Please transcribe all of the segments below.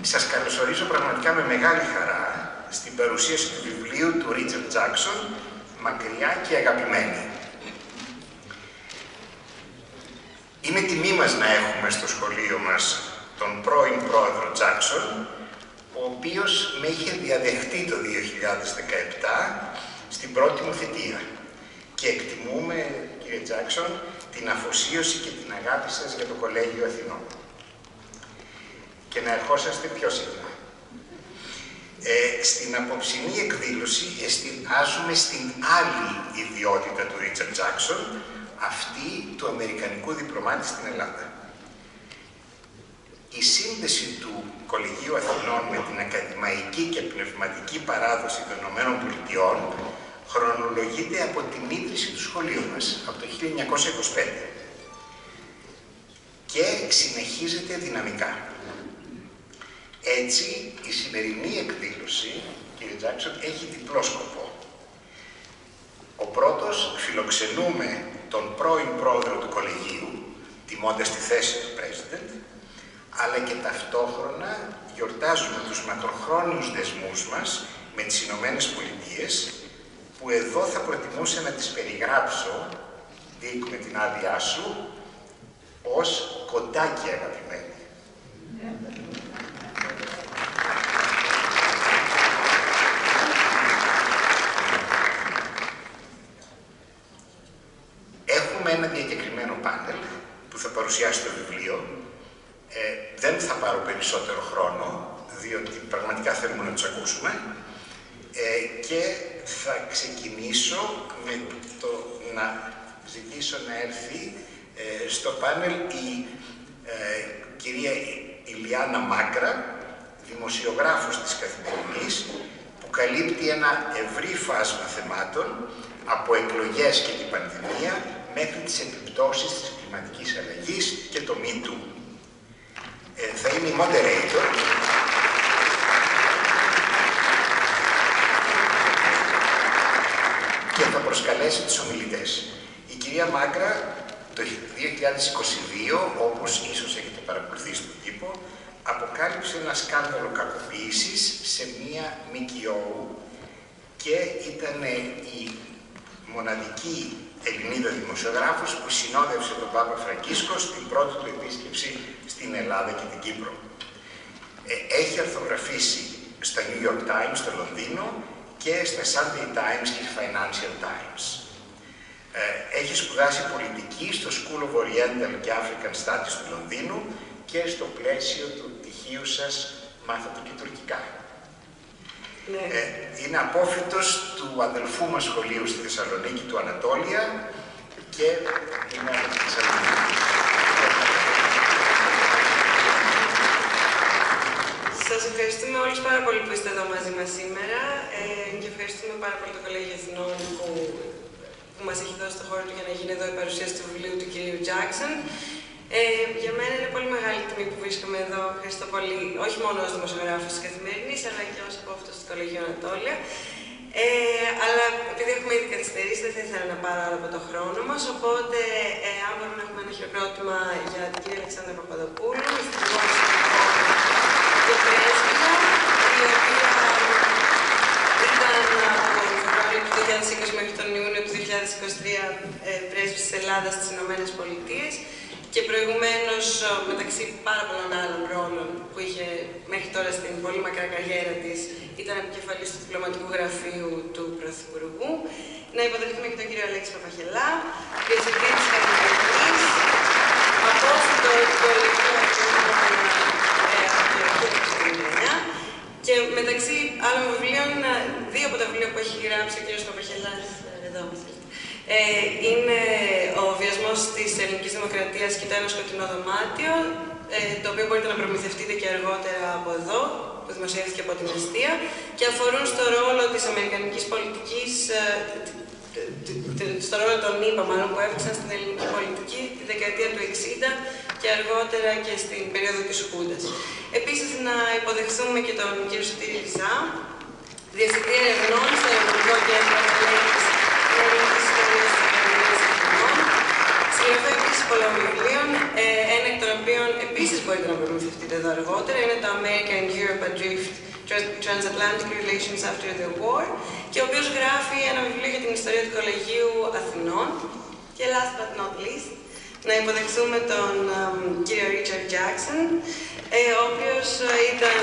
Σας καλωσορίζω πραγματικά με μεγάλη χαρά στην παρουσίαση του βιβλίου του Ριζάς, «Μακριά και αγαπημένοι». Είναι τιμή μας να έχουμε στο σχολείο μας τον πρώην πρόεδρο Τζάκσον, ο οποίος με είχε διαδεχτεί το 2017 στην πρώτη μου θητεία. Και εκτιμούμε, κύριε Τζάκσον, την αφοσίωση και την αγάπη σας για το Κολλεγίου Αθηνών. Και να ερχόσαστε πιο συχνά. Στην απόψινή εκδήλωση εστιάζουμε στην άλλη ιδιότητα του Ριζάς, αυτή του αμερικανικού διπλωμάτη στην Ελλάδα. Η σύνδεση του Κολλεγίου Αθηνών με την ακαδημαϊκή και πνευματική παράδοση των ΗΠΑ χρονολογείται από την ίδρυση του σχολείου μας, από το 1925 και συνεχίζεται δυναμικά. Έτσι, η σημερινή εκδήλωση, κύριε Τζάκσον, έχει διπλό σκοπό. Ο πρώτος, φιλοξενούμε τον πρώην πρόεδρο του Κολλεγίου, τιμώντας τη θέση του Πρέσβη, αλλά και ταυτόχρονα γιορτάζουμε τους μακροχρόνιους δεσμούς μας με τις Ηνωμένες Πολιτείες, που εδώ θα προτιμούσα να τις περιγράψω, Δίκ, με την άδειά σου, ως κοντάκι αγαπημένοι. Έχουμε ένα διακεκριμένο πάνελ που θα παρουσιάσει το βιβλίο. Δεν θα πάρω περισσότερο χρόνο, διότι πραγματικά θέλουμε να τους ακούσουμε. Και θα ξεκινήσω με το να ζητήσω να έρθει στο πάνελ η κυρία Ηλιάνα Μάγρα, δημοσιογράφος της Καθημερινής, που καλύπτει ένα ευρύ φάσμα θεμάτων, από εκλογές και την πανδημία μέχρι τις επιπτώσεις της κλιματικής αλλαγής και το Me Too. Θα είναι η moderator και θα προσκαλέσει τους ομιλητές. Η κυρία Μάγρα το 2022, όπως ίσως έχετε παρακολουθήσει στον τύπο, αποκάλυψε ένα σκάνδαλο κακοποίησης σε μία ΜΚΟ και ήταν η μοναδική Ελληνίδα δημοσιογράφος που συνόδευσε τον Πάπα Φραγκίσκο στην πρώτη του επίσκεψη στην Ελλάδα και την Κύπρο. Έχει αρθογραφήσει στα New York Times στο Λονδίνο και στα Sunday Times και Financial Times. Έχει σπουδάσει πολιτική στο School of Oriental και African Studies του Λονδίνου και στο πλαίσιο του πτυχίου σας μάθατε και τουρκικά. Ναι. Είναι απόφοιτος του αδελφού μας σχολείου στη Θεσσαλονίκη, του Ανατόλια, και είναι από τη Θεσσαλονίκη. Σας ευχαριστούμε όλους πάρα πολύ που είστε εδώ μαζί μας σήμερα και ευχαριστούμε πάρα πολύ το Κολλεγίου Αθηνών που μας έχει δώσει το χώρο του για να γίνει εδώ η παρουσίαση του βιβλίου του κυρίου Τζάκσον. Για μένα είναι πολύ μεγάλη τιμή που βρίσκομαι εδώ. Ευχαριστώ πολύ, όχι μόνο ως δημοσιογράφος της Καθημερινής, αλλά και ως απόφοιτος του Κολλεγίου Ανατόλια. Αλλά επειδή έχουμε ήδη καθυστερήσει, δεν θα ήθελα να πάρω άλλο από το χρόνο μας. Οπότε, αν μπορούμε να έχουμε ένα χειροκρότημα για την κυρία Αλεξάνδρα Παπαδοπούλου, Διευθυντή και Πρέσβη, η οποία ήταν από τον Φεβρουάριο του 2020 μέχρι τον Ιούνιο του 2023 πρέσβης της Ελλάδας στις Ηνωμένες Πολιτείες. Και προηγουμένως, μεταξύ πάρα πολλών άλλων ρόλων που είχε μέχρι τώρα στην πολύ μακρά καριέρα της, ήταν επικεφαλής του διπλωματικού γραφείου του Πρωθυπουργού. Να υποδεχτούμε και τον κύριο Αλέξη Παπαχελά, Διευθυντή της Καθημερινής, απόφοιτο Κολλεγίου Ανατόλια και μεταξύ άλλων βιβλίων, δύο από τα βιβλία που έχει γράψει ο κύριος Παπαχελάς, εδώ είναι ο βιασμός της ελληνικής δημοκρατίας και το ένα σκοτεινό δωμάτιο, το οποίο μπορείτε να προμηθευτείτε και αργότερα από εδώ, που δημοσιεύτηκε από την Εστία, και αφορούν στο ρόλο της αμερικανικής πολιτικής, στο ρόλο των ΗΠΑ μάλλον, που έφτιαξαν στην ελληνική πολιτική τη δεκαετία του 60 και αργότερα και στην περίοδο της Χούντας. Επίσης, να υποδεχθούμε και τον κύριο Σωτήρη Ριζά, Διευθυντή Ερευνών στο Ευρωπαϊκό Κέντρο Αλέξης, συγγραφέα επίσης πολλών βιβλίων, ένα εκ των οποίων επίσης μπορείτε να προμηθευτείτε εδώ αργότερα. Είναι το America and Europe Adrift, Transatlantic Relations After the War, και ο οποίος γράφει ένα βιβλίο για την ιστορία του Κολλεγίου Αθηνών. Και last but not least, να υποδεχθούμε τον κύριο Ρίτσαρντ Τζάκσον, ο οποίος ήταν...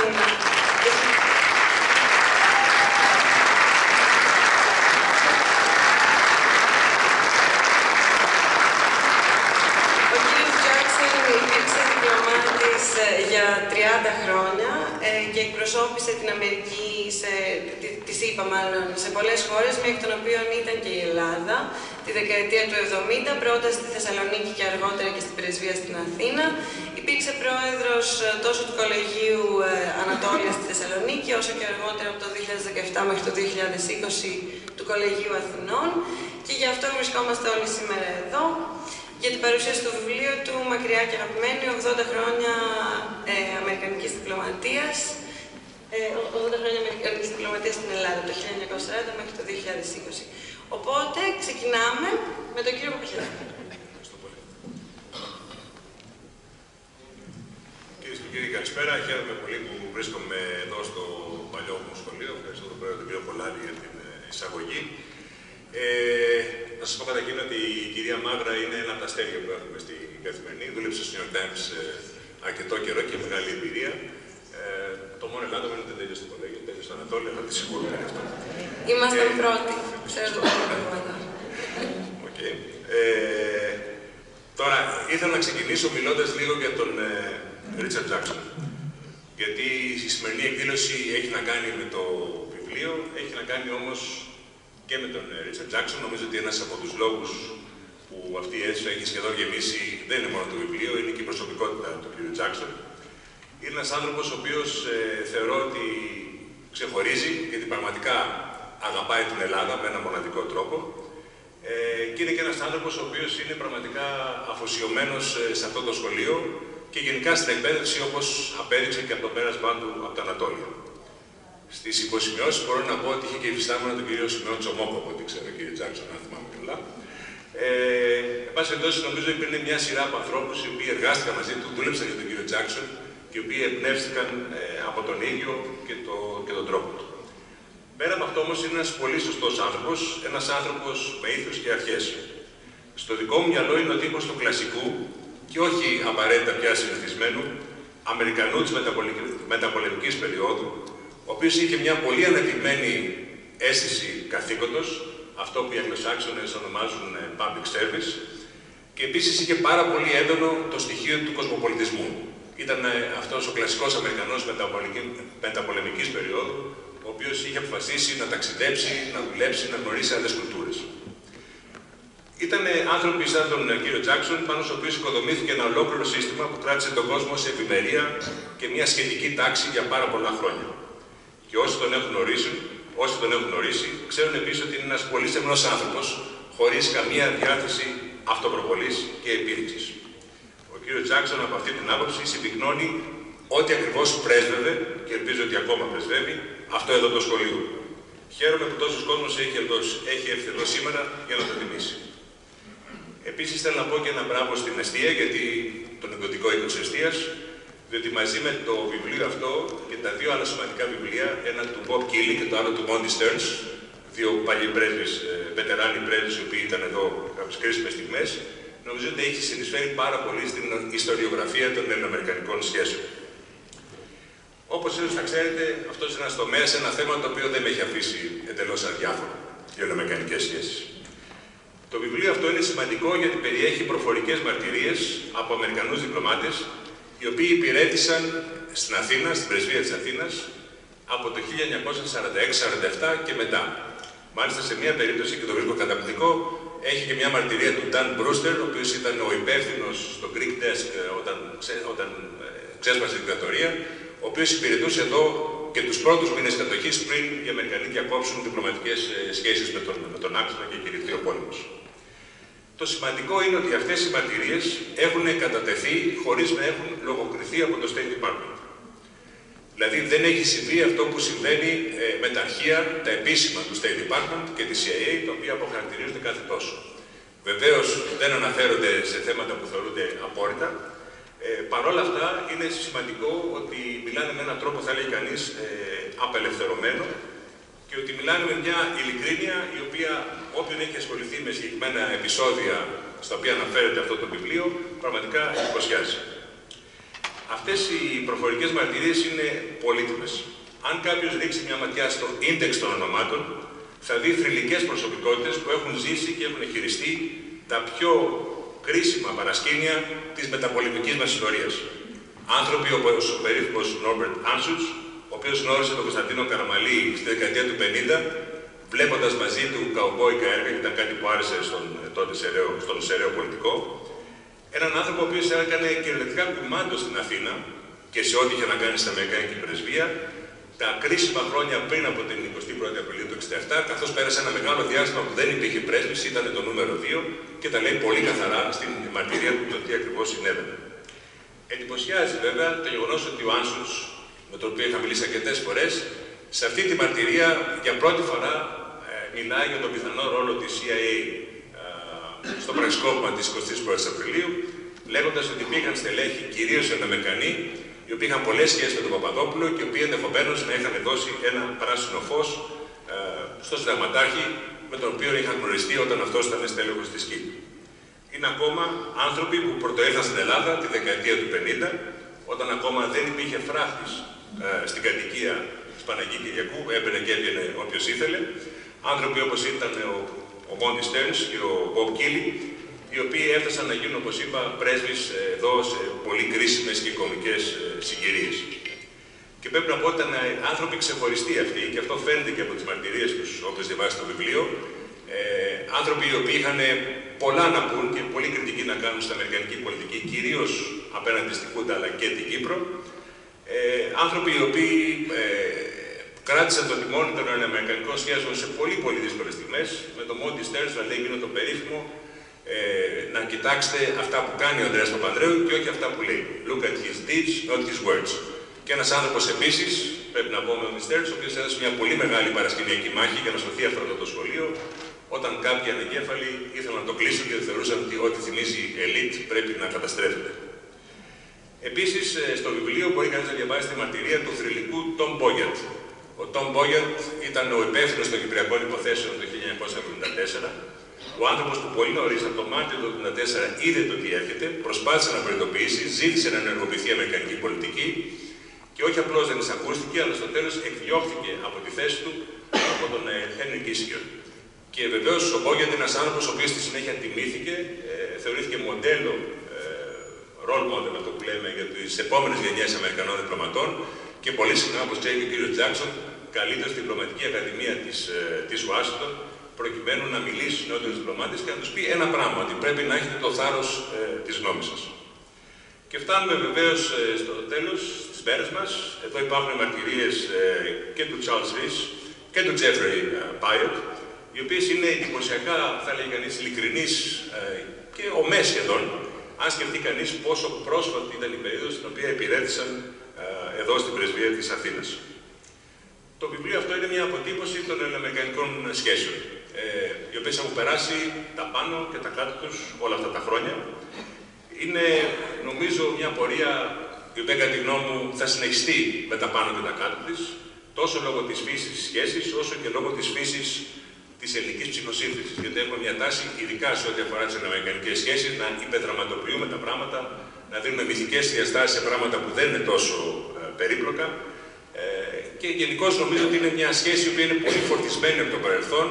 για 30 χρόνια και εκπροσώπησε την Αμερική, της ΗΠΑ μάλλον, σε πολλές χώρες, μέχρι των οποίων ήταν και η Ελλάδα, τη δεκαετία του 70, πρώτα στη Θεσσαλονίκη και αργότερα και στην Πρέσβη στην Αθήνα. Υπήρξε πρόεδρος τόσο του Κολλεγίου Ανατόλια στη Θεσσαλονίκη, όσο και αργότερα από το 2017 μέχρι το 2020 του Κολλεγίου Αθηνών, και γι' αυτό βρισκόμαστε όλοι σήμερα εδώ, για την παρουσίαση του βιβλίου του «Μακριά και αγαπημένοι, 80 χρόνια αμερικανικής διπλωματίας», 80 χρόνια αμερικανικής διπλωματίας στην Ελλάδα, το 1940 μέχρι το 2020. Οπότε, ξεκινάμε με τον κύριο Παπαχελά. Κυρίες και κύριοι, καλησπέρα. Χαίρομαι πολύ που βρίσκομαι εδώ στο παλιό μου σχολείο. Ευχαριστώ τον πρόεδρο τον κύριο Πολάδη για την εισαγωγή. Να σας πω καταρχήν ότι η κυρία Μάγρα είναι ένα από τα αστέρια που έχουμε στην καθημερινή. Δούλεψε στο New York Times αρκετό καιρό και μεγάλη εμπειρία. Το μόνο Ελλάδα είναι ότι δεν τέλειωσε το Κολλεγίου, τέλειωσε στο Ανατόλια, αλλά τη σίγουρο είναι αυτό. Ήμασταν πρώτοι. Ξέρετε το πρώτο. Τώρα, ήθελα να ξεκινήσω μιλώντας λίγο για τον Ρίτσαρντ Τζάκσον. Γιατί η σημερινή εκδήλωση έχει να κάνει με το βιβλίο, έχει να κάνει όμως και με τον Ρίτσαρντ Τζάκσον. Νομίζω ότι ένας από τους λόγους που αυτή η αίθουσα έχει σχεδόν γεμίσει δεν είναι μόνο το βιβλίο, είναι και η προσωπικότητα του κ. Τζάκσον. Είναι ένας άνθρωπος ο οποίος θεωρώ ότι ξεχωρίζει, γιατί πραγματικά αγαπάει την Ελλάδα με έναν μοναδικό τρόπο. Και είναι και ένας άνθρωπος ο οποίος είναι πραγματικά αφοσιωμένος σε αυτό το σχολείο και γενικά στην εκπαίδευση, όπως απέδειξε και από το πέρασμά του από τα Ανατόλια. Στις υποσημειώσεις μπορώ να πω ότι είχε και υφιστάμενο τον κύριο Σιμεών Τσομόκο, από ό,τι ξέρω, κύριε Τζάκσον, αν θυμάμαι καλά. Εν πάση περιπτώσει, νομίζω ότι υπήρχε μια σειρά από ανθρώπους οι οποίοι εργάστηκαν μαζί του, δούλεψαν για τον κύριο Τζάκσον και οι οποίοι εμπνεύστηκαν από τον ίδιο και τον τρόπο του. Πέρα από αυτό όμως είναι ένας πολύ σωστός άνθρωπος, ένας άνθρωπος με ήθος και αρχές. Στο δικό μου μυαλό είναι ο τύπος του κλασικού και όχι απαραίτητα πια συνηθισμένου Αμερικανού της μεταπολεμικής περίοδου, ο οποίος είχε μια πολύ ανεπτυγμένη αίσθηση καθήκοντος, αυτό που οι Αγγλοσάξονες ονομάζουν public service, και επίσης είχε πάρα πολύ έντονο το στοιχείο του κοσμοπολιτισμού. Ήταν αυτός ο κλασικός Αμερικανός μεταπολεμικής περίοδου, ο οποίος είχε αποφασίσει να ταξιδέψει, να δουλέψει, να γνωρίσει άλλες κουλτούρες. Ήταν άνθρωποι σαν τον κύριο Τζάκσον, πάνω στους οποίους οικοδομήθηκε ένα ολόκληρο σύστημα που κράτησε τον κόσμο σε ευημερία και μια σχετική τάξη για πάρα πολλά χρόνια. Και όσοι τον έχουν γνωρίσει, ξέρουν επίσης ότι είναι ένας πολύ σεμνός άνθρωπος, χωρίς καμία διάθεση αυτοπροβολής και επίδειξης. Ο κύριος Τζάκσον, από αυτή την άποψη, συμπυκνώνει ό,τι ακριβώς πρέσβευε, και ελπίζω ότι ακόμα πρεσβεύει, αυτό εδώ το σχολείο. Χαίρομαι που τόσος κόσμος έχει έρθει εδώ σήμερα για να το τιμήσει. Επίσης, θέλω να πω και ένα μπράβο στην Εστία, γιατί τον εκδοτικό οίκο της Εστίας, διότι μαζί με το βιβλίο αυτό και τα δύο άλλα σημαντικά βιβλία, ένα του Bob Keely και το άλλο του Monty Stearns, δύο παλιοί πρέσβεις, βετεράνοι πρέσβεις, οι οποίοι ήταν εδώ κάποιες κρίσιμες στιγμές, νομίζω ότι έχει συνεισφέρει πάρα πολύ στην ιστοριογραφία των ελληνοαμερικανικών σχέσεων. Όπως ίσως θα ξέρετε, αυτός είναι ένας τομέας, ένα θέμα το οποίο δεν με έχει αφήσει εντελώς αδιάφορο, οι ελληνοαμερικανικές σχέσεις. Το βιβλίο αυτό είναι σημαντικό γιατί περιέχει προφορικές μαρτυρίες από Αμερικανούς διπλωμάτες, οι οποίοι υπηρέτησαν στην Αθήνα, στην Πρεσβεία της Αθήνας, από το 1946-47 και μετά. Μάλιστα, σε μια περίπτωση, και το βρίσκω καταπληκτικό, έχει και μια μαρτυρία του Dan Brewster, ο οποίος ήταν ο υπεύθυνος στο Greek Desk όταν ξέσπασε η δικτατορία, ο οποίος υπηρετούσε εδώ και τους πρώτους μήνες κατοχής πριν οι Αμερικανοί διακόψουν διπλωματικές σχέσεις με τον άξονα και κηρυχθεί ο πόλεμος. Το σημαντικό είναι ότι αυτές οι μαρτυρίες έχουν κατατεθεί χωρίς να έχουν λογοκριθεί από το State Department. Δηλαδή δεν έχει συμβεί αυτό που συμβαίνει με τα αρχεία, τα επίσημα του State Department και της CIA, τα οποία αποχαρακτηρίζονται κάθε τόσο. Βεβαίως δεν αναφέρονται σε θέματα που θεωρούνται απόρριτα, Παρ' όλα αυτά, είναι σημαντικό ότι μιλάνε με έναν τρόπο, θα λέει κανείς, απελευθερωμένο και ότι μιλάνε με μια ειλικρίνεια η οποία, όποιον έχει ασχοληθεί με συγκεκριμένα επεισόδια στα οποία αναφέρεται αυτό το βιβλίο, πραγματικά εντυπωσιάζει. Αυτές οι προφορικές μαρτυρίες είναι πολύτιμες. Αν κάποιος ρίξει μια ματιά στο ίντεξ των ονομάτων, θα δει θρυλικές προσωπικότητες που έχουν ζήσει και έχουν χειριστεί τα πιο κρίσιμα παρασκήνια της μεταπολεμικής μας ιστορίας. Άνθρωποι όπως ο περίφημος Νόρμπερτ Άνσουτς, ο οποίος γνώρισε τον Κωνσταντίνο Καραμαλή στη δεκαετία του 50, βλέποντας μαζί του καουμπόικα έργα, και ήταν κάτι που άρεσε στον σεραίο πολιτικό. Έναν άνθρωπο ο οποίος έκανε κυριολεκτικά κουμάντο στην Αθήνα και σε ό,τι είχε να κάνει στην Αμερικανική πρεσβεία, τα κρίσιμα χρόνια πριν από την 21η Απριλίου του 1967, καθώς πέρασε ένα μεγάλο διάστημα που δεν υπήρχε πρέσβης, ήταν το νούμερο 2 και τα λέει πολύ καθαρά στην μαρτυρία του το τι ακριβώς συνέβαινε. Εντυπωσιάζει βέβαια το γεγονός ότι ο Άνσουτς, με τον οποίο είχα μιλήσει αρκετές φορές, σε αυτή τη μαρτυρία για πρώτη φορά μιλάει για τον πιθανό ρόλο της CIA στο πραξικόπημα της 21ης Απριλίου, λέγοντας ότι υπήρχαν στελέχη, κυρίως Αμερικανοί, οι οποίοι είχαν πολλές σχέσεις με τον Παπαδόπουλο και οι οποίοι ενδεχομένως να είχαν δώσει ένα πράσινο φως στο συνταγματάρχη με τον οποίο είχαν γνωριστεί όταν αυτός ήταν στέλεχος της ΚΙ. Είναι ακόμα άνθρωποι που πρωτοήλθαν στην Ελλάδα τη δεκαετία του 50, όταν ακόμα δεν υπήρχε φράχτης στην κατοικία της Παναγίου Κυριακού, έμπαινε και έβγαινε όποιος ήθελε. Άνθρωποι όπως ήταν ο Μόντι Στέρνς και ο Μπομπ Κίλι, οι οποίοι έφτασαν να γίνουν, όπως είπα, πρέσβεις εδώ σε πολύ κρίσιμες και κομικές συγκυρίες. Και πρέπει να πω ότι ήταν άνθρωποι ξεχωριστοί αυτοί, και αυτό φαίνεται και από τις μαρτυρίες τους, όπως διαβάζει το βιβλίο. Άνθρωποι οι οποίοι είχαν πολλά να πούν και πολύ κριτική να κάνουν στην αμερικανική πολιτική, κυρίως απέναντι στην Κούντα αλλά και την Κύπρο. Άνθρωποι οι οποίοι κράτησαν το τιμόνι των αμερικανικών σχέσεων σε πολύ δύσκολες στιγμές, με τον Μόντι Στέρνς να λέει εκείνο το περίφημο να κοιτάξτε αυτά που κάνει ο Ανδρέας Παπανδρέου και όχι αυτά που λέει. Look at his deeds, not his words. Και ένας άνθρωπος επίσης, πρέπει να πω με τον Στέρνς, ο οποίος έδωσε μια πολύ μεγάλη παρασκηνιακή μάχη για να σωθεί αυτό το σχολείο, όταν κάποιοι ανεγκέφαλοι ήθελαν να το κλείσουν και θεωρούσαν ότι ό,τι θυμίζει ελίτ πρέπει να καταστρέφεται. Επίσης, στο βιβλίο μπορεί κανείς να διαβάσει τη μαρτυρία του θρυλικού Τομ Μπόγιατ. Ο Τομ Μπόγιατ ήταν ο υπεύθυνος των κυπριακών υποθέσεων το 1974. Ο άνθρωπος που πολύ νωρίς, από το Μάρτιο του 1974, είδε το τι έρχεται, προσπάθησε να προειδοποιήσει, ζήτησε να ενεργοποιηθεί η αμερικανική πολιτική και όχι απλώς δεν εισακούστηκε, αλλά στο τέλος εκδιώχθηκε από τη θέση του από τον Henry Kissinger. Και βεβαίως ο Μπόγιατ είναι ένας άνθρωπος ο οποίος στη συνέχεια τιμήθηκε, θεωρήθηκε μοντέλο, role model, αυτό που λέμε, για τις επόμενες γενιές Αμερικανών διπλωματών και πολύ συχνά, όπως ξέρει και ο κύριος Τζάκσον, καλείται στη Διπλωματική Ακαδημία της Ουάσιγκτον, προκειμένου να μιλήσει στους νεότερους διπλωμάτες και να τους πει ένα πράγμα, ότι πρέπει να έχετε το θάρρος της γνώμης σας. Και φτάνουμε βεβαίως στο τέλος της μέρας μας. Εδώ υπάρχουν μαρτυρίες και του Charles Ριζάς και του Jeffrey Pyatt, οι οποίες είναι εντυπωσιακά, θα λέει κανείς, ειλικρινείς και ομές σχεδόν, αν σκεφτεί κανείς πόσο πρόσφατη ήταν η περίοδος στην οποία υπηρέτησαν εδώ στην πρεσβεία της Αθήνας. Το βιβλίο αυτό είναι μια αποτύπωση των ελληνοαμερικανικών σχέσεων, οι οποίες έχουν περάσει τα πάνω και τα κάτω τους όλα αυτά τα χρόνια. Είναι, νομίζω, μια πορεία η οποία, κατά τη γνώμη μου, θα συνεχιστεί με τα πάνω και τα κάτω της, τόσο λόγω της φύσης της σχέσης, όσο και λόγω της φύσης της ελληνικής ψυχοσύνθεσης. Γιατί έχουμε μια τάση, ειδικά σε ό,τι αφορά τις ελληνοαμερικανικές σχέσεις, να υπεδραματοποιούμε τα πράγματα, να δίνουμε μυθικές διαστάσεις σε πράγματα που δεν είναι τόσο περίπλοκα. Και γενικώς νομίζω ότι είναι μια σχέση που είναι πολύ φορτισμένη από το παρελθόν,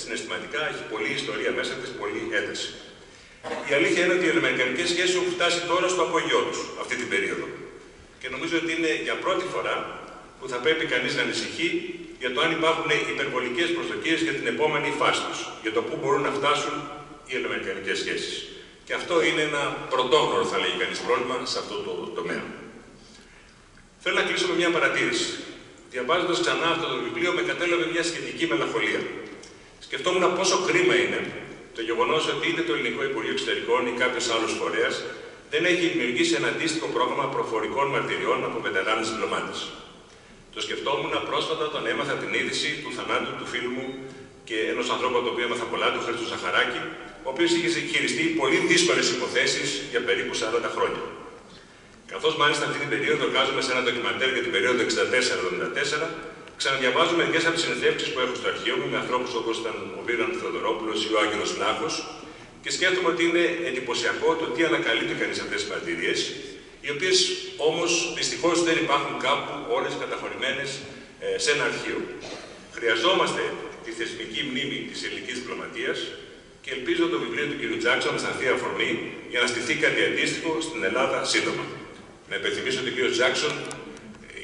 συναισθηματικά, έχει πολλή ιστορία μέσα της, πολλή ένταση. Η αλήθεια είναι ότι οι ελληνοαμερικανικές σχέσεις έχουν φτάσει τώρα στο απογειό τους αυτή την περίοδο. Και νομίζω ότι είναι για πρώτη φορά που θα πρέπει κανείς να ανησυχεί για το αν υπάρχουν υπερβολικές προσδοκίες για την επόμενη φάση τους, για το πού μπορούν να φτάσουν οι ελληνοαμερικανικές σχέσεις. Και αυτό είναι ένα πρωτόγνωρο, θα λέγει κανείς, πρόβλημα σε αυτό το τομέα. Θέλω να κλείσω με μια παρατήρηση. Διαβάζοντας ξανά αυτό το βιβλίο, με κατέλαβε μια σχετική μελαγχολία. Σκεφτόμουν πόσο κρίμα είναι το γεγονός ότι είτε το Ελληνικό Υπουργείο Εξωτερικών ή κάποιος άλλος φορέας δεν έχει δημιουργήσει ένα αντίστοιχο πρόγραμμα προφορικών μαρτυριών από βετεράνους διπλωμάτες. Το σκεφτόμουν πρόσφατα όταν έμαθα την είδηση του θανάτου του φίλου μου και ενός ανθρώπου από τον οποίο έμαθα πολλά, του Χρήστου Ζαχαράκη, ο οποίος είχε χειριστεί πολύ δύσκολες υποθέσεις για περίπου 40 χρόνια. Καθώς μάλιστα αυτή την περίοδο εργάζομαι σε ένα ντοκιμαντέρ για την περίοδο 64-74, ξαναδιαβάζω μερικές από τις συνεντεύξεις που έχω στο αρχείο μου με ανθρώπους όπως ήταν ο Βίραν Θεοδωρόπουλος ή ο Άγγελος Λάχος και σκέφτομαι ότι είναι εντυπωσιακό το τι ανακαλύπτει κανείς αυτές τις μαρτυρίες, οι οποίες όμως δυστυχώς δεν υπάρχουν κάπου όλες καταχωρημένες σε ένα αρχείο. Χρειαζόμαστε τη θεσμική μνήμη της ελληνικής διπλωματίας και ελπίζω το βιβλίο του κ. Τζάκσον να σταθεί αφορμή για να στηθεί κάτι αντίστοιχο στην Ελλάδα σύντομα. Να υπενθυμίσω ότι ο κ. Τζάκσον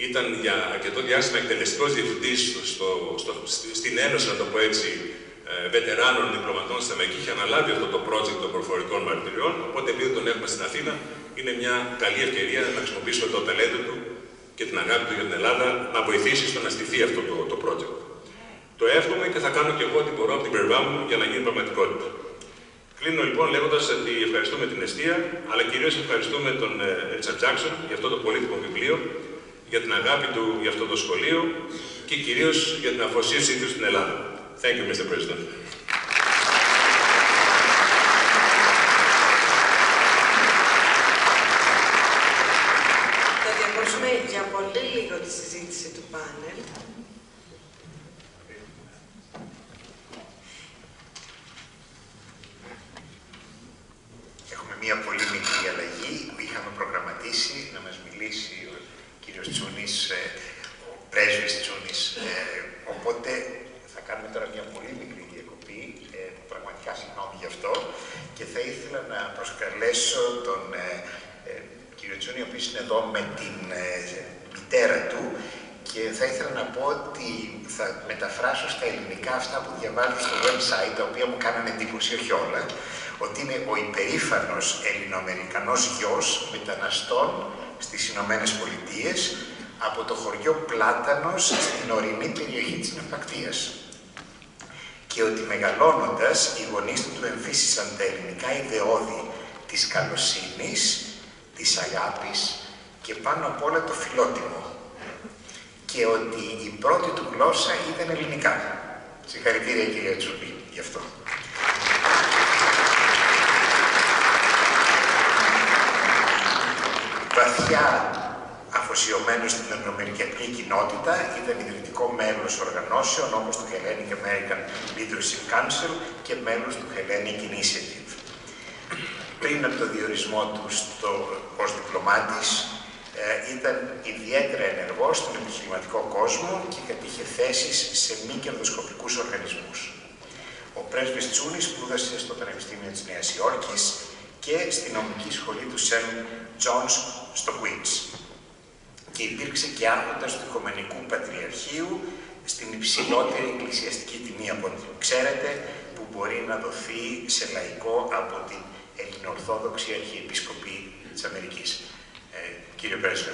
ήταν για αρκετό διάστημα εκτελεστικός διευθυντής στην Ένωση, να το πω έτσι, βετεράνων διπλωματών στην Αμερική. Είχε αναλάβει αυτό το project των προφορικών μαρτυριών. Οπότε, επειδή τον έχουμε στην Αθήνα, είναι μια καλή ευκαιρία να χρησιμοποιήσουμε το ταλέντο του και την αγάπη του για την Ελλάδα να βοηθήσει στο να στηθεί αυτό το project. Το εύχομαι και θα κάνω και εγώ ό,τι μπορώ από την πλευρά μου για να γίνει πραγματικότητα. Κλείνω λοιπόν λέγοντας ότι ευχαριστούμε την Εστία, αλλά κυρίως ευχαριστούμε τον Ρίτσαρντ Τζάκσον για αυτό το πολύτιμο βιβλίο, για την αγάπη του για αυτό το σχολείο και κυρίως για την αφοσίωσή του στην Ελλάδα. Thank you, Mr. President. Θα διακόψουμε για πολύ λίγο τη συζήτηση του πάνελ. Μια πολύ μικρή αλλαγή που είχαμε προγραμματίσει να μας μιλήσει ο κύριος Τσούνης, ο πρέσβης Τσούνης. Οπότε θα κάνουμε τώρα μια πολύ μικρή διακοπή, πραγματικά συγγνώμη γι' αυτό, και θα ήθελα να προσκαλέσω τον κύριο Τσούνη, ο οποίος είναι εδώ με την μητέρα του, και θα ήθελα να πω ότι θα μεταφράσω στα ελληνικά αυτά που διαβάζω στο website, τα οποία μου κάνανε εντύπωση, όχι όλα, ότι είναι ο υπερήφανος Ελληνοαμερικανός γιος μεταναστών στις Ηνωμένες Πολιτείες από το χωριό Πλάτανος στην ορεινή περιοχή της Ναυπακτίας. Και ότι μεγαλώνοντας οι γονείς του εμφύσισαν τα ελληνικά ιδεώδη της καλοσύνης, της αγάπης και πάνω απ' όλα το φιλότιμο. Και ότι η πρώτη του γλώσσα ήταν ελληνικά. Συγχαρητήρια κυρία Τσούνη γι' αυτό. Βαθιά αφοσιωμένος στην ελληνοαμερικανική κοινότητα, ήταν ιδρυτικό μέλος οργανώσεων όπως το Hellenic American Leadership Council και μέλος του Hellenic Initiative. Πριν από το διορισμό του ως διπλωμάτης, ήταν ιδιαίτερα ενεργός στον επιχειρηματικό κόσμο και κατήχε θέσεις σε μη κερδοσκοπικούς οργανισμούς. Ο πρέσβης Τσούνης σπούδασε στο Πανεπιστήμιο της Νέας Υόρκης και στην νομική σχολή του Σεντ Τζονς στο Queens. Και υπήρξε και άρχοντας του Οικουμενικού Πατριαρχείου στην υψηλότερη εκκλησιαστική τιμή από ό,τι ξέρετε, που μπορεί να δοθεί σε λαϊκό από την Ελληνοορθόδοξη Αρχιεπίσκοπη της Αμερικής. Κύριε Πρέσβη.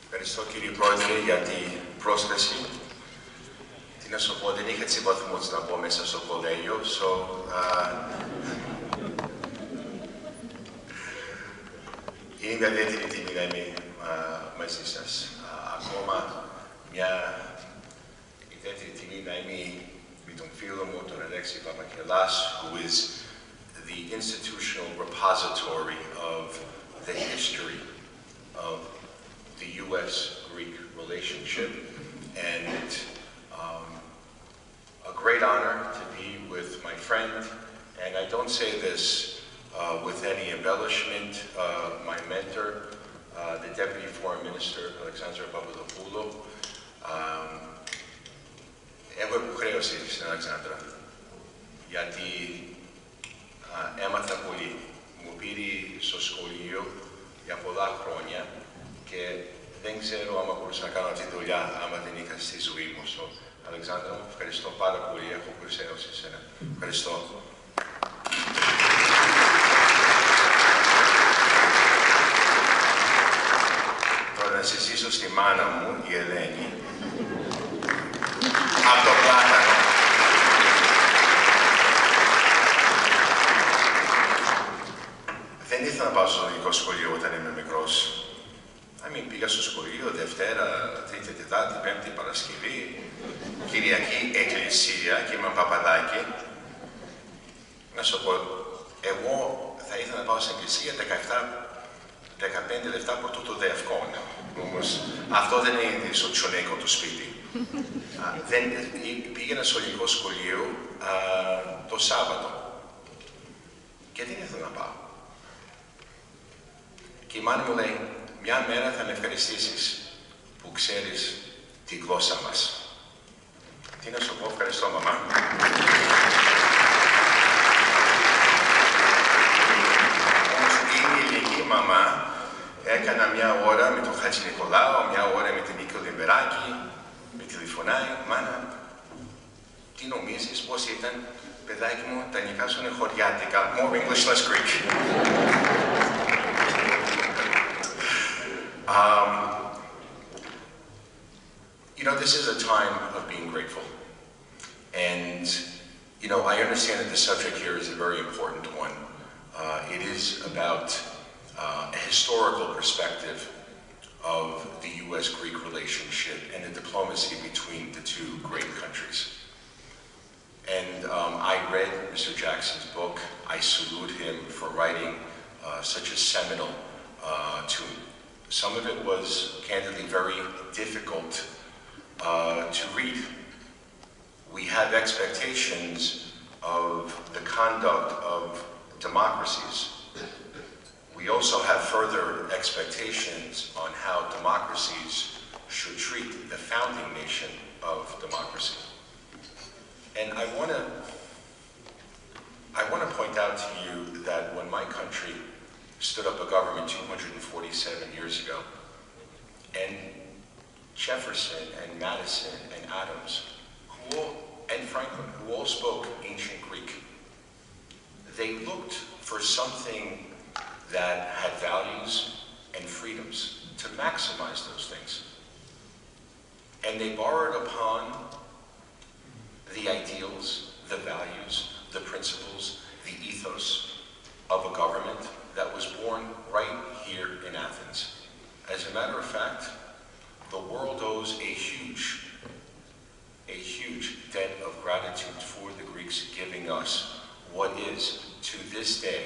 Ευχαριστώ κύριε Πρόεδρε για την πρόσκληση. Τι να σου πω, δεν είχα τις βαθμούς να μπω μέσα στο κολέγιο, είναι μια ιδιαίτερη τιμή να είμαι μαζί σας. Ακόμα μια ιδιαίτερη τιμή να είμαι με τον φίλο μου, τον Αλέξη Παπαχελάς, who is the institutional repository of the history of the U.S.-Greek relationship, and a great honor to be with my friend, and I don't say this with any embellishment, my mentor, the Deputy Foreign Minister, Alexandra Papa. Έχω υποχρέωση στην Αλεξάνδρα, γιατί έμαθα πολύ. Μου πήρε στο σχολείο για πολλά χρόνια και δεν ξέρω άμα μπορούσα να κάνω αυτή τη δουλειά άμα δεν είχα στη ζωή μου. Αλεξάνδρα μου, ευχαριστώ πάρα πολύ, έχω προσέξει σε σένα. Ευχαριστώ. Τώρα να συζήσω στη μάνα μου, η Ελένη, από το Πλάτανο. Δεν ήθελα να πάω στο ελληνικό σχολείο όταν ήμουν μικρός. Πήγα στο σχολείο Δευτέρα, Τρίτη, Παρασκευή, Κυριακή Εκκλησία και είμαι παπαδάκι. Να σου πω, εγώ θα ήθελα να πάω στην εκκλησία 15 λεπτά πρωτού το Δευκόνα. Όμως αυτό δεν είναι στο τσονέκο του σπίτι. Πήγαινα στο ελληνικό σχολείο το Σάββατο και δεν ήθελα να πάω. Και η μάνα μου λέει, μια μέρα θα με ευχαριστήσεις που ξέρεις τη γλώσσα μας. Τι να σου πω, ευχαριστώ μαμά. Όμως η ελληνική μαμά έκανα μια ώρα με τον Χατζη Νικολάου, μια ώρα με την Νίκο Λιμπεράκη, με τηλεφωνάει, μάνα, τι νομίζεις, πώς ήταν, παιδάκι μου, τα νικά σου είναι χωριάτικα, more English, less Greek. You know, this is a time of being grateful. And, you know, I understand that the subject here is a very important one. It is about a historical perspective of the U.S.-Greek relationship and the diplomacy between the two great countries. And I read Mr. Jackson's book. I salute him for writing such a seminal tome. Some of it was, candidly, very difficult to read. We have expectations of the conduct of democracies. We also have further expectations on how democracies should treat the founding nation of democracy. And I want to point out to you that when my country stood up a government 247 years ago, and Jefferson and Madison and Adams, and Franklin, who all spoke ancient Greek, they looked for something that had values and freedoms to maximize those things. And they borrowed upon the ideals, the values, the principles, the ethos of a government that was born right here in Athens. As a matter of fact, the world owes a huge debt of gratitude for the Greeks giving us what is, to this day,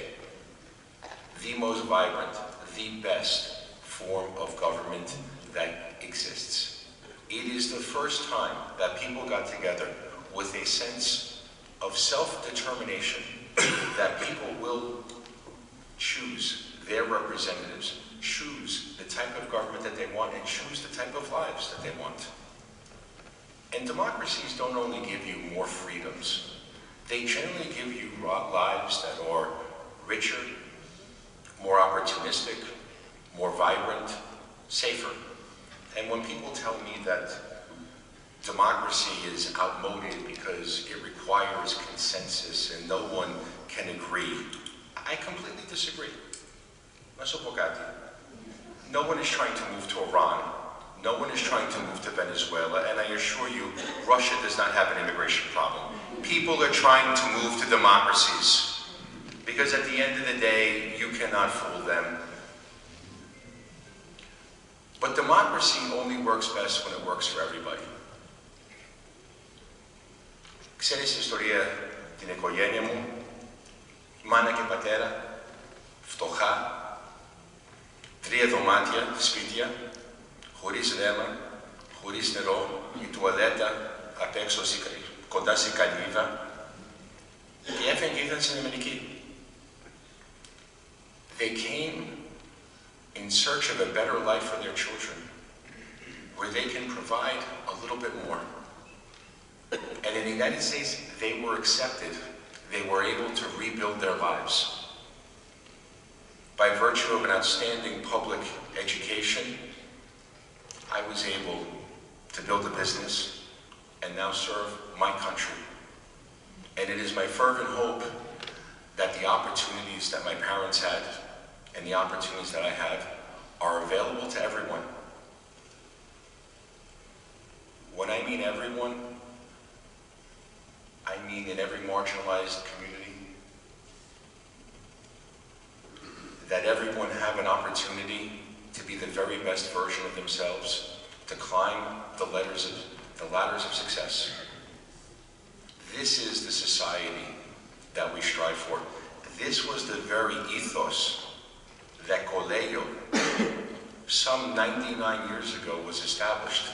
the most vibrant, the best form of government that exists. It is the first time that people got together with a sense of self-determination that people will choose their representatives, choose the type of government that they want, and choose the type of lives that they want. And democracies don't only give you more freedoms, they generally give you lives that are richer, more opportunistic, more vibrant, safer. And when people tell me that democracy is outmoded because it requires consensus and no one can agree, I completely disagree. No one is trying to move to Iran. No one is trying to move to Venezuela. And I assure you, Russia does not have an immigration problem. People are trying to move to democracies. Because at the end of the day, you cannot fool them. But democracy only works best when it works for everybody. Ξέρεις η ιστορία την οικογένεια μου, μάνα και πατέρα, φτωχά, 3 δωμάτια, σπίτια, χωρίς ρεύμα, χωρίς νερό, η τουαλέτα απ' έξω κοντά σε καλύβα και έφυγαν και ήρθαν στην Αμερική. They came in search of a better life for their children, where they can provide a little bit more. And in the United States, they were accepted. They were able to rebuild their lives. By virtue of an outstanding public education, I was able to build a business and now serve my country. And it is my fervent hope that the opportunities that my parents had and the opportunities that I have are available to everyone. When I mean everyone, I mean in every marginalized community, that everyone have an opportunity to be the very best version of themselves, to climb the the ladders of success. This is the society that we strive for. This was the very ethos that Kολλεγίου, some 99 years ago, was established.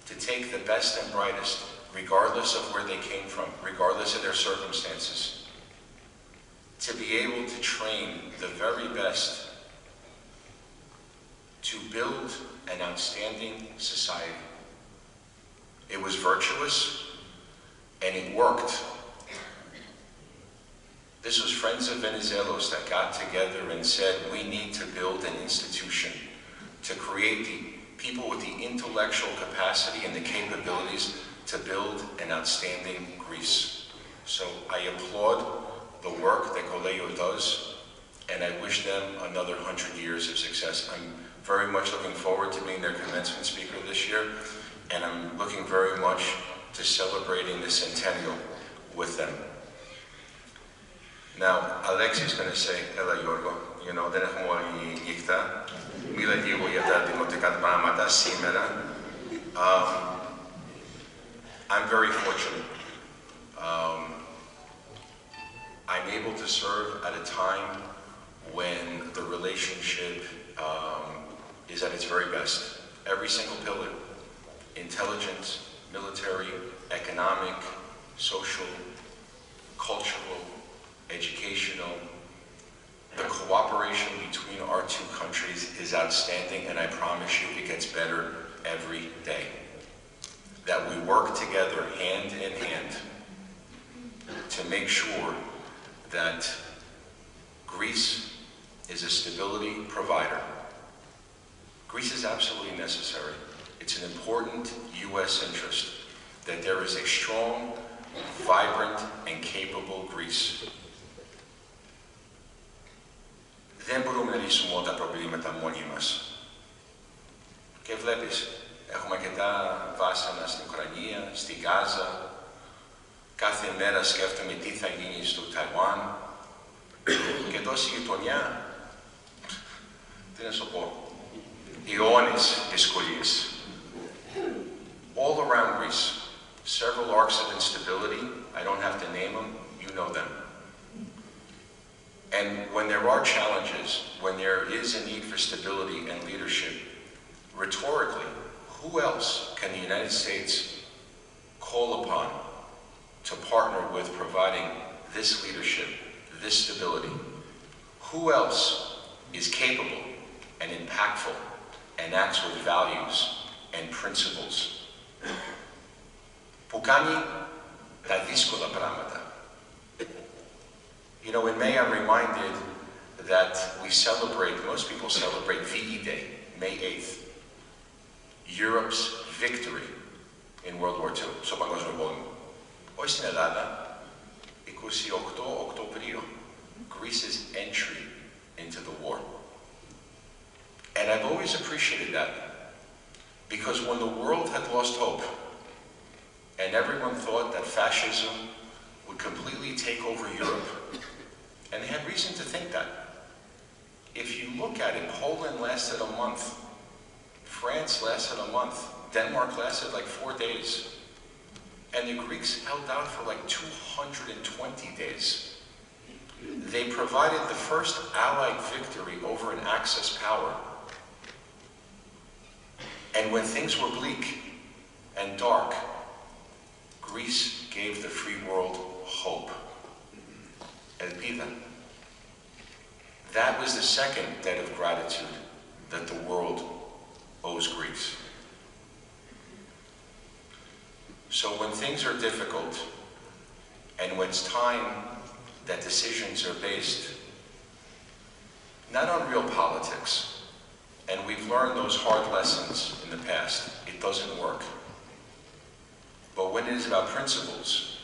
To take the best and brightest, regardless of where they came from, regardless of their circumstances. To be able to train the very best to build an outstanding society. It was virtuous, and it worked. This was friends of Venizelos that got together and said, we need to build an institution to create the people with the intellectual capacity and the capabilities to build an outstanding Greece. So I applaud the work that Kολλεγίου does, and I wish them another 100 years of success. I'm very much looking forward to being their commencement speaker this year, and I'm looking very much to celebrating the centennial with them. Now, Alexis is going to say, Έλα Γιώργο, you know, δεν έχουμε όλη νύχτα. Μίλα λίγο για τα δημοτικά πράγματα σήμερα. I'm very fortunate. I'm able to serve at a time when the relationship is at its very best. Every single pillar, intelligence, military, economic, social, cultural, educational, the cooperation between our two countries is outstanding, and I promise you it gets better every day. That we work together hand in hand to make sure that Greece is a stability provider. Greece is absolutely necessary. It's an important U.S. interest that there is a strong, vibrant, and capable Greece. Δεν μπορούμε να λύσουμε όλα τα προβλήματα μόνοι μας. Και βλέπεις, έχουμε αρκετά βάσανα στην Ουκρανία, στη Γάζα. Κάθε μέρα σκέφτομαι τι θα γίνει στο Ταϊουάν. Και τόση γειτονιά, τι να σου πω, αιώνες δυσκολίες. All around Greece, several arcs of instability, I don't have to name them, you know them. And when there are challenges, when there is a need for stability and leadership, rhetorically, who else can the United States call upon to partner with providing this leadership, this stability? Who else is capable and impactful and acts with values and principles? Που κάνει τα δύσκολα πράγματα. You know, in May I'm reminded that we celebrate, most people celebrate VE Day, May 8th, Europe's victory in World War II, στο Παγκόσμιο Πόλεμο. Όχι στην Ελλάδα, 28 Οκτωβρίου, Greece's entry into the war. And I've always appreciated that, because when the world had lost hope, and everyone thought that fascism would completely take over Europe, and they had reason to think that. If you look at it, Poland lasted a month, France lasted a month, Denmark lasted like 4 days, and the Greeks held out for like 220 days. They provided the first Allied victory over an Axis power. And when things were bleak and dark, Greece gave the free world hope. Elpida. That was the second debt of gratitude that the world owes Greece. So when things are difficult, and when it's time that decisions are based not on real politics, and we've learned those hard lessons in the past, it doesn't work. But when it is about principles,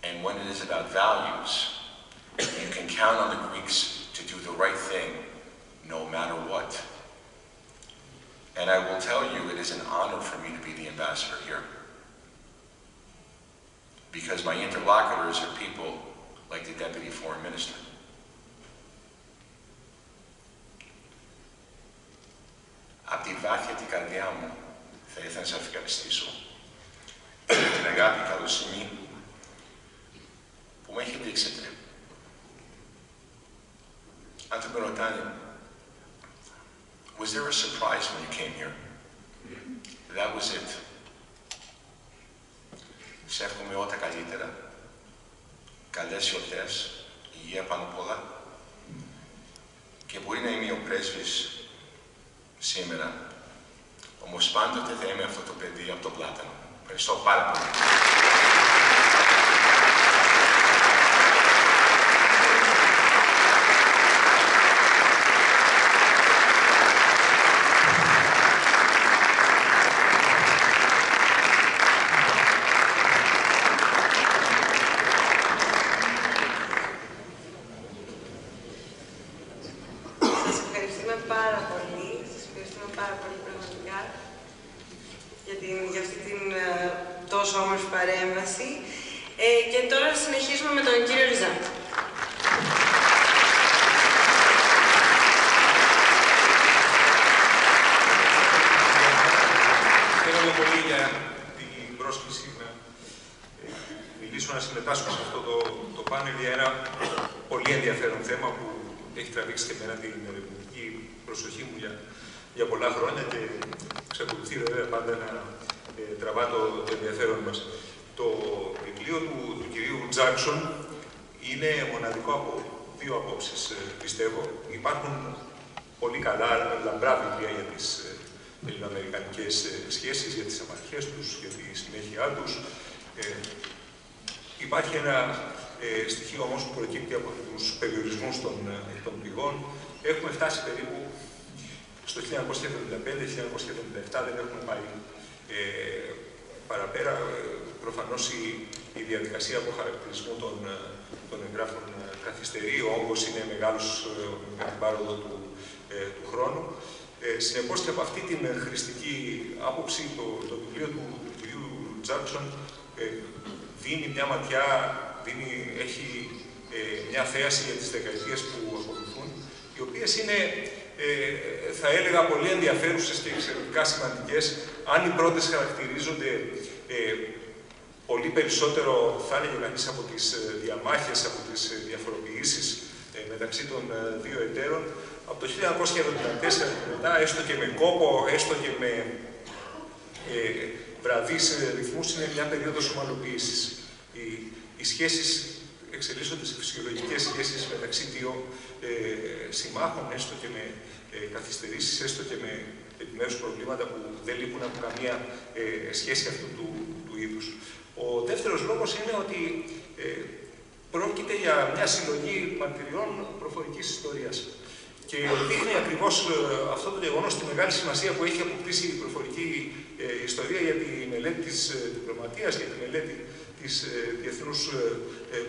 and when it is about values, you can count on the Greeks to do the right thing, no matter what. And I will tell you, it is an honor for me to be the ambassador here. Because my interlocutors are people like the Deputy Foreign Minister. Από τη βάθεια την καρδιά μου θα ήθελα να σας ευχαριστήσω αγάπη, καλοσύνη που με έχει δείξετε. Άνθρωποι ρωτάνε, was there a surprise when you came here? That was it. Σε εύχομαι όλα τα καλύτερα, καλές γιορτές, υγεία πάνω απ' όλα και μπορεί να είμαι ο πρέσβης σήμερα, όμως πάντοτε θα είμαι αυτό το παιδί από το πλάτανο. Ευχαριστώ πάρα πολύ. για αυτή την τόσο όμορφη παρέμβαση. Και τώρα συνεχίζουμε με τον κύριο Ριζά. Χαίρομαι πολύ για την πρόσκληση να μιλήσω, να συμμετάσχω σε αυτό το πάνελ για ένα πολύ ενδιαφέρον θέμα που έχει τραβήξει και εμένα την ερευνητική προσοχή μου για πολλά χρόνια και εξακολουθεί βέβαια πάντα να τραβά το ενδιαφέρον μας. Το βιβλίο του κυρίου Τζάκσον είναι μοναδικό από δύο απόψεις, πιστεύω. Υπάρχουν πολύ καλά, λαμπρά βιβλία για τις ελληνοαμερικανικές σχέσεις, για τις αμαρτιές τους, για τη συνέχεια τους. Υπάρχει ένα στοιχείο όμως που προκύπτει από τους περιορισμούς των πηγών. Έχουμε φτάσει περίπου στο 1975-1977, δεν έχουμε πάει παραπέρα. Προφανώς η διαδικασία αποχαρακτηρισμού των εγγράφων καθυστερεί, ο όγκος είναι μεγάλος με την πάροδο του χρόνου. Συνεπώς και από αυτή την χρηστική άποψη, το βιβλίο του κ. Τζάκσον δίνει μια ματιά, έχει μια θέαση για τις δεκαετίες που ακολουθούν, οι οποίες είναι, θα έλεγα, πολύ ενδιαφέρουσες και εξαιρετικά σημαντικές. Αν οι πρώτες χαρακτηρίζονται πολύ περισσότερο, θα έλεγε κανείς, από τις διαμάχες, από τις διαφοροποιήσεις μεταξύ των δύο εταίρων, από το 1974 και μετά, έστω και με κόπο, έστω και με βραδείς ρυθμούς, είναι μια περίοδος ομαλοποίησης. Οι σχέσεις εξελίσσονται σε φυσιολογικές σχέσεις μεταξύ δύο συμμάχων, έστω και με καθυστερήσεις, έστω και με επιμέρους προβλήματα που δεν λείπουν από καμία σχέση αυτού του είδους. Ο δεύτερος λόγος είναι ότι πρόκειται για μια συλλογή μαρτυριών προφορικής ιστορίας. Και δείχνει ακριβώς αυτό το γεγονός τη μεγάλη σημασία που έχει αποκτήσει η προφορική ιστορία για τη μελέτη της διπλωματίας, για τη μελέτη της διεθνούς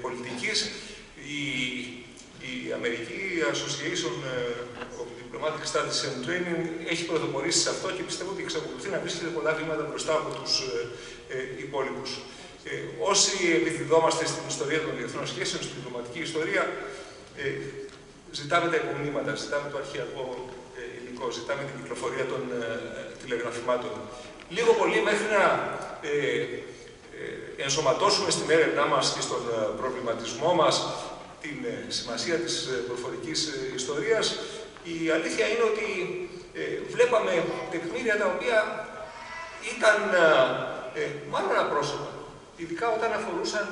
πολιτικής. Η Αμερική Association of Diplomatic Studies and Training έχει πρωτοπορήσει σε αυτό και πιστεύω ότι εξακολουθεί να βρίσκεται πολλά βήματα μπροστά από τους υπόλοιπους. Όσοι επιδιδόμαστε στην ιστορία των διεθνών σχέσεων, στην διπλωματική ιστορία, ζητάμε τα υπομνήματα, ζητάμε το αρχαιακό υλικό, ζητάμε την κυκλοφορία των τηλεγραφημάτων. Λίγο πολύ μέχρι να ενσωματώσουμε στην έρευνά μας και στον προβληματισμό μας την σημασία της προφορικής ιστορίας, η αλήθεια είναι ότι βλέπαμε τεκμήρια τα οποία ήταν μάλλον απρόσωπα, ειδικά όταν αφορούσαν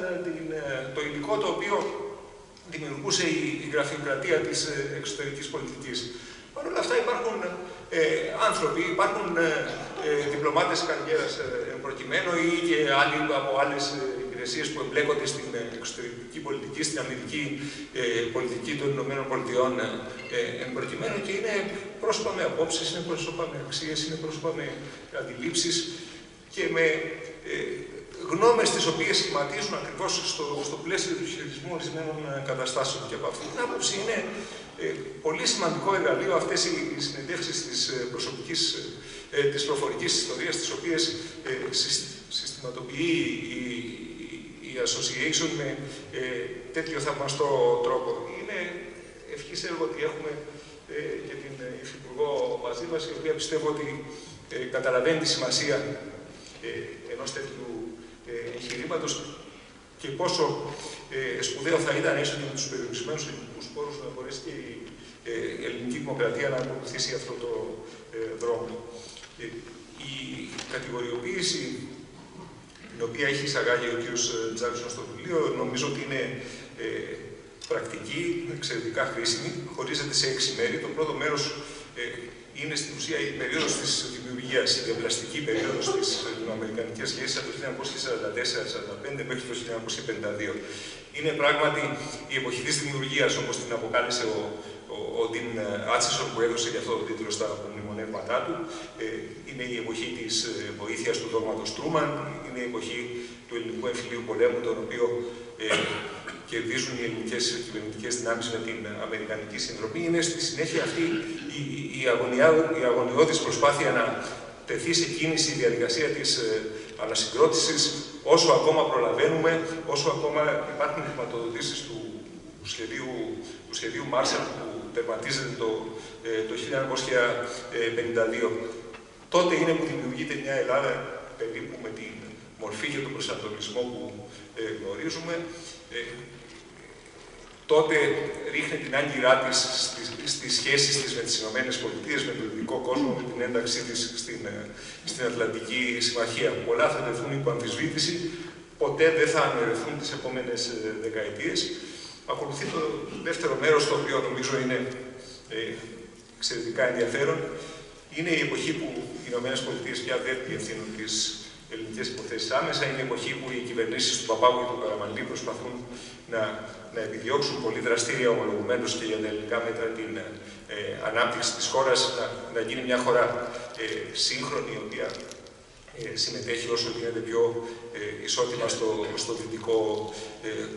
το υλικό το οποίο δημιουργούσε η γραφειοκρατία της εξωτερικής πολιτικής. Παρ' όλα αυτά υπάρχουν άνθρωποι, υπάρχουν διπλωμάτες καριέρας προκειμένου ή και άλλοι από άλλες υπηρεσίες που εμπλέκονται στην εξωτερική πολιτική, στην αμυντική πολιτική των ΗΠΑ προκειμένου και είναι πρόσωπα με απόψεις, είναι πρόσωπα με αξίες, είναι πρόσωπα με αντιλήψεις και με γνώμες τις οποίες σχηματίζουν ακριβώς στο πλαίσιο του χειρισμού ορισμένων καταστάσεων. Και από αυτή την άποψη είναι πολύ σημαντικό εργαλείο αυτές οι συνεντεύξεις της προφορικής ιστορίας, τις οποίες συστηματοποιεί η Association με τέτοιο θαυμαστό τρόπο. Είναι ευχής έργο ότι έχουμε και την Υφυπουργό μαζί μας, η οποία πιστεύω ότι καταλαβαίνει τη σημασία ενός τέτοιου εγχειρήματος και πόσο σπουδαίο θα ήταν έστω και με τους περιορισμένους ελληνικούς πόρους να μπορέσει και η ελληνική δημοκρατία να ακολουθήσει αυτό το δρόμο. Η κατηγοριοποίηση την οποία έχει εισαγάγει ο κ. Τζάκσον στο βιβλίο, νομίζω ότι είναι πρακτική, εξαιρετικά χρήσιμη, χωρίζεται σε 6 μέρη. Το πρώτο μέρος είναι στην ουσία η περίοδος της δημιουργίας, η διαπλαστική περίοδος της ελληνοαμερικανικής σχέσης από το 1944-45 μέχρι το 1952. Είναι πράγματι η εποχή της δημιουργίας, όπως την αποκάλεσε ο Την Άτσισον, που έδωσε γι' αυτό το τίτλο στα απομνημονεύματά του. Είναι η εποχή της βοήθειας του δόγματος Τρούμαν, είναι η εποχή του ελληνικού εμφυλίου πολέμου, τον οποίο κερδίζουν οι ελληνικές κυβερνητικές δυνάμεις με την αμερικανική συνδρομή. Είναι στη συνέχεια αυτή η αγωνιώδης προσπάθεια να τεθεί σε κίνηση η διαδικασία της ανασυγκρότησης, όσο ακόμα προλαβαίνουμε, όσο ακόμα υπάρχουν χρηματοδοτήσεις του σχεδίου Μάρσαλ που τερματίζεται το 1952. Τότε είναι που δημιουργείται μια Ελλάδα περίπου με την μορφή και τον προσανατολισμό που γνωρίζουμε. Τότε ρίχνει την άγκυρά της στις σχέσεις της με τις ΗΠΑ, με τον δυτικό κόσμο, με την ένταξή της στην Ατλαντική Συμμαχία. Πολλά θα τεθούν υπό αμφισβήτηση, ποτέ δεν θα αναιρεθούν τις επόμενες δεκαετίες. Ακολουθεί το δεύτερο μέρος, το οποίο νομίζω είναι εξαιρετικά ενδιαφέρον. Είναι η εποχή που οι ΗΠΑ πια δεν διευθύνουν τις ελληνικές υποθέσεις άμεσα. Είναι η εποχή που οι κυβερνήσεις του Παπάγου και του Καραμανλή προσπαθούν να επιδιώξουν πολύ δραστήρια, ομολογουμένως και για τα ελληνικά μέτρα, την ανάπτυξη της χώρας, να γίνει μια χώρα σύγχρονη, η οποία συμμετέχει όσο γίνεται πιο ισότιμα στο δυτικό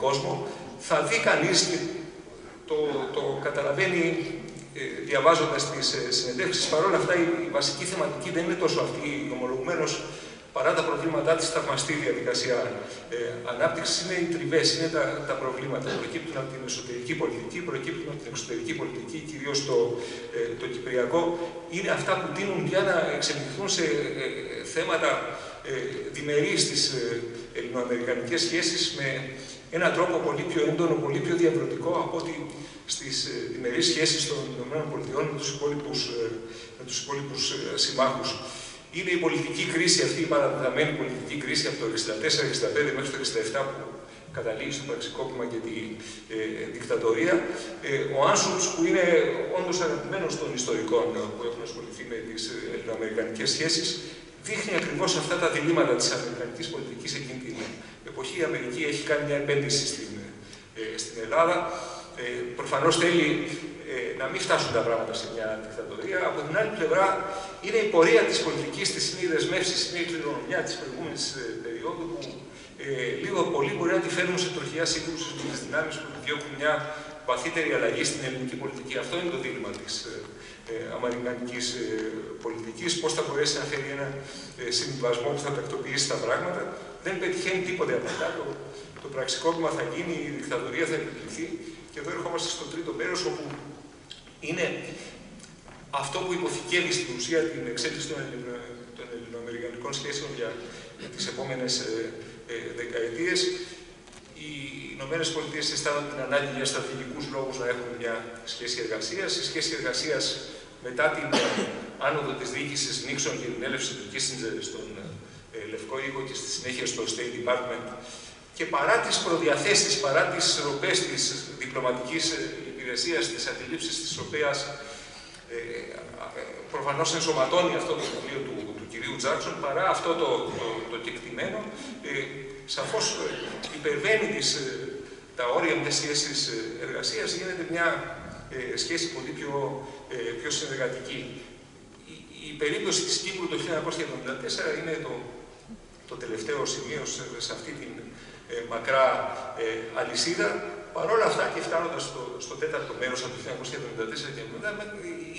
κόσμο. Θα δει κανείς, το καταλαβαίνει διαβάζοντας τις συνεντεύξεις, παρόλα αυτά η βασική θεματική δεν είναι τόσο αυτή, ομολογουμένως, παρά τα προβλήματά της, θαυμαστή διαδικασία ανάπτυξης, είναι οι τριβές, είναι τα προβλήματα. Προκύπτουν από την εσωτερική πολιτική, προκύπτουν από την εξωτερική πολιτική, κυρίως το κυπριακό. Είναι αυτά που τείνουν πια να εξελιχθούν σε θέματα διμερείς στις ελληνοαμερικανικές σχέσεις με έναν τρόπο πολύ πιο έντονο, πολύ πιο διαβρωτικό από ότι στις διμερείς σχέσεις των ΗΠΑ με τους υπόλοιπους συμμάχους. Είναι η πολιτική κρίση αυτή, η παραδεδομένη πολιτική κρίση από το 1964-1965 μέχρι το 1967 που καταλήγει στο πραξικόπημα και τη δικτατορία. Ο Άνσουμς, που είναι όντως αγαπημένος των ιστορικών που έχουν ασχοληθεί με τις ελληνοαμερικανικές σχέσεις, δείχνει ακριβώς αυτά τα διλήμματα της αμερικανικής πολιτικής εκείνη την εποχή. Η Αμερική έχει κάνει μια επένδυση στην Ελλάδα. Προφανώς θέλει να μην φτάσουν τα πράγματα σε μια δικτατορία. Από την άλλη πλευρά, είναι η πορεία της πολιτικής της, είναι οι δεσμεύσεις, είναι η κληρονομιά της προηγούμενης περίοδου που λίγο πολύ μπορεί να τη φέρουν σε τροχιά σύγκρουση με τις δυνάμεις που επιδιώκουν μια βαθύτερη αλλαγή στην ελληνική πολιτική. Αυτό είναι το δίλημμα της αμερικανικής πολιτικής. Πώς θα μπορέσει να φέρει ένα συμβιβασμό που θα τακτοποιήσει τα πράγματα. Δεν πετυχαίνει τίποτε από αυτά. Το πραξικόπημα θα γίνει, η δικτατορία θα επιβληθεί. Και εδώ ερχόμαστε στο τρίτο μέρος, όπου είναι αυτό που υποθηκεύει στην ουσία την εξέλιξη των ελληνοαμερικανικών σχέσεων για τις επόμενες δεκαετίες. Οι ΗΠΑ αισθάνονται την ανάγκη για στρατηγικούς λόγους να έχουν μια σχέση εργασίας. Η σχέση εργασίας μετά την άνοδο της διοίκησης Νίξον και την έλευση του Κίσινджερ στον Λευκό Οίκο και στη συνέχεια στο State Department, και παρά τις προδιαθέσεις, παρά τις ροπές της διπλωματικής υπηρεσίας, της αντιλήψης της οποίας προφανώς ενσωματώνει αυτό το βιβλίο του κυρίου Τζάκσον, παρά αυτό το κεκτημένο, σαφώς υπερβαίνει τα όρια μιας σχέσης εργασίας, γίνεται μια σχέση πολύ πιο συνεργατική. Η περίπτωση της Κύπρου το 1974 είναι το τελευταίο σημείο σε αυτή την μακρά αλυσίδα. Παρ' όλα αυτά, και φτάνοντας στο τέταρτο μέρος από το 1974 και μετά,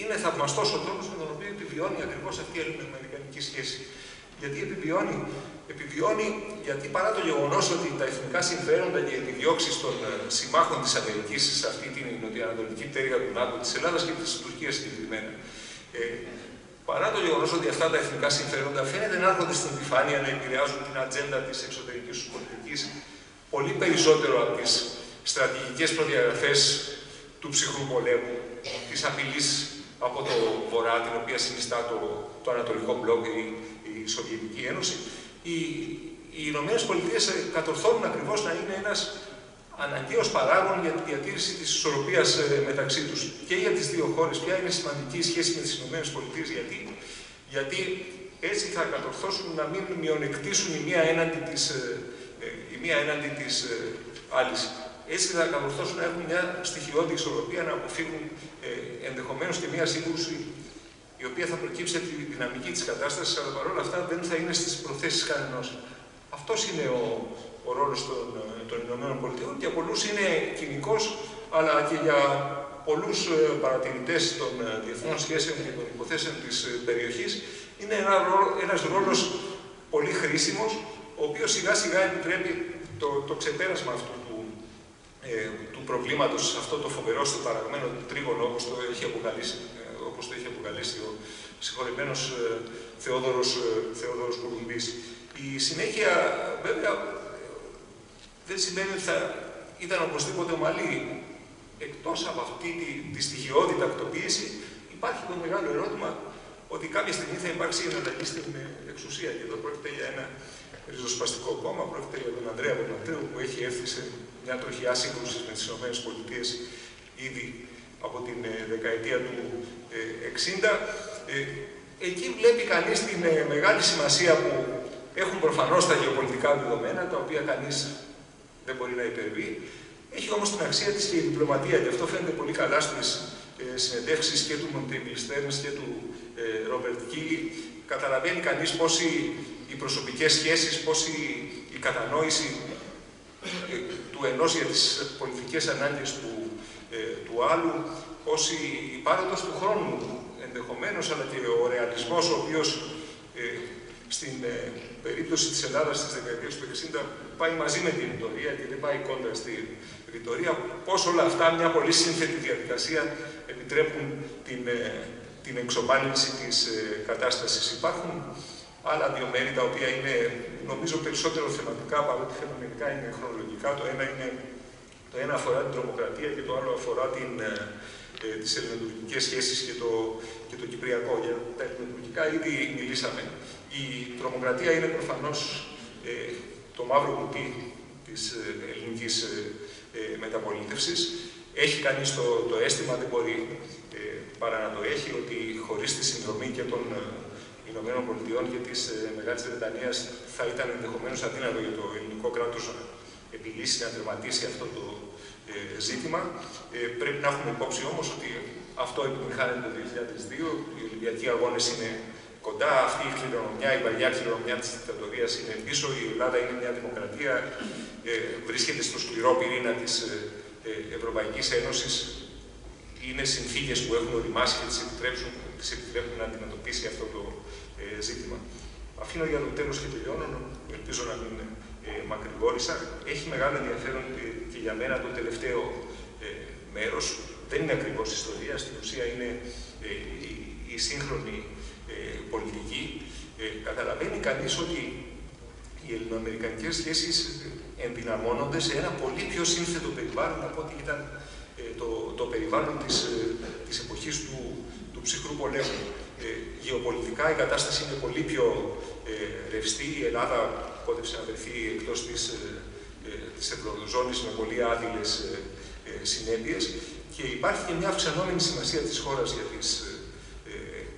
είναι θαυμαστός ο τρόπος με τον οποίο επιβιώνει ακριβώς αυτή η ελληνοαμερικανική σχέση. Γιατί επιβιώνει, γιατί παρά το γεγονός ότι τα εθνικά συμφέροντα και οι επιδιώξεις των συμμάχων της Αμερικής σε αυτή την νοτιοανατολική πτέρυγα του ΝΑΤΟ, της Ελλάδας και της Τουρκίας συγκεκριμένα, παρά το γεγονός ότι αυτά τα εθνικά συμφέροντα φαίνεται να έρχονται στην επιφάνεια να επηρεάζουν την ατζέντα της εξωτερικής τους πολιτικής πολύ περισσότερο από τις στρατηγικές προδιαγραφές του ψυχρού πολέμου, της απειλής από το Βορρά, την οποία συνιστά το Ανατολικό Μπλοκ, η Σοβιετική Ένωση, οι Ηνωμένες Πολιτείες κατορθώνουν ακριβώς να είναι ένας αναγκαίος παράγων για τη διατήρηση της ισορροπίας μεταξύ τους. Και για τις δύο χώρες, ποια είναι σημαντική η σχέση με τις Ηνωμένες Πολιτείες, γιατί έτσι θα κατορθώσουν να μην μειονεκτήσουν η μία έναντι της άλλης. Έτσι θα κατορθώσουν να έχουν μια στοιχειώδη ισορροπία, να αποφύγουν ενδεχομένως και μια σύγκρουση η οποία θα προκύψει από τη δυναμική της κατάστασης, αλλά παρόλα αυτά δεν θα είναι στις προθέσεις κανενός. Αυτός είναι ο ρόλος των Ηνωμένων Πολιτειών. Για πολλούς είναι κοινικός, αλλά και για πολλούς παρατηρητές των διεθνών σχέσεων και των υποθέσεων της περιοχής είναι ένας ρόλος πολύ χρήσιμος, ο οποίος σιγά σιγά επιτρέπει το ξεπέρασμα αυτού του προβλήματος, αυτό το φοβερό στο παραγμένο τρίγωνο, όπως το έχει αποκαλέσει ο συγχωρημένος Θεόδωρος Κολουμπής. Η συνέχεια, βέβαια, δεν σημαίνει ότι θα ήταν οπωσδήποτε ομαλή. Εκτός από αυτή τη στοιχειώδη τακτοποίηση, υπάρχει το μεγάλο ερώτημα ότι κάποια στιγμή θα υπάρξει εναλλαγή στην εξουσία. Και εδώ πρόκειται για ένα ριζοσπαστικό κόμμα, πρόκειται για τον Ανδρέα Παπαδοπούλου, που έχει έρθει σε μια τροχιά σύγκρουση με τις ΗΠΑ ήδη από την δεκαετία του 60. Εκεί βλέπει κανείς την μεγάλη σημασία που έχουν προφανώς τα γεωπολιτικά δεδομένα, τα οποία κανείς δεν μπορεί να υπερβεί. Έχει όμως την αξία της και η διπλωματία, και αυτό φαίνεται πολύ καλά στις συνεντεύξεις και του Μοντέμπιλ-Στέρνς και του Ρόμπερτ Κίλι. Καταλαβαίνει κανείς πώς οι προσωπικές σχέσεις, πώς η κατανόηση του ενός για τις πολιτικές ανάγκες του άλλου, πώς η πάροδος του χρόνου ενδεχομένως, αλλά και ο ρεαλισμός, ο οποίος στην περίπτωση της Ελλάδας στις δεκαετίες του 60 πάει μαζί με την ρητορία και δεν πάει κόντρα στη ρητορία, πώς όλα αυτά, μια πολύ σύνθετη διαδικασία, επιτρέπουν την εξομάλυνση της κατάστασης. Υπάρχουν άλλα δύο μέρη τα οποία είναι, νομίζω, περισσότερο θεματικά, παρότι φαινομενικά είναι χρονολογικά. Το ένα αφορά την τρομοκρατία και το άλλο αφορά τις ελληνοτουρκικές σχέσεις και το κυπριακό. Για τα ελληνοτουρκικά ήδη μιλήσαμε. Η τρομοκρατία είναι προφανώς το μαύρο κουτί της ελληνικής μεταπολίτευσης. Έχει κανείς το αίσθημα, δεν μπορεί παρά να το έχει, ότι χωρίς τη συνδρομή και των Ηνωμένων Πολιτειών και της Μεγάλης Βρετανίας θα ήταν ενδεχομένως αδύνατο για το ελληνικό κράτος να επιλύσει, να τερματίσει αυτό το ζήτημα. Πρέπει να έχουμε υπόψη όμως ότι αυτό επιτυγχάνεται το 2002, οι Ολυμπιακοί Αγώνες είναι κοντά, αυτή η κληρονομιά, η παλιά κληρονομιά της δικτατορίας είναι πίσω, η Ελλάδα είναι μια δημοκρατία, βρίσκεται στο σκληρό πυρήνα της Ευρωπαϊκής Ένωσης. Είναι συνθήκες που έχουν οριμάσει και τις επιτρέπουν να αντιμετωπίσει αυτό το ζήτημα. Αφήνω για το τέλος και τελειώνω, ελπίζω να μην μακρηγόρησα. Έχει μεγάλο ενδιαφέρον και για μένα το τελευταίο μέρος. Δεν είναι ακριβώς ιστορία, στην ουσία είναι η σύγχρονη πολιτική. Καταλαβαίνει κανείς ότι οι ελληνοαμερικανικές σχέσεις ενδυναμώνονται σε ένα πολύ πιο σύνθετο περιβάλλον από ό,τι ήταν το περιβάλλον της εποχής του ψυχρού πολέμου. Γεωπολιτικά η κατάσταση είναι πολύ πιο ρευστή. Η Ελλάδα κόντεψε να βρεθεί εκτός της ευρωζώνης με πολύ άδειλες συνέπειες και υπάρχει και μια αυξανόμενη σημασία της χώρας για τις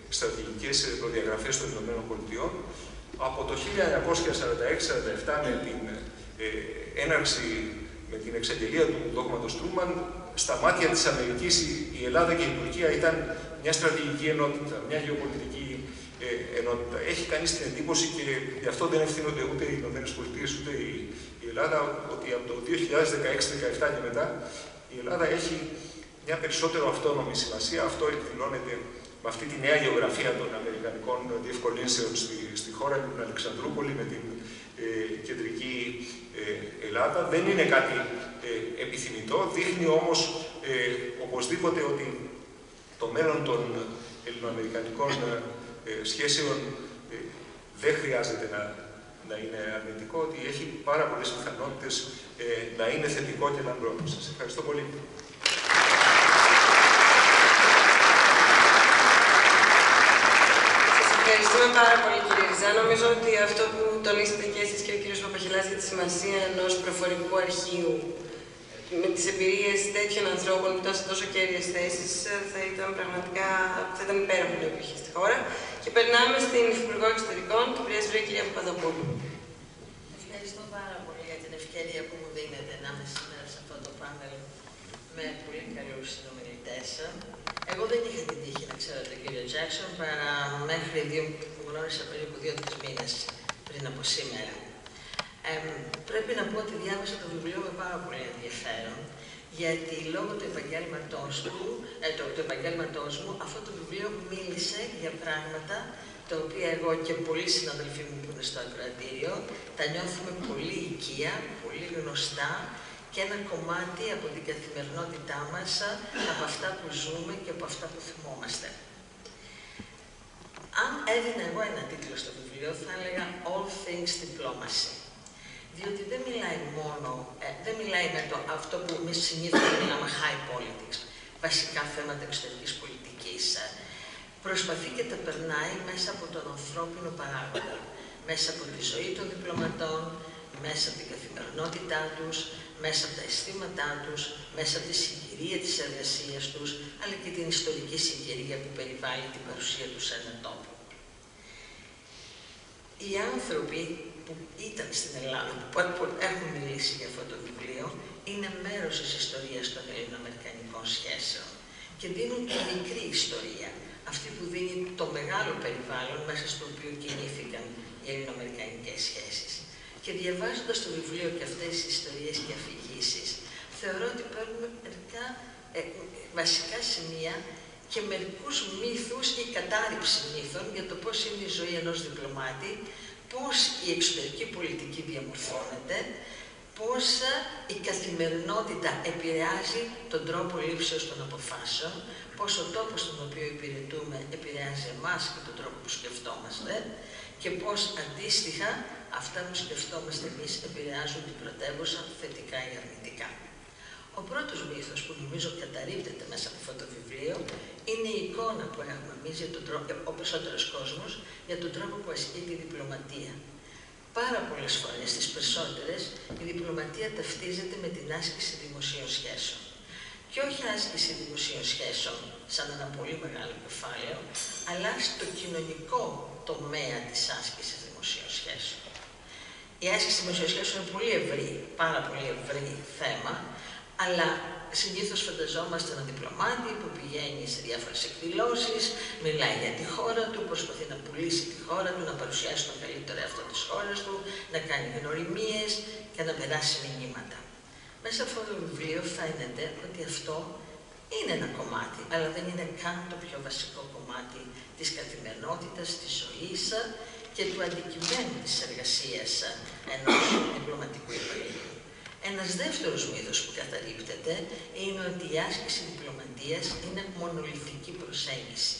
στρατηγικές προδιαγραφές των ΗΠΑ. Από το 1946-47 με την έναρξη, με την εξαγγελία του δόγματος Τρούμαν, στα μάτια της Αμερικής η Ελλάδα και η Τουρκία ήταν μια στρατηγική ενότητα, μια γεωπολιτική ενότητα. Έχει κανείς την εντύπωση, και γι' αυτό δεν ευθύνονται ούτε οι ΗΠΑ ούτε η Ελλάδα, ότι από το 2016-17 και μετά η Ελλάδα έχει μια περισσότερο αυτόνομη σημασία. Αυτό εκδηλώνεται με αυτή τη νέα γεωγραφία των αμερικανικών διευκολύνσεων στη χώρα, με την Αλεξανδρούπολη, με την κεντρική Ελλάδα. Δεν είναι κάτι επιθυμητό, δείχνει όμως οπωσδήποτε ότι το μέλλον των ελληνοαμερικανικών σχέσεων δεν χρειάζεται να είναι αρνητικό, ότι έχει πάρα πολλές πιθανότητες να είναι θετικό και λαμπρό. Σας ευχαριστώ πολύ. Ευχαριστούμε πάρα πολύ, κύριε Ριζά. Νομίζω ότι αυτό που τονίσατε και εσείς και ο κύριος Παπαχελάς για τη σημασία ενός προφορικού αρχείου με τις εμπειρίες τέτοιων ανθρώπων που ήταν σε τόσο κέρδιες θέσεις θα ήταν πραγματικά υπέροχο να υπήρχε στη χώρα. Και περνάμε στην Υφυπουργό Εξωτερικών, την Πρέσβη κυρία Παπαδοπούλου. Ευχαριστώ πάρα πολύ για την ευκαιρία που μου δίνετε να είμαι σήμερα σε αυτό το πάνελ με πολύ καλούς συνομιλητές. Εγώ δεν είχα την τύχη να ξέρω τον κύριο Τζάκσον παρά μέχρι που γνώρισα περίπου 2-3 μήνες πριν από σήμερα. Πρέπει να πω ότι διάβασα το βιβλίο με πάρα πολύ ενδιαφέρον, γιατί λόγω του επαγγέλματός μου αυτό το βιβλίο μίλησε για πράγματα τα οποία εγώ και πολλοί συναδελφοί μου που είναι στο ακροατήριο τα νιώθουμε πολύ οικεία, πολύ γνωστά και ένα κομμάτι από την καθημερινότητά μας, από αυτά που ζούμε και από αυτά που θυμόμαστε. Αν έδινα εγώ ένα τίτλο στο βιβλίο, θα έλεγα All Things Diplomacy. Διότι δεν μιλάει με αυτό που εμείς συνήθως μιλάμε high politics, βασικά θέματα εξωτερικής πολιτικής. Προσπαθεί και τα περνάει μέσα από τον ανθρώπινο παράγοντα, μέσα από τη ζωή των διπλωματών, μέσα από την καθημερινότητά τους, μέσα από τα αισθήματά τους, μέσα από τη συγκυρία της εργασίας τους, αλλά και την ιστορική συγκυρία που περιβάλλει την παρουσία τους σε έναν τόπο. Οι άνθρωποι που ήταν στην Ελλάδα, που έχουν μιλήσει για αυτό το βιβλίο, είναι μέρος της ιστορίας των ελληνοαμερικανικών σχέσεων και δίνουν τη μικρή ιστορία, αυτή που δίνει το μεγάλο περιβάλλον μέσα στο οποίο κινήθηκαν οι ελληνοαμερικανικές σχέσεις. Και διαβάζοντας το βιβλίο και αυτές τις ιστορίες και αφηγήσεις, θεωρώ ότι παίρνουμε μερικά βασικά σημεία και μερικούς μύθους ή κατάρριψη μύθων για το πώς είναι η ζωή ενός διπλωμάτη, πώς η εξωτερική πολιτική διαμορφώνεται, πώς η καθημερινότητα επηρεάζει τον τρόπο λήψεως των αποφάσεων, πώς ο τόπος στον οποίο υπηρετούμε επηρεάζει εμάς και τον τρόπο που σκεφτόμαστε και πώς αντίστοιχα αυτά που σκεφτόμαστε εμείς επηρεάζουν την πρωτεύουσα θετικά ή αρνητικά. Ο πρώτος μύθος που νομίζω καταρρίπτεται μέσα από αυτό το βιβλίο είναι η εικόνα που έχουμε εμείς, ο περισσότερος κόσμος, για τον τρόπο που ασκεί τη διπλωματία. Πάρα πολλές φορές, τις περισσότερες, η διπλωματία ταυτίζεται με την άσκηση δημοσίων σχέσεων. Και όχι άσκηση δημοσίων σχέσεων σαν ένα πολύ μεγάλο κεφάλαιο, αλλά στο κοινωνικό τομέα της άσκησης δημοσίων σχέσεων. Η άσκηση δημοσίων σχέσεων είναι πολύ ευρύ, πάρα πολύ ευρύ θέμα, αλλά συνήθως φανταζόμαστε έναν διπλωμάτη που πηγαίνει σε διάφορες εκδηλώσεις, μιλάει για τη χώρα του, προσπαθεί να πουλήσει τη χώρα του, να παρουσιάσει τον καλύτερο εαυτό της χώρας του, να κάνει γνωριμίες και να περάσει μηνύματα. Μέσα από αυτό το βιβλίο φαίνεται ότι αυτό είναι ένα κομμάτι, αλλά δεν είναι καν το πιο βασικό κομμάτι της καθημερινότητας, της ζωής και του αντικειμένου της εργασίας ενός διπλωματικού υπαλλήλου. Ένας δεύτερος μύθος που καταρρίπτεται είναι ότι η άσκηση διπλωματίας είναι μονολυθική προσέγγιση.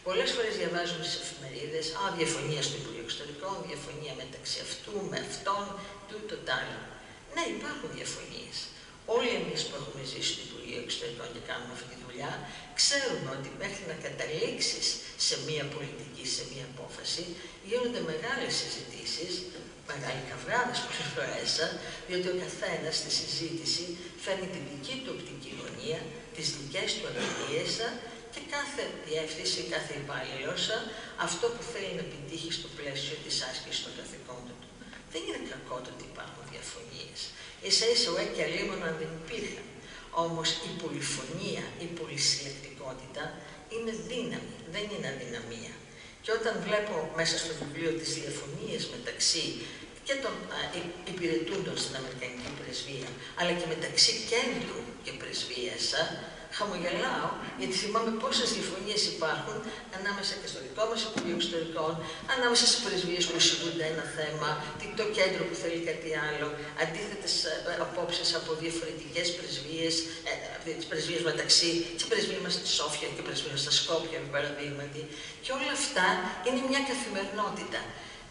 Πολλές φορές διαβάζουμε στις εφημερίδες διαφωνία στο Υπουργείο Εξωτερικών, διαφωνία μεταξύ αυτού, με αυτόν, τούτο τ' άλλο. Ναι, υπάρχουν διαφωνίες. Όλοι εμείς που έχουμε ζήσει στο Υπουργείο Εξωτερικών και κάνουμε αυτή τη δουλειά, ξέρουμε ότι μέχρι να καταλήξεις σε μία πολιτική, σε μία απόφαση, γίνονται μεγάλες συζητήσεις, μεγάλοι καυγάδες πολλές φορές, διότι ο καθένας στη συζήτηση φέρνει τη δική του οπτική γωνία, τις δικές του αντιλίες και κάθε διεύθυνση, κάθε υπάλληλος αυτό που θέλει να επιτύχει στο πλαίσιο της άσκησης των καθηκόντων του. Δεν είναι κακό το ότι υπάρχουν διαφωνίες. Ίσα-ίσα και αλίμονα αν δεν υπήρχαν. Όμως η πολυφωνία, η πολυσυλλεκτικότητα είναι δύναμη, δεν είναι αδυναμία. Και όταν βλέπω μέσα στο βιβλίο τις διαφωνίες μεταξύ και των υπηρετούντων στην Αμερικανική Πρεσβεία πρεσβεία, αλλά και μεταξύ κέντρου και πρεσβείας, χαμογελάω, γιατί θυμάμαι πόσες διαφωνίες υπάρχουν ανάμεσα και στο δικό μας Υπουργείο Εξωτερικών, ανάμεσα σε πρεσβείες που εισηγούνται ένα θέμα, το κέντρο που θέλει κάτι άλλο, αντίθετες απόψεις από διαφορετικές πρεσβείες, τις πρεσβείες μεταξύ, της πρεσβείας μας στη Σόφια και πρεσβείας στα Σκόπια, με παραδείγματι. Και όλα αυτά είναι μια καθημερινότητα,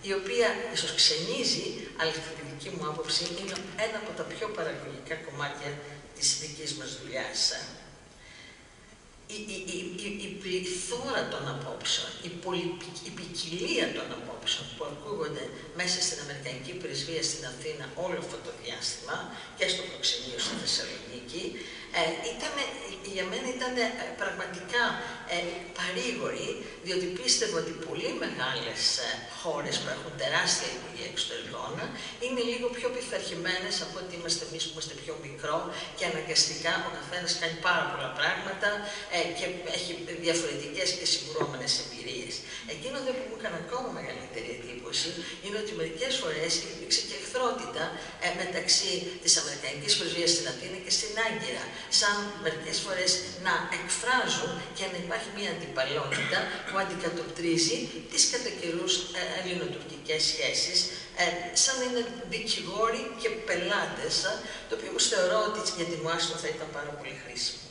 η οποία ίσως ξενίζει, αλλά στη δική μου άποψη είναι ένα από τα πιο παραγωγικά κομμάτια της δικής μας δουλειάς. Η πληθώρα των απόψεων, η ποικιλία των απόψεων που ακούγονται μέσα στην Αμερικανική Πρεσβεία στην Αθήνα όλο αυτό το διάστημα και στο προξενείο στη Θεσσαλονίκη, για μένα ήταν πραγματικά παρήγοροι, διότι πίστευα ότι πολύ μεγάλες χώρες που έχουν τεράστια Υπουργεία Εξωτερικών είναι λίγο πιο πειθαρχημένες από ότι είμαστε εμείς που είμαστε πιο μικρό και αναγκαστικά ο καθένας κάνει πάρα πολλά πράγματα και έχει διαφορετικές και συγκρουόμενες εμπειρίες. Εκείνο που μου έκανε ακόμα μεγαλύτερη εντύπωση είναι ότι μερικές φορές υπήρξε και εχθρότητα μεταξύ της Αμερικανικής Πρεσβείας στην Αθήνα και στην Άγκυρα, σαν μερικές φορές να εκφράζουν και να υπάρχει μια αντιπαλότητα που αντικατοπτρίζει τις κατά καιρούς ελληνοτουρκικές σχέσεις, σαν να είναι δικηγόροι και πελάτες, το οποίο όμως θεωρώ ότι για την Ουάσιγκτον θα ήταν πάρα πολύ χρήσιμο.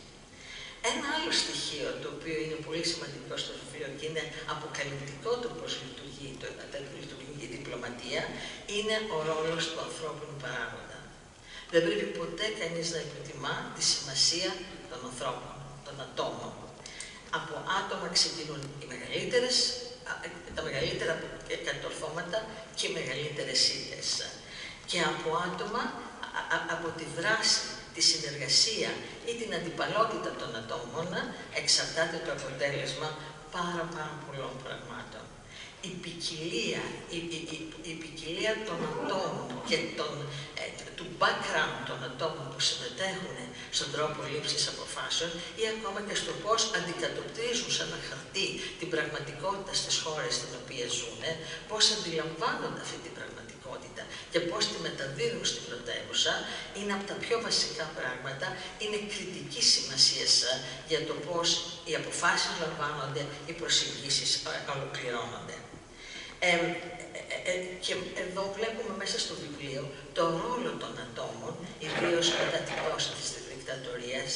Ένα άλλο στοιχείο το οποίο είναι πολύ σημαντικό στο βιβλίο και είναι αποκαλυπτικό το πώς λειτουργεί η διπλωματία, είναι ο ρόλος του ανθρώπινου παράγοντα. Δεν πρέπει ποτέ κανείς να υποτιμά τη σημασία των ανθρώπων, των ατόμων. Από άτομα ξεκινούν τα μεγαλύτερα κατορθώματα και οι μεγαλύτερες ήττες. Και από άτομα, από τη δράση, τη συνεργασία ή την αντιπαλότητα των ατόμων, εξαρτάται το αποτέλεσμα πάρα πολλών πραγμάτων. Η ποικιλία των ατόμων και του background των ατόμων που συμμετέχουν στον τρόπο λήψης αποφάσεων ή ακόμα και στο πώς αντικατοπτρίζουν σε ένα χαρτί την πραγματικότητα στις χώρες στην οποία ζουν, πώς αντιλαμβάνονται αυτή την πραγματικότητα και πώς τη μεταδίδουν στην πρωτεύουσα, είναι από τα πιο βασικά πράγματα, είναι κριτική σημασία για το πώς οι αποφάσεις λαμβάνονται, οι προσεγγίσεις ολοκληρώνονται. Και εδώ βλέπουμε μέσα στο βιβλίο το ρόλο των ατόμων, ιδίως μετά την πτώση της δικτατορίας,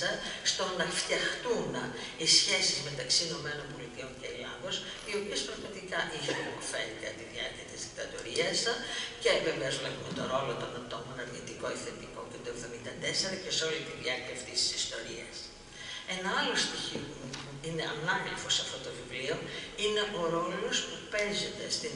στο να φτιαχτούν οι σχέσεις μεταξύ ΗΠΑ και Ελλάδος, οι οποίες πραγματικά είχαν υποφέρει κατά τη διάρκεια της δικτατορίας, και βεβαίως βλέπουμε το ρόλο των ατόμων αρνητικό ή θετικό και το 1974 και σε όλη τη διάρκεια αυτής της ιστορίας. Ένα άλλο στοιχείο που είναι ανάγλυφο σε αυτό το βιβλίο είναι ο ρόλος που παίζεται στην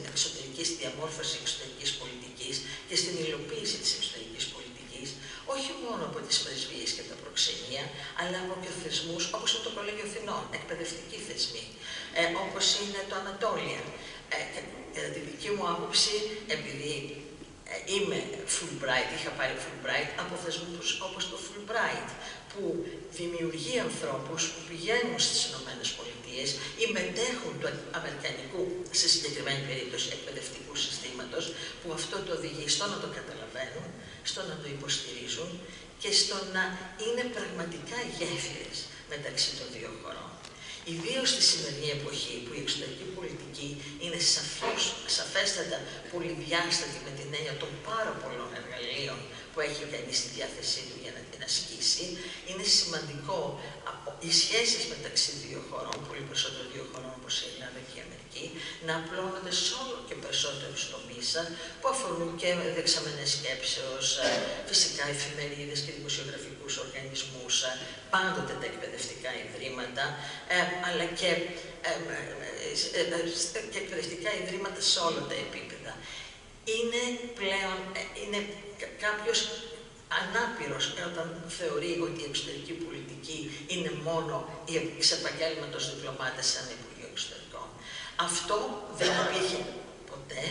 διαμόρφωση εξωτερικής πολιτικής και στην υλοποίηση της εξωτερικής πολιτικής, όχι μόνο από τις πρεσβείες και τα προξενία, αλλά από και θεσμούς όπως είναι το Κολλεγίου Αθηνών, εκπαιδευτικοί θεσμοί, όπως είναι το Ανατόλια. Κατά τη δική μου άποψη, επειδή είμαι Fulbright, είχα πάρει Fulbright από θεσμούς όπως το Fulbright, που δημιουργεί ανθρώπους που πηγαίνουν στις Ηνωμένες Πολιτείες ή μετέχουν του αμερικανικού, σε συγκεκριμένη περίπτωση εκπαιδευτικού συστήματος, που αυτό το οδηγεί στο να το καταλαβαίνουν, στο να το υποστηρίζουν και στο να είναι πραγματικά γέφυρες μεταξύ των δύο χωρών. Ιδίως στη σημερινή εποχή που η εξωτερική πολιτική είναι σαφέστατα πολυδιάστατη με την έννοια των πάρα πολλών εργαλείων που έχει κανείς στη διάθεσή του για να την ασκήσει, είναι σημαντικό οι σχέσεις μεταξύ δύο χωρών, πολύ περισσότερο δύο χωρών όπως η Ελλάδα και η Αμερική, να απλώνονται σε όλο και περισσότερους τομείς που αφορούν και δεξαμενές σκέψεως, φυσικά εφημερίδες και δημοσιογραφικούς οργανισμούς, πάντοτε τα εκπαιδευτικά ιδρύματα, αλλά και εκπαιδευτικά ιδρύματα σε όλα τα επίπεδα. Είναι κάποιος ανάπηρος όταν θεωρεί ότι η εξωτερική πολιτική είναι μόνο η επαγγέλματος διπλωμάτες σαν Υπουργείο Εξωτερικών. Αυτό δεν υπήρχε ποτέ,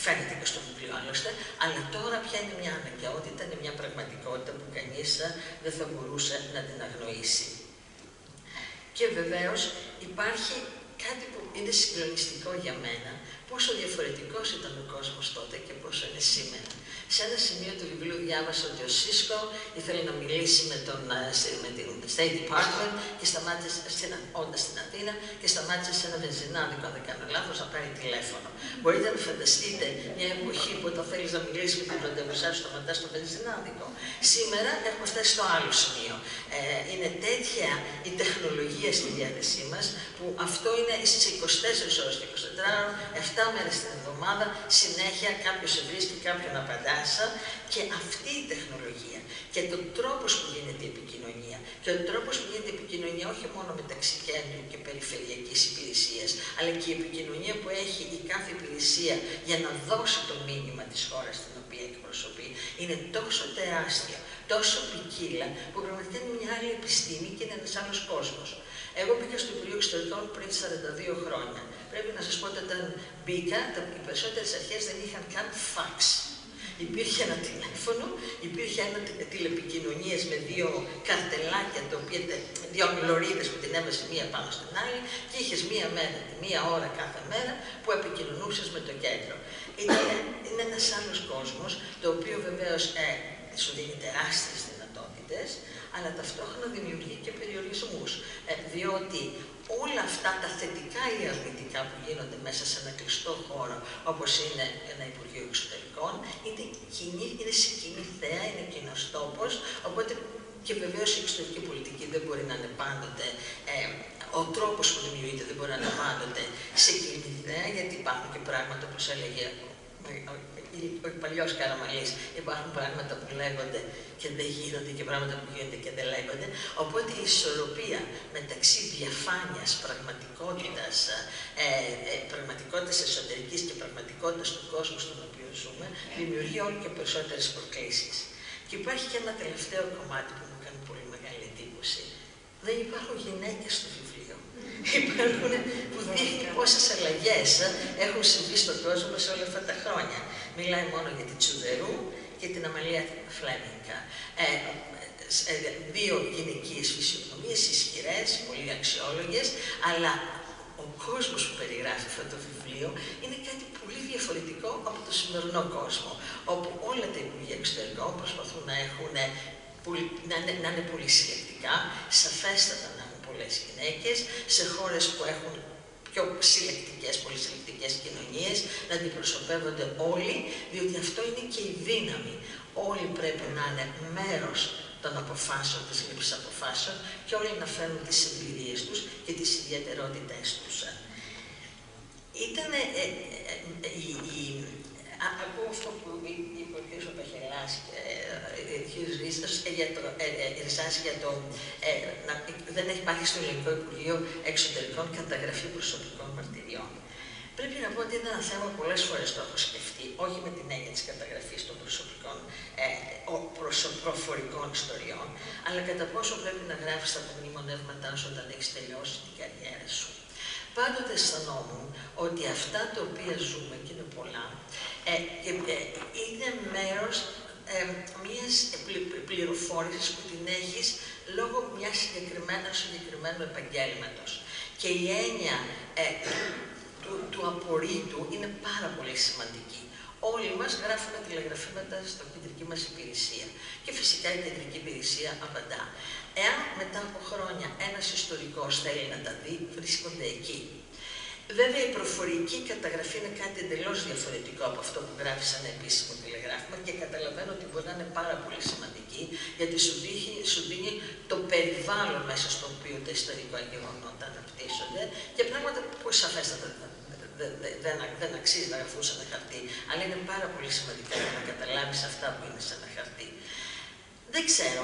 φαίνεται και στο βιβλίο άλλωστε, αλλά τώρα πια είναι μια αναγκαιότητα, είναι μια πραγματικότητα που κανείς δεν θα μπορούσε να την αγνοήσει. Και βεβαίως υπάρχει κάτι που είναι συγκλονιστικό για μένα, πόσο διαφορετικός ήταν ο κόσμος τότε και πόσο είναι σήμερα. Σε ένα σημείο του βιβλίου διάβασα ότι ο Σίσκο ήθελε να μιλήσει με την State Department και σταμάτησε στην Αθήνα και σταμάτησε σε ένα βενζινάδικο, αν δεν κάνω λάθος, να πάρει τηλέφωνο. Μπορείτε να φανταστείτε μια εποχή που όταν θέλεις να μιλήσεις με την πρωτεύουσά σου, σταματάς στο βενζινάδικο. Σήμερα έχουμε φτάσει στο άλλο σημείο. Είναι τέτοια η τεχνολογία στη διάθεσή μας που αυτό είναι στις 24 ώρες και 24 ώρες, 7 μέρες την εβδομάδα, συνέχεια κάποιος σε βρίσκει, κάποιον απαντάσα και αυτή η τεχνολογία και τον τρόπος που γίνεται η επικοινωνία και ο τρόπος που γίνεται η επικοινωνία όχι μόνο μεταξύ κέντρου και περιφερειακής υπηρεσίας, αλλά και η επικοινωνία που έχει η κάθε υπηρεσία για να δώσει το μήνυμα της χώρας στην οποία εκπροσωπεί, είναι τόσο τεράστια, τόσο ποικίλα, που πραγματικά είναι μια άλλη επιστήμη και είναι ένας άλλος κόσμος. Εγώ μπήκα στο Υπουργείο Εξωτερικών πριν 42 χρόνια. Πρέπει να σας πω ότι όταν μπήκα, οι περισσότερες αρχές δεν είχαν καν φαξ. Υπήρχε ένα τηλέφωνο, υπήρχε ένα τηλεπικοινωνίες με δύο καρτελάκια, δύο λωρίδες που την έβαζε μία πάνω στην άλλη και είχες μία ώρα κάθε μέρα που επικοινωνούσες με το κέντρο. Είναι ένας άλλος κόσμος, το οποίο βεβαίως σου δίνει τεράστιες δυνατότητες, αλλά ταυτόχρονα δημιουργεί και περιορισμούς, διότι όλα αυτά τα θετικά ή αρνητικά που γίνονται μέσα σε ένα κλειστό χώρο, όπως είναι ένα Υπουργείο Εξωτερικών, είναι σε κοινή θέα, είναι κοινός τόπος, οπότε και βεβαίως η εξωτερική πολιτική δεν μπορεί να είναι πάντοτε, ο τρόπος που δημιουργείται δεν μπορεί να είναι πάντοτε σε κοινή θέα, γιατί υπάρχουν και πράγματα, όπως έλεγε ο παλιός Καραμαλής, υπάρχουν πράγματα που λέγονται και δεν γίνονται και πράγματα που γίνονται και δεν λέγονται. Οπότε η ισορροπία μεταξύ διαφάνειας, πραγματικότητας εσωτερικής και πραγματικότητας του κόσμου στον οποίο ζούμε, δημιουργεί όλο και περισσότερες προκλήσεις. Και υπάρχει και ένα τελευταίο κομμάτι που μου κάνει πολύ μεγάλη εντύπωση. Δεν υπάρχουν γυναίκες στο βιβλίο. Υπάρχουν που δείχνει πόσες αλλαγές έχουν συμβεί στον κόσμο σε όλα αυτά τα χρόνια. Μιλάει μόνο για την Τσουδερού και την Αμαλία Φλέμιγκα. Δύο γυναικείες φυσιογνωμίες, ισχυρές, πολύ αξιόλογες, αλλά ο κόσμος που περιγράφει αυτό το βιβλίο είναι κάτι πολύ διαφορετικό από το σημερινό κόσμο, όπου όλα τα Υπουργεία Εξωτερικών προσπαθούν να είναι πολύ συλλεκτικά, σαφέστατα να έχουν πολλές γυναίκες, σε χώρες που έχουν πιο πολύ συλλεκτικές κοινωνίες, να αντιπροσωπεύονται όλοι, διότι αυτό είναι και η δύναμη. Όλοι πρέπει να είναι μέρος των αποφάσεων, της λήψης αποφάσεων και όλοι να φέρουν τις εμπειρίες τους και τις ιδιαιτερότητές τους. Ακούω αυτό που είπε ο κ. Παπαχελάς και ο κ. Ριζάς για το δεν έχει υπάρχει στο Ελληνικό Υπουργείο Εξωτερικών καταγραφή προσωπικών μαρτυριών. Πρέπει να πω ότι είναι ένα θέμα που πολλές φορές το έχω σκεφτεί, όχι με την έννοια της καταγραφής των προσωπικών προφορικών ιστοριών, αλλά κατά πόσο πρέπει να γράφεις τα απομνημονεύματά σου όταν έχεις τελειώσει την καριέρα σου. Πάντοτε αισθανόμουν ότι αυτά τα οποία ζούμε, και είναι πολλά, είναι μέρος μιας πληροφόρησης που την έχεις λόγω μιας συγκεκριμένου επαγγέλματος. Και η έννοια του απορρίτου είναι πάρα πολύ σημαντική. Όλοι μας γράφουμε τηλεγραφήματα στην κεντρική μας υπηρεσία και φυσικά η κεντρική υπηρεσία απαντά. Εάν μετά από χρόνια ένας ιστορικός θέλει να τα δει, βρίσκονται εκεί. Βέβαια, η προφορική καταγραφή είναι κάτι εντελώς διαφορετικό από αυτό που γράφει σε ένα επίσημο τηλεγράφημα και καταλαβαίνω ότι μπορεί να είναι πάρα πολύ σημαντική, γιατί σου δίνει το περιβάλλον μέσα στο οποίο τα ιστορικά γεγονότα αναπτύσσονται και πράγματα που σαφέστατα δεν αξίζει να γραφούν σε ένα χαρτί, αλλά είναι πάρα πολύ σημαντικά για να καταλάβεις αυτά που είναι σε ένα χαρτί. Δεν ξέρω,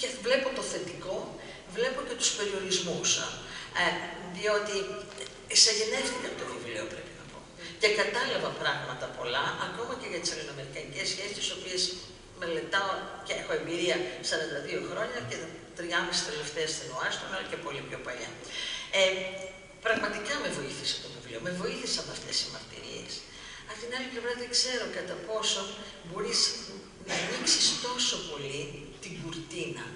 και βλέπω το θετικό, βλέπω και τους περιορισμούς. Διότι εισαγενεύτηκα από το βιβλίο, πρέπει να πω. Και κατάλαβα πράγματα πολλά, ακόμα και για τις ελληνοαμερικανικές σχέσεις, τις οποίες μελετάω και έχω εμπειρία 42 χρόνια και 3,5 τελευταίες στην Ουάστον, αλλά και πολύ πιο παλιά. Πραγματικά με βοήθησε το βιβλίο, με βοήθησαν αυτές οι μαρτυρίες. Απ' την άλλη πλευρά δεν ξέρω κατά πόσο μπορείς να ανοίξεις τόσο πολύ την κουρτίνα,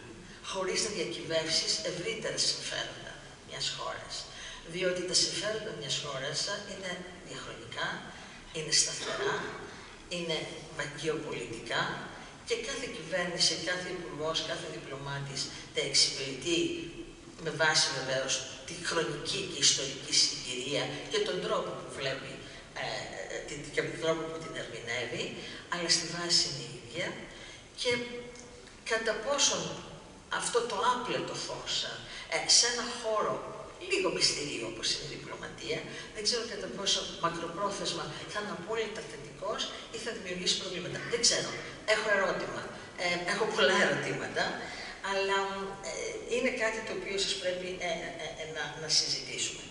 χωρίς να διακυβεύσεις ευρύτερα συμφέροντα μιας χώρας. Διότι τα συμφέροντα μιας χώρας είναι διαχρονικά, είναι σταθερά, είναι γεωπολιτικά και κάθε κυβέρνηση, κάθε υπουργός, κάθε διπλωμάτης τα εξυπηρετεί με βάση βεβαίως τη χρονική και ιστορική συγκυρία και τον τρόπο που βλέπει και τον τρόπο που την ερμηνεύει, αλλά στη βάση είναι η ίδια. Και κατά πόσον αυτό το άπλετο φως σε ένα χώρο λίγο μυστηρίο όπως είναι η διπλωματία, δεν ξέρω κατά πόσο μακροπρόθεσμα θα είναι απόλυτα θετικός ή θα δημιουργήσει προβλήματα. Δεν ξέρω. Έχω ερώτημα. Έχω πολλά ερωτήματα, αλλά είναι κάτι το οποίο σας πρέπει να συζητήσουμε.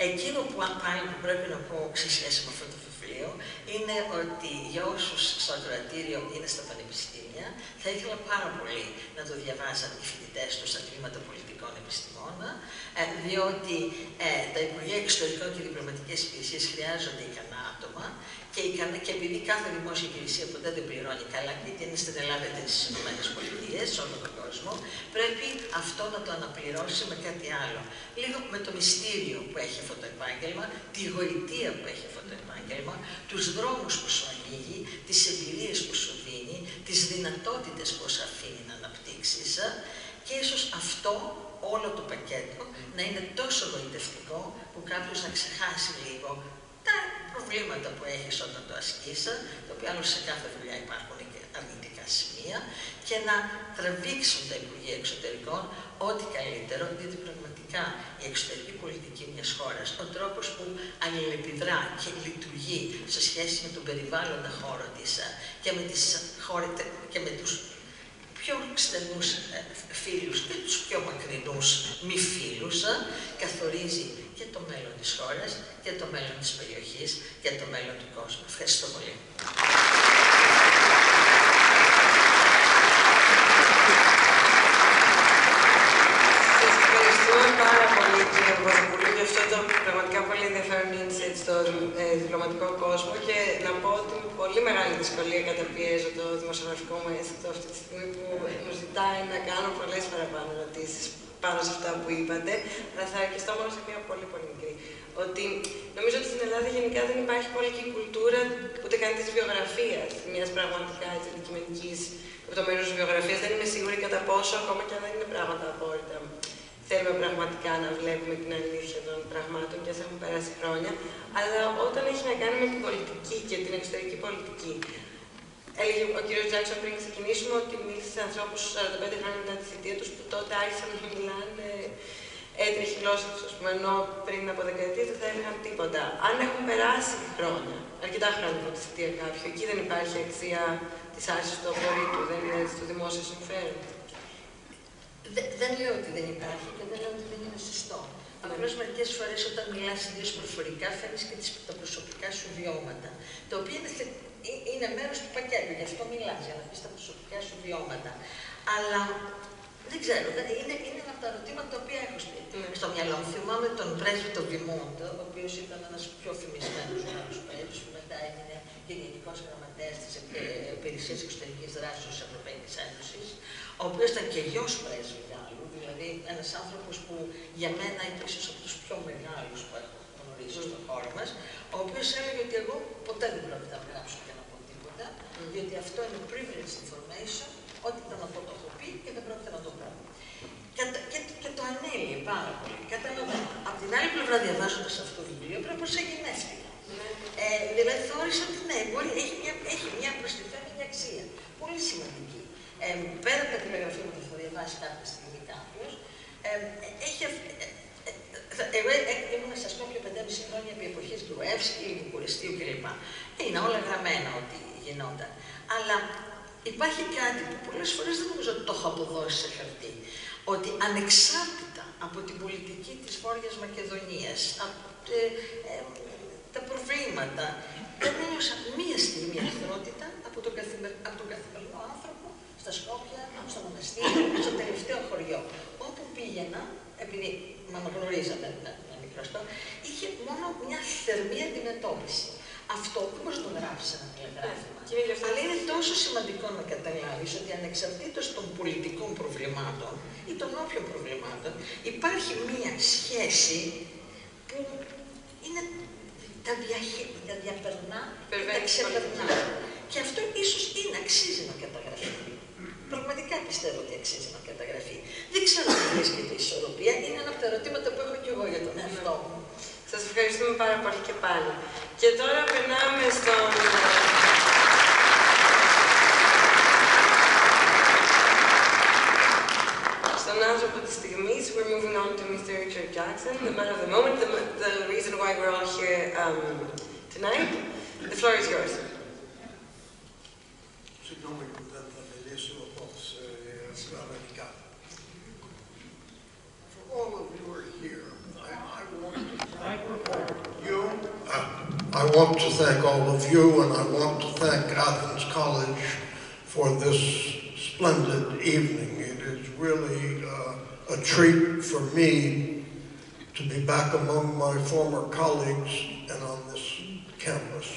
Εκείνο που πάλι που πρέπει να πω σε σχέση με αυτό το βιβλίο είναι ότι για όσους στο ακροατήριο είναι στα πανεπιστήμια, θα ήθελα πάρα πολύ να το διαβάσαν οι φοιτητές του στα τμήματα πολιτικών επιστημών, διότι τα Υπουργεία Εξωτερικών και Διπλωματικές Υπηρεσίες χρειάζονται ικανά άτομα και επειδή κάθε δημόσια υπηρεσία ποτέ δεν πληρώνει καλά, είτε είναι στην Ελλάδα είτε στις ΗΠΑ, σε όλο τον κόσμο, πρέπει αυτό να το αναπληρώσει με κάτι άλλο. Λίγο με το μυστήριο που έχει αυτό το επάγγελμα, τη γοητεία που έχει αυτό το επάγγελμα, τους δρόμους που σου ανοίγει, τις εμπειρίες που σου δίνει, τις δυνατότητες που σου αφήνει να αναπτύξεις και ίσως αυτό όλο το πακέτο να είναι τόσο γοητευτικό που κάποιος να ξεχάσει λίγο τα προβλήματα που έχεις όταν το ασκείς, το οποίο άλλως σε κάθε δουλειά υπάρχουν και αρνητικά σημεία, και να τραβήξουν τα Υπουργεία Εξωτερικών ό,τι καλύτερο, διότι πραγματικά η εξωτερική πολιτική μιας χώρας, ο τρόπος που αλληλεπιδρά και λειτουργεί σε σχέση με τον περιβάλλοντα χώρο της και με τους πιο στενούς φίλους και τους πιο μακρινούς μη φίλους, καθορίζει και το μέλλον της χώρας και το μέλλον της περιοχής και το μέλλον του κόσμου. Ευχαριστώ πολύ. Σας ευχαριστούμε πάρα πολύ, κύριε Παπαδοπούλου, για αυτό το πραγματικά πολύ ενδιαφέρον insight στον διπλωματικό κόσμο και να πω ότι με πολύ μεγάλη δυσκολία καταπιέζω το δημοσιογραφικό μου αίσθητο αυτή τη στιγμή που μου ζητάει να κάνω πολλές παραπάνω ερωτήσεις πάνω σε αυτά που είπατε, αλλά θα αρκεστώ μόνο σε μια πολύ μικρή. Ότι νομίζω ότι στην Ελλάδα γενικά δεν υπάρχει πολιτική κουλτούρα ούτε καν της βιογραφίας, μιας πραγματικά αντικειμενικής λεπτομερούς βιογραφίας. Δεν είμαι σίγουρη κατά πόσο, ακόμα και αν δεν είναι πράγματα απόρριτα, θέλουμε πραγματικά να βλέπουμε την αλήθεια των πραγμάτων και ας έχουν περάσει χρόνια. Αλλά όταν έχει να κάνει με την πολιτική και την εξωτερική πολιτική, έλεγε ο κ. Τζάκσον πριν ξεκινήσουμε ότι μίλησε σε ανθρώπους 45 χρόνια μετά τη θητεία τους που τότε άρχισαν να μιλάνε έτρεχη γλώσσα τους, ενώ πριν από δεκαετίες δεν θα έλεγαν τίποτα. Αν έχουν περάσει χρόνια, αρκετά χρόνια από τη θητεία κάποιου, εκεί δεν υπάρχει αξία της άρσης του απορρίτου, δεν είναι στο δημόσιο συμφέρον. Δεν λέω ότι δεν υπάρχει και δεν λέω ότι δεν είναι σωστό. Απλώς μερικές φορές όταν μιλάς ιδίως προφορικά φέρνεις και τα προσωπικά σου βιώματα, τα οποία είναι μέρος του πακέτου, γι' αυτό μιλάς, για να πεις τα προσωπικά σου βιώματα. Αλλά δεν ξέρω, είναι ένα από τα ερωτήματα τα οποία έχω στο μυαλό μου. Θυμάμαι τον πρέσβη τον Βημόντο, ο οποίος ήταν ένας πιο φημισμένος Γάλλος πρέσβης, που μετά έγινε και γενικός γραμματέας της Υπηρεσίας Εξωτερικής Δράσης της Ευρωπαϊκής Ένωσης, ο οποίος ήταν και γιος πρέσβη Γάλλου, δηλαδή ένας άνθρωπος που για μένα είναι ίσως από τους πιο μεγάλους που έχω γνωρίσει στον χώρο μας, ο οποίος έλεγε ότι εγώ ποτέ δεν πρόκειται να γράψω και να πω τίποτα, διότι αυτό είναι privileged information, ό,τι ήταν να πω το έχω πει και δεν πρόκειται να το πω. Και το ανέλυε πάρα πολύ. Καταλαβαίνω. Από την άλλη πλευρά, διαβάζοντας αυτό το βιβλίο, πρέπει να εγγενεύτηκα. Δηλαδή, θεώρησα ότι ναι, έχει μια προστιθέμενη αξία. Πολύ σημαντική. Πέρα από τα τηλεγραφία που θα διαβάσει κάποια στιγμή κάποιος, εγώ ήμουν, σας πω, πιο 5,5 χρόνια επί εποχής του Εύσκη, Βουκουρεστίου κλπ. Είναι όλα γραμμένα ότι γινόταν. Αλλά υπάρχει κάτι που πολλές φορές δεν νομίζω ότι το έχω αποδώσει σε χαρτί. Ότι ανεξάρτητα από την πολιτική της Βόρειας Μακεδονίας, από τα προβλήματα, δεν ένιωσα μία στιγμή εχθρότητα από τον καθημερινό άνθρωπο, στα Σκόπια, στο μοναστήρι, στο τελευταίο χωριό. Όπου πήγαινα, επειδή με αναγνωρίζανε ένα μικρό στό, είχε μόνο μια θερμή αντιμετώπιση. Αυτό δεν μπορεί να το γράψει σε ένα τηλεγράφημα. Αλλά είναι τόσο σημαντικό να καταλάβεις ότι ανεξαρτήτως των πολιτικών προβλημάτων ή των όποιων προβλημάτων, υπάρχει μία σχέση που είναι τα διαπερνά και τα ξεπερνά. Και αυτό ίσως αξίζει να καταγραφεί. Πραγματικά πιστεύω ότι αξίζει να καταγραφεί. Δεν ξέρω αν βρίσκεται η ισορροπία, είναι ένα από τα ερωτήματα που έχω και εγώ για τον εαυτό μου. Σας ευχαριστούμε πάρα πολύ και πάλι. Και τώρα περνάμε στον άνθρωπο της στιγμής. We're moving on to Mr. Richard Jackson, the man of the moment, the reason why we're all here tonight. The floor is yours. Συγγνώμη που δεν θα μιλήσω όπως αμερικά. For all of you who are here, I want to thank all of you, and I want to thank Athens College for this splendid evening. It is really a treat for me to be back among my former colleagues and on this campus.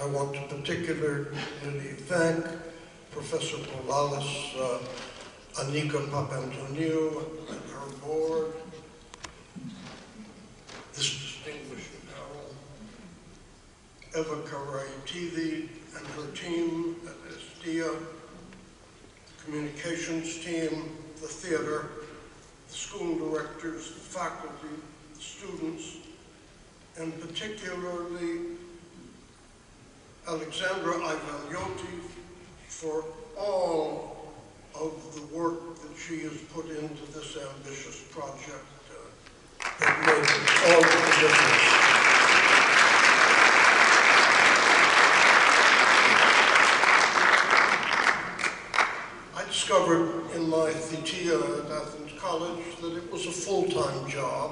I want to particularly thank Professor Polalis, Anika Papantoniou, and her board, this distinguished panel, Eva Karaitidi and her team at Estia, the communications team, the theater, the school directors, the faculty, the students, and particularly Alexandra Ivanioti for all of the work that she has put into this ambitious project that made all the difference. I discovered in my thetia at Athens College that it was a full-time job.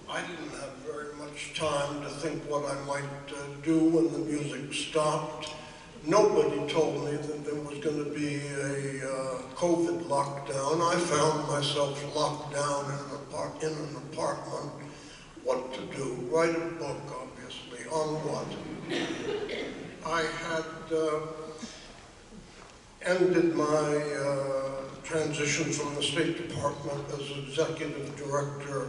I didn't have very much time to think what I might do when the music stopped. Nobody told me that there was going to be a COVID lockdown. I found myself locked down in an apartment. What to do? Write a book, obviously. On what? I had ended my transition from the State Department as executive director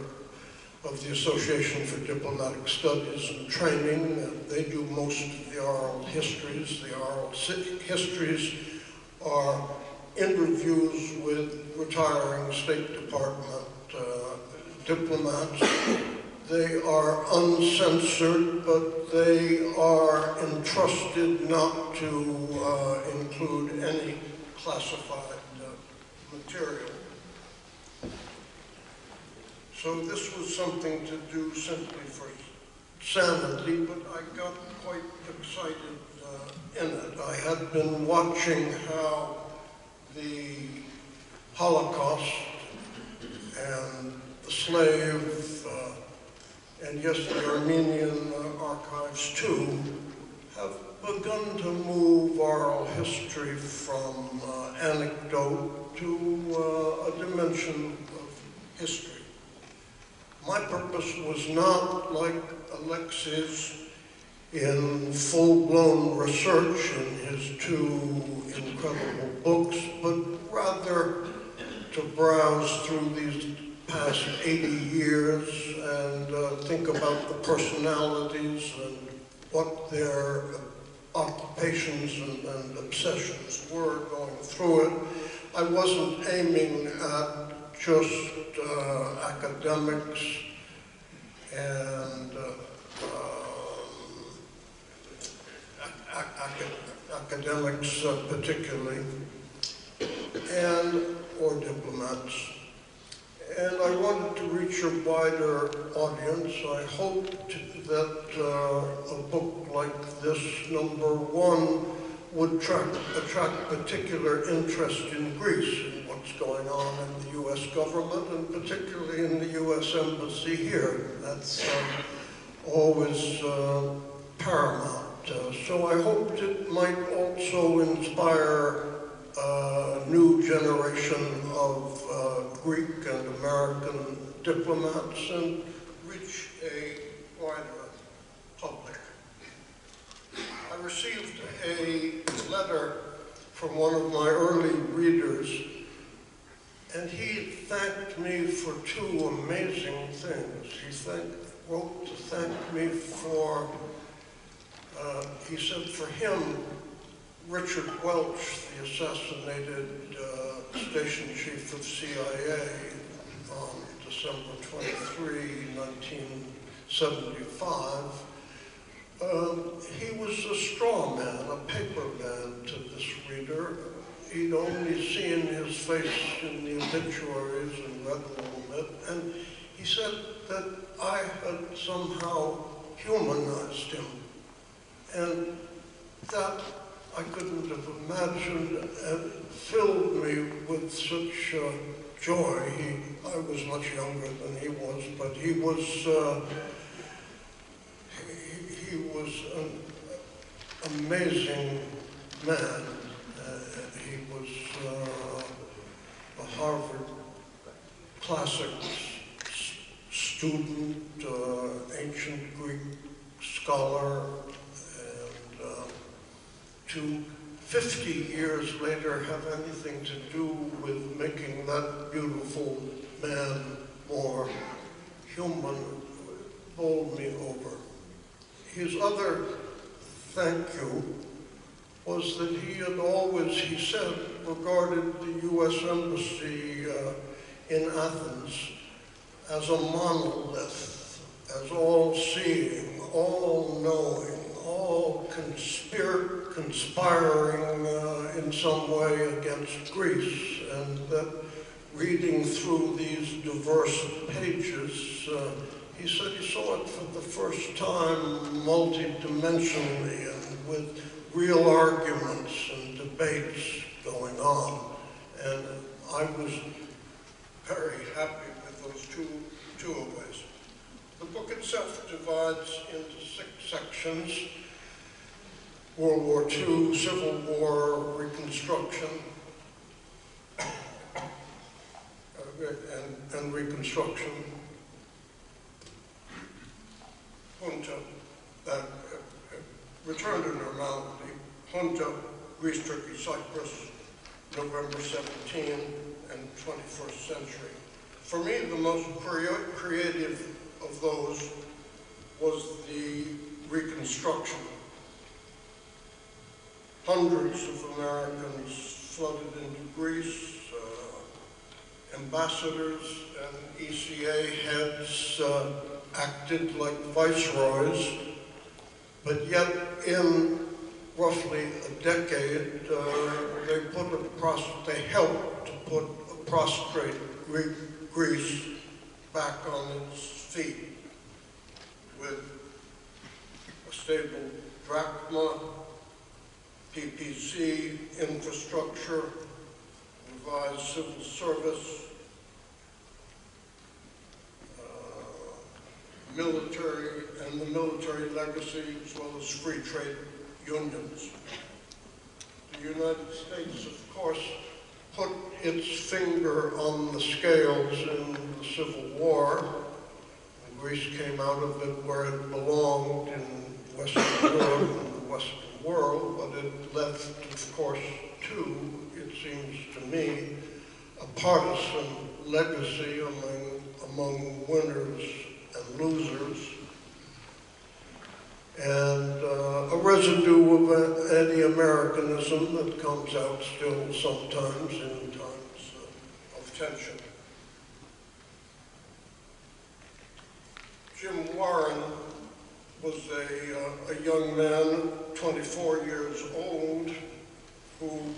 of the Association for Diplomatic Studies and Training. They do most of the oral histories. The oral histories are interviews with retiring State Department diplomats. They are uncensored, but they are entrusted not to include any classified material. So this was something to do simply for sanity, but I got quite excited in it. I had been watching how the Holocaust and the slave, and yes, the Armenian archives too, have begun to move oral history from anecdote to a dimension of history. My purpose was not, like Alexis, in full-blown research in his two incredible books, but rather to browse through these past 80 years and think about the personalities and what their occupations and obsessions were going through it. I wasn't aiming at just academics and academics particularly, or diplomats. And I wanted to reach a wider audience. I hoped that a book like this, number one, would attract particular interest in Greece, in what's going on in the U.S. government, and particularly in the U.S. Embassy here. That's always paramount. So I hoped it might also inspire a new generation of Greek and American diplomats and reach a wider public. I received a letter from one of my early readers, and he thanked me for two amazing things. He wrote to thank me for, he said for him, Richard Welch, the assassinated station chief of CIA on December 23, 1975, he was a straw man, a paper man to this reader. He'd only seen his face in the obituaries and read a little bit, and he said that I had somehow humanized him. And that I couldn't have imagined, and filled me with such joy. I was much younger than he was, but he was an amazing man. He was a Harvard classics student, ancient Greek scholar, to 50 years later have anything to do with making that beautiful man more human bowled me over. His other thank you was that he had always, he said, regarded the U.S. Embassy in Athens as a monolith, as all-seeing, all-knowing, all conspiring in some way against Greece, and that reading through these diverse pages, he said he saw it for the first time multi-dimensionally and with real arguments and debates going on. And I was very happy with those two ways. The book itself divides into 6 sections: World War II, Civil War, Reconstruction, and Reconstruction, Junta, Return to Normality, Junta, Greece, Turkey, Cyprus, November 17, and 21st century. For me, the most creative of those was the Reconstruction. Hundreds of Americans flooded into Greece, ambassadors and ECA heads acted like viceroys, but yet in roughly a decade, they helped to put a prostrate Greece back on its feet with a stable drachma, PPC, infrastructure, revised civil service, military, and the military legacy, as well as free trade unions. The United States, of course, put its finger on the scales in the Civil War. Greece came out of it where it belonged in Western Europe and the Western world, but it left, of course, too, it seems to me, a partisan legacy among winners and losers, and a residue of anti-Americanism that comes out still sometimes in times of tension. Jim Warren was a young man, 24 years old, who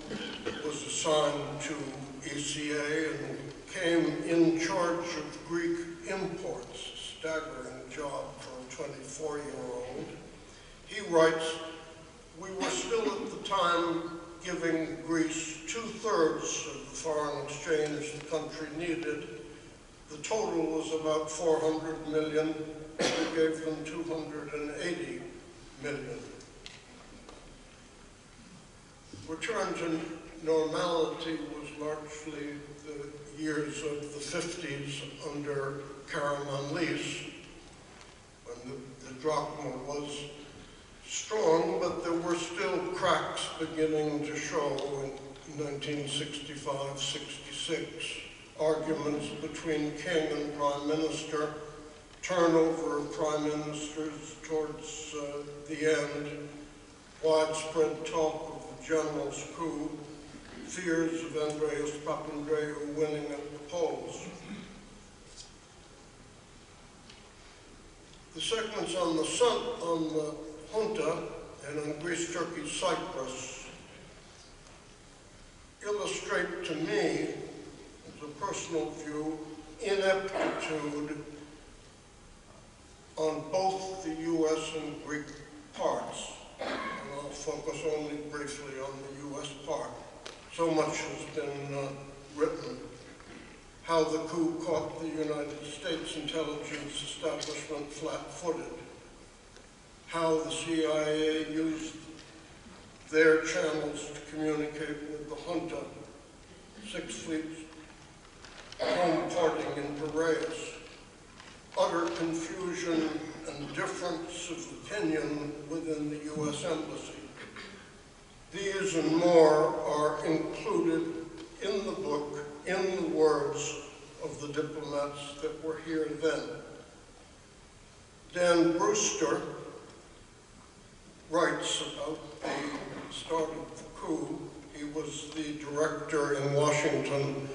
was assigned to ECA and came in charge of Greek imports, a staggering job for a 24-year-old. He writes, "We were still at the time giving Greece 2/3 of the foreign exchange the country needed. The total was about 400 million. We gave them 280 million. Return to normality was largely the years of the 50s under Karamanlis, when the drachma was strong, but there were still cracks beginning to show in 1965-66. Arguments between king and prime minister, turnover of prime ministers towards the end, widespread talk of the the general's coup, fears of Andreas Papandreou winning at the polls. The segments on the junta and on Greece, Turkey, Cyprus illustrate to me, as a personal view, ineptitude on both the U.S. and Greek parts. And I'll focus only briefly on the U.S. part. So much has been written. How the coup caught the United States intelligence establishment flat-footed. How the CIA used their channels to communicate with the junta. Six Fleet's home parting in Piraeus. Utter confusion and difference of opinion within the U.S. Embassy. These and more are included in the book, in the words of the diplomats that were here then. Dan Brewster writes about the start of the coup. He was the director in Washington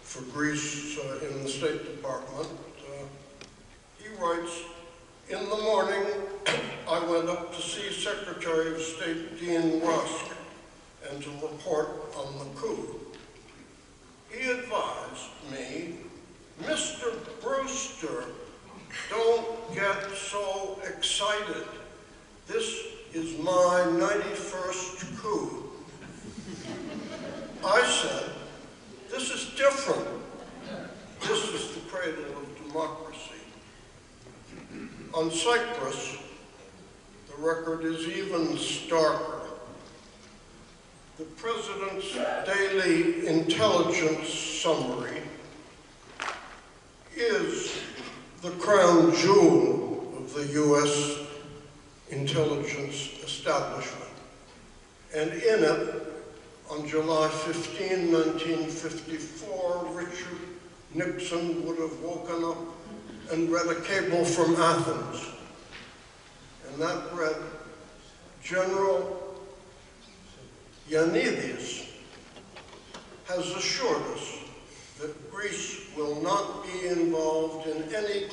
for Greece in the State Department. He writes, in the morning, I went up to see Secretary of State Dean Rusk and to report on the coup. He advised me, Mr. Brewster, don't get so excited. This is my 91st coup. I said, this is different. This is the cradle of democracy. On Cyprus, the record is even starker. The President's daily intelligence summary is the crown jewel of the U.S. intelligence establishment. And in it, on July 15, 1954, Richard Nixon would have woken up and read a cable from Athens. And that read, General Ioannidis has assured us that Greece will not be involved in any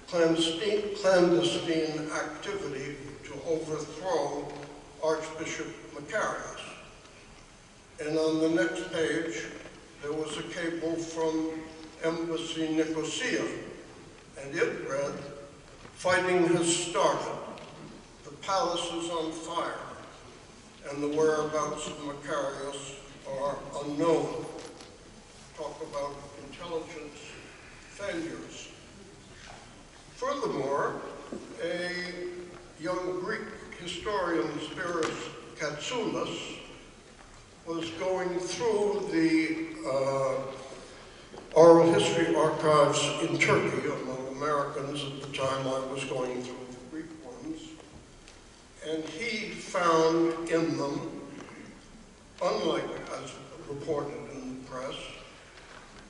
clandestine activity to overthrow Archbishop Macarius. And on the next page, there was a cable from Embassy Nicosia, and it read, fighting has started, the palace is on fire, and the whereabouts of Macarius are unknown. Talk about intelligence failures. Furthermore, a young Greek historian, Spiros Katsoulas, was going through the oral history archives in Turkey among Americans at the time I was going through the Greek ones, and he found in them, unlike as reported in the press,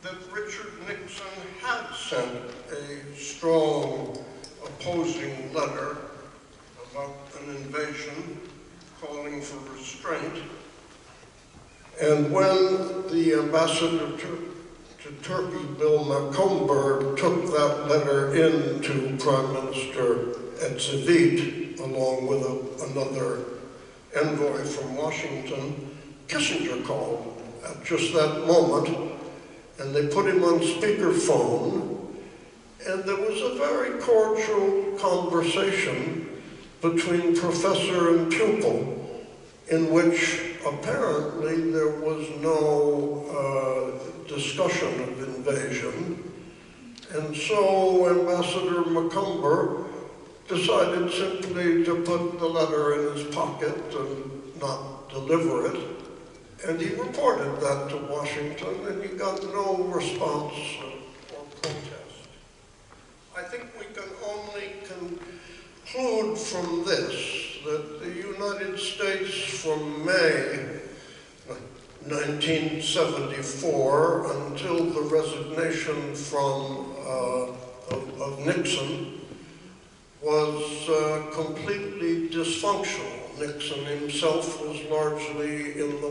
that Richard Nixon had sent a strong opposing letter about an invasion, calling for restraint. And when the ambassador to Turkey, Bill Macomber, took that letter in to Prime Minister Ecevit, along with another envoy from Washington, Kissinger called at just that moment, and they put him on speakerphone, and there was a very cordial conversation between professor and pupil, in which apparently there was no discussion of invasion. And so Ambassador Macomber decided simply to put the letter in his pocket and not deliver it. And he reported that to Washington, and he got no response or protest. I think we can only conclude from this that the United States from May 1974 until the resignation of Nixon was completely dysfunctional. Nixon himself was largely in the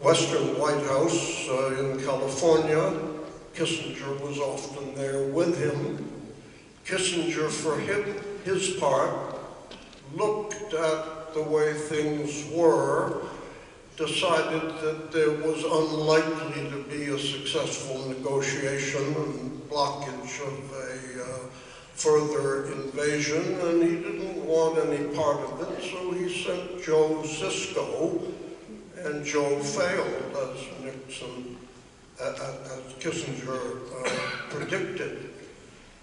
Western White House in California. Kissinger was often there with him. Kissinger, for his part, looked at the way things were, decided that there was unlikely to be a successful negotiation and blockage of a further invasion, and he didn't want any part of it, so he sent Joe Cisco, and Joe failed, as Kissinger predicted.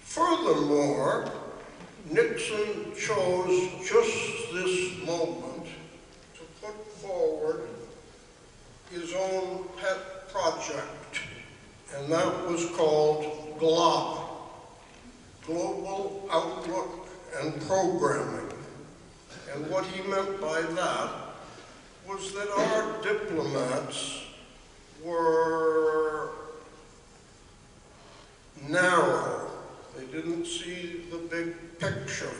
Furthermore, Nixon chose just this moment to put forward his own pet project, and that was called GLOB, Global Outlook and Programming. And what he meant by that was that our diplomats were narrow. They didn't see the big picture.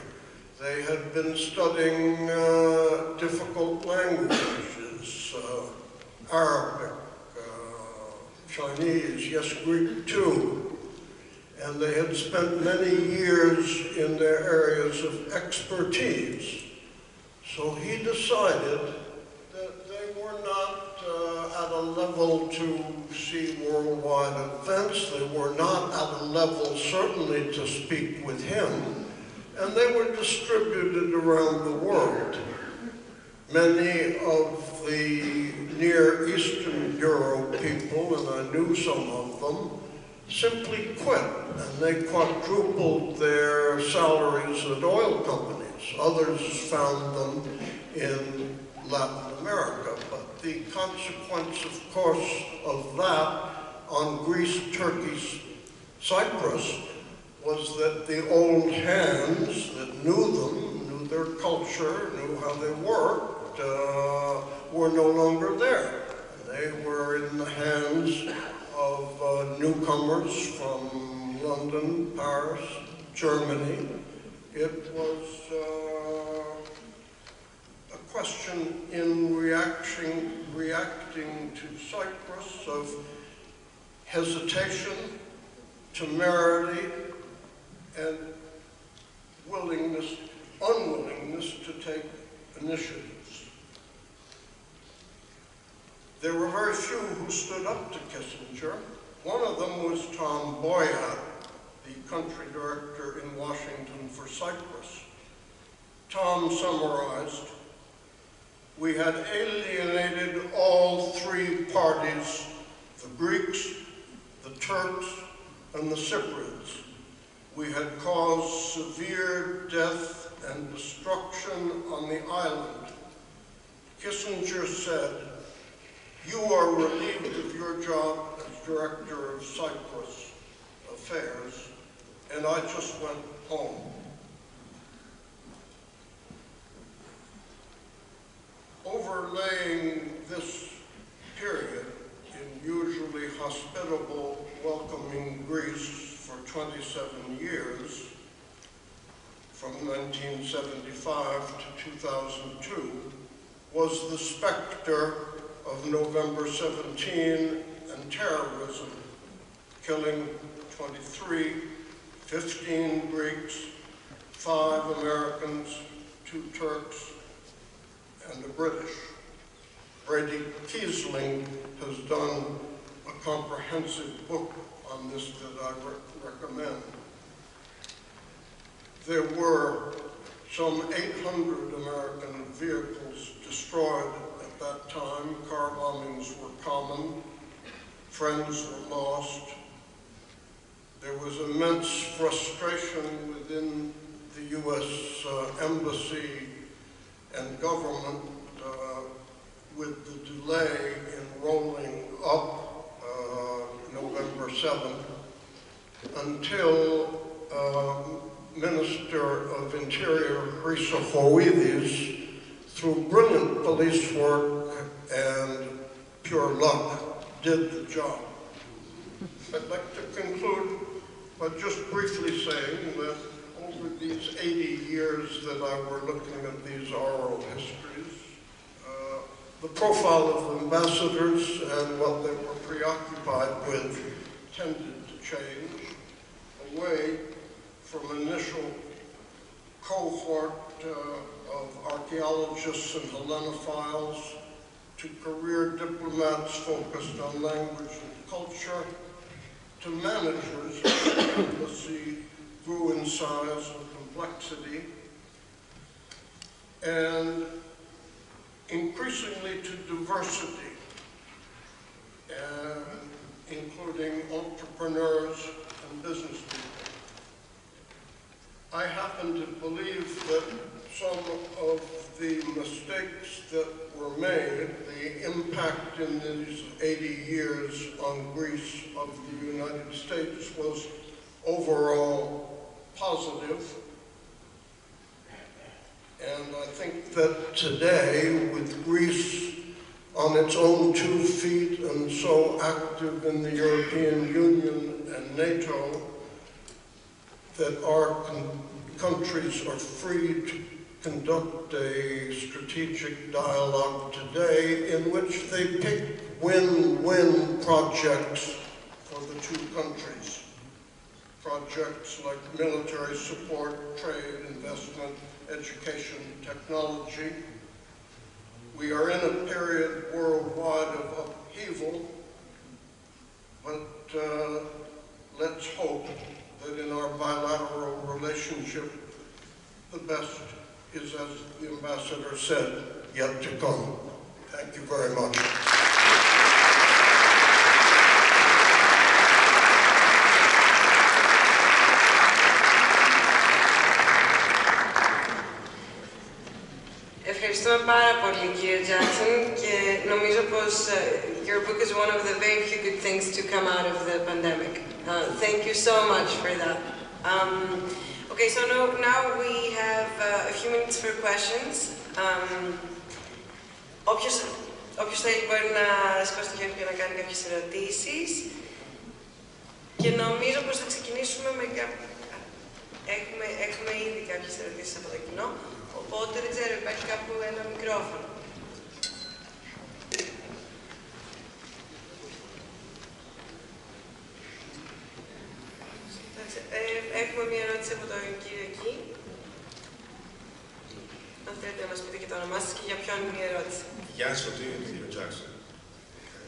They had been studying difficult languages, Arabic, Chinese, yes, Greek too. And they had spent many years in their areas of expertise. So he decided that they were not at a level to see worldwide events. They were not at a level, certainly, to speak with him. And they were distributed around the world. Many of the Near Eastern Euro people, and I knew some of them, simply quit, and they quadrupled their salaries at oil companies. Others found them in Latin America, but the consequence, of course, of that on Greece, Turkey, Cyprus, was that the old hands that knew them, knew their culture, knew how they worked, were no longer there. They were in the hands of newcomers from London, Paris, Germany. It was a question in reacting to Cyprus of hesitation, temerity, and unwillingness to take initiatives. There were very few who stood up to Kissinger. One of them was Tom Boyad, the country director in Washington for Cyprus. Tom summarized, "We had alienated all three parties, the Greeks, the Turks, and the Cypriots. We had caused severe death and destruction on the island." Kissinger said, "You are relieved of your job as director of Cyprus affairs, and I just went home." Overlaying this period in usually hospitable, welcoming Greece for 27 years, from 1975 to 2002, was the specter of November 17 and terrorism, killing 23, 15 Greeks, 5 Americans, 2 Turks, and a British. Brady Kiesling has done a comprehensive book on this that I recommend. There were some 800 American vehicles destroyed at that time. Car bombings were common. Friends were lost. There was immense frustration within the U.S. Embassy and government with the delay in rolling up November 7th until Minister of Interior Chrysochoidis, through brilliant police work and pure luck, did the job. I'd like to conclude by just briefly saying that over with these 80 years that I were looking at these oral histories, the profile of ambassadors and what they were preoccupied with tended to change away from initial cohort of archaeologists and Hellenophiles to career diplomats focused on language and culture, to managers whose embassy grew in size and complexity, and increasingly to diversity, including entrepreneurs and business people. I happen to believe that some of the mistakes that were made, the impact in these 80 years on Greece of the United States was overall positive. And I think that today, with Greece on its own 2 feet and so active in the European Union and NATO, that our countries are free to conduct a strategic dialogue today in which they pick win-win projects for the 2 countries. Projects like military support, trade, investment, education, technology. We are in a period worldwide of upheaval, but let's hope that in our bilateral relationship, the best is, as the ambassador said, yet to come. Thank you very much. Ευχαριστούμε πάρα πολύ, κύριε Jackson, και νομίζω πως your book is one of the very few good things to come out of the pandemic. Thank you so much for that. Okay, so now we have a few minutes for questions. Όποιος θέλει μπορεί να σηκώσει το χέρι και να κάνει κάποιες ερωτήσεις. Και νομίζω πως θα ξεκινήσουμε με Έχουμε ήδη κάποιες ερωτήσεις από το κοινό, οπότε δεν ξέρω, υπάρχει κάπου ένα μικρόφωνο. Έχουμε μία ερώτηση από τον κύριο εκεί. Αν θέλετε να μας πείτε και το όνομά σας και για ποιον είναι η ερώτηση. Γεια σας, Σωτήρη, κύριο Jackson.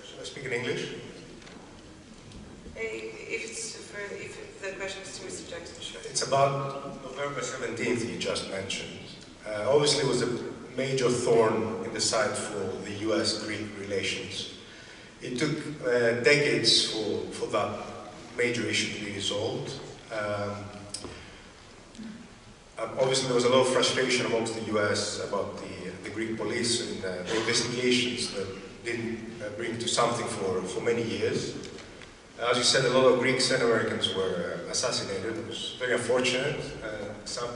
Should I speak in English? If the question is to Mr. Jackson, sure. It's about November 17th you just mentioned. Obviously it was a major thorn in the side for the US-Greek relations. It took decades for that major issue to be resolved. Obviously there was a lot of frustration amongst the US about the Greek police and the investigations that didn't bring to something for many years. As you said, a lot of Greeks and Americans were assassinated. It was very unfortunate. Some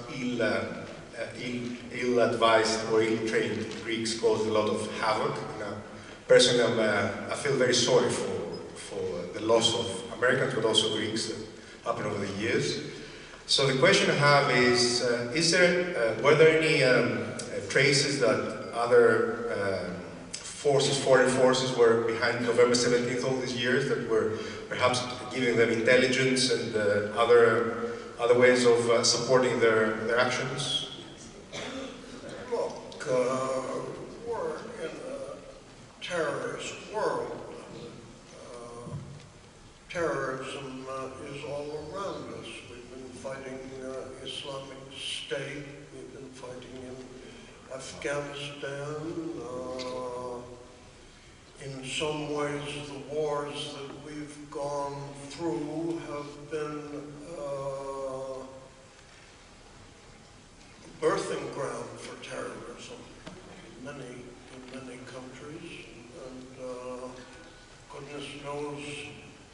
ill-advised or ill-trained Greeks caused a lot of havoc. Personally, I feel very sorry for the loss of Americans, but also Greeks that happened over the years. So the question I have is were there any traces that other foreign forces were behind November 17th all these years, that were perhaps giving them intelligence and other ways of supporting their actions? Look, we're in a terrorist world. Terrorism is all around us. We've been fighting Islamic State, we've been fighting in Afghanistan. In some ways, the wars that we've gone through have been a birthing ground for terrorism in many countries. And goodness knows,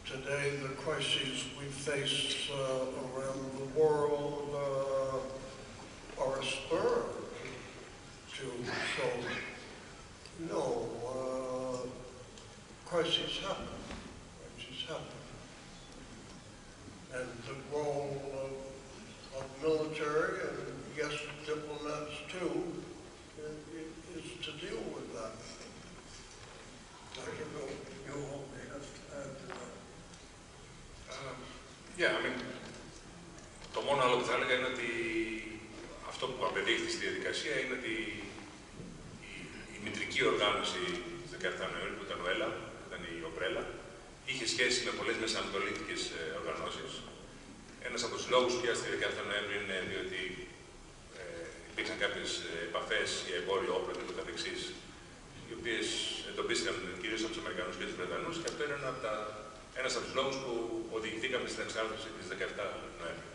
today the crises we face around the world are a spur to show, no, crises happen. And the role of military and yes, diplomats too, is to deal with that. Yeah, I mean, το μόνο άλλο που θα έλεγα είναι ότι αυτό που απεδείχθη στη διαδικασία είναι ότι η μητρική οργάνωση της 17 Νοεμβρίου, που ήταν ο ΕΛΑ, που ήταν η ΟΠΡΕΛΑ, είχε σχέση με πολλές μεσανατολίτικες οργανώσεις. Ένας από τους λόγους πια στη 17 Νοεμβρίου είναι διότι υπήρξαν κάποιες επαφές για εμπόριο όπλων και το καθεξής, οι οποίες εντοπίστηκαν κυρίως από τους Αμερικανούς και τους Βρετανούς, και αυτό είναι ένας από τους λόγους που οδηγηθήκαμε στην εξάρτηση της 17 Νοεμβρίου.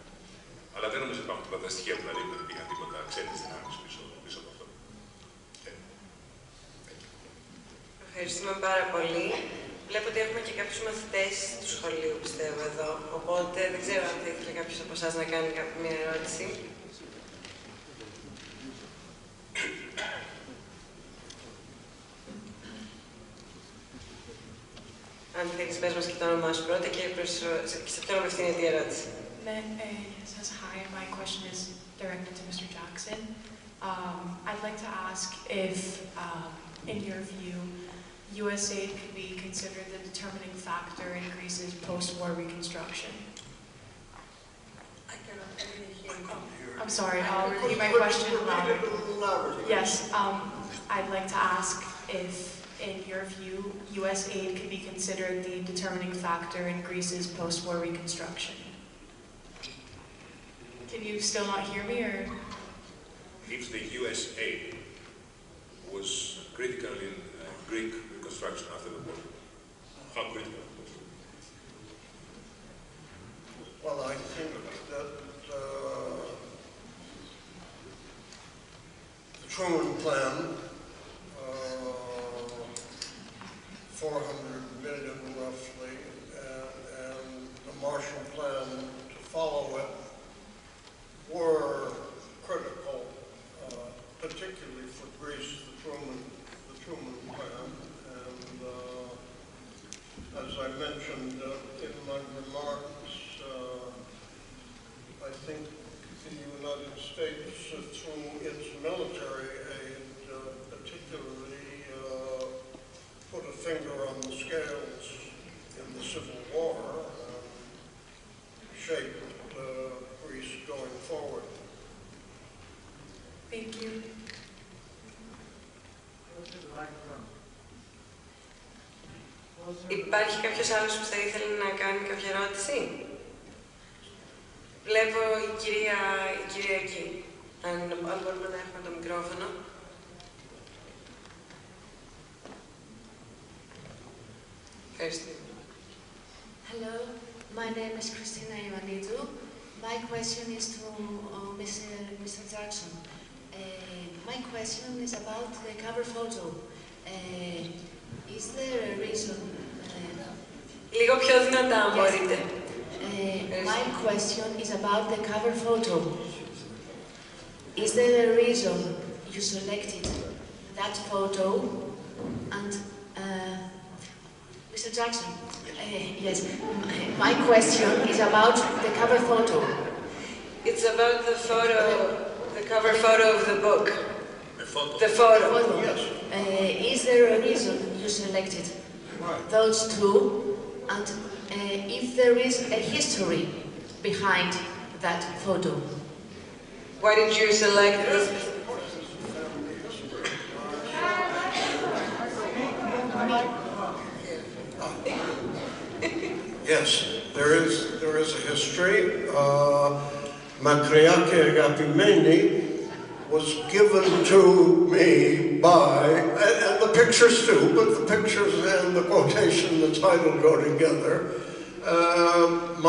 Αλλά δεν νομίζω ότι υπάρχουν τίποτα στοιχεία που να δείχνουν ότι υπήρχαν τίποτα ξένες δυνάμεις πίσω από αυτό. Ευχαριστούμε πάρα πολύ. Βλέπω ότι έχουμε και κάποιους μαθητές του σχολείου, πιστεύω, εδώ. Οπότε δεν ξέρω αν θα ήθελε κάποιος από εσάς να κάνει μια ερώτηση. Αν θέλεις, πες μας και το όνομά σου πρώτα και σε ποιον απευθύνεται η ερώτηση. Yes, hi. My question is directed to Mr. Jackson. I'd like to ask if, in your view, U.S. aid could be considered the determining factor in Greece's post-war reconstruction. I cannot really hear you. I'm sorry, I'll repeat my question louder. Yes, I'd like to ask if, in your view, U.S. aid could be considered the determining factor in Greece's post-war reconstruction. Can you still not hear me, or? If the U.S. aid was critical in Greek reconstruction after the war, how critical was it? Well, I think that the Truman Plan, 400 million roughly, and the Marshall Plan to follow it were critical, particularly for Greece, the Truman Plan. And as I mentioned in my remarks, I think the United States, through its military aid, particularly put a finger on the scales in the Civil War and shaped Greece going forward. Thank you. Υπάρχει κάποιος άλλος που θα ήθελε να κάνει κάποια ερώτηση? Βλέπω η κυρία εκεί. Αν μπορούμε να έχουμε το μικρόφωνο. Ευχαριστώ. Hello, my name is Christina Ivanitou. My question is to Mr. Jackson. My question is about the cover photo. Is there a reason? Λίγο πιο δυνατά, αν μπορείτε. My question is about the cover photo. Is there a reason you selected that photo? And Mr. Jackson, yes, my question is about the cover photo. It's about the photo, the cover photo of the book. The photo. The photo. Yes. Is there a reason you selected those two? And if there is a history behind that photo? Why did you select this? Yes, there is a history. Μακριά και αγαπημένοι was given to me by, and the pictures too, but the pictures and the quotation, the title go together.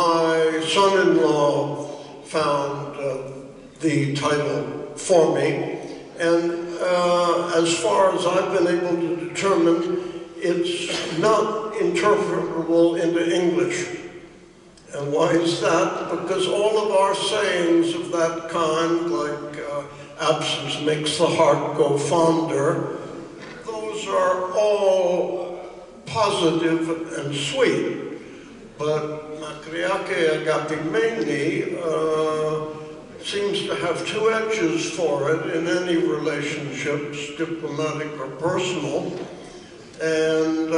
My son-in-law found the title for me, and as far as I've been able to determine, it's not interpretable into English. And why is that? Because all of our sayings of that kind, like absence makes the heart go fonder, those are all positive and sweet. But Μακριά και αγαπημένοι seems to have two edges for it in any relationships, diplomatic or personal, and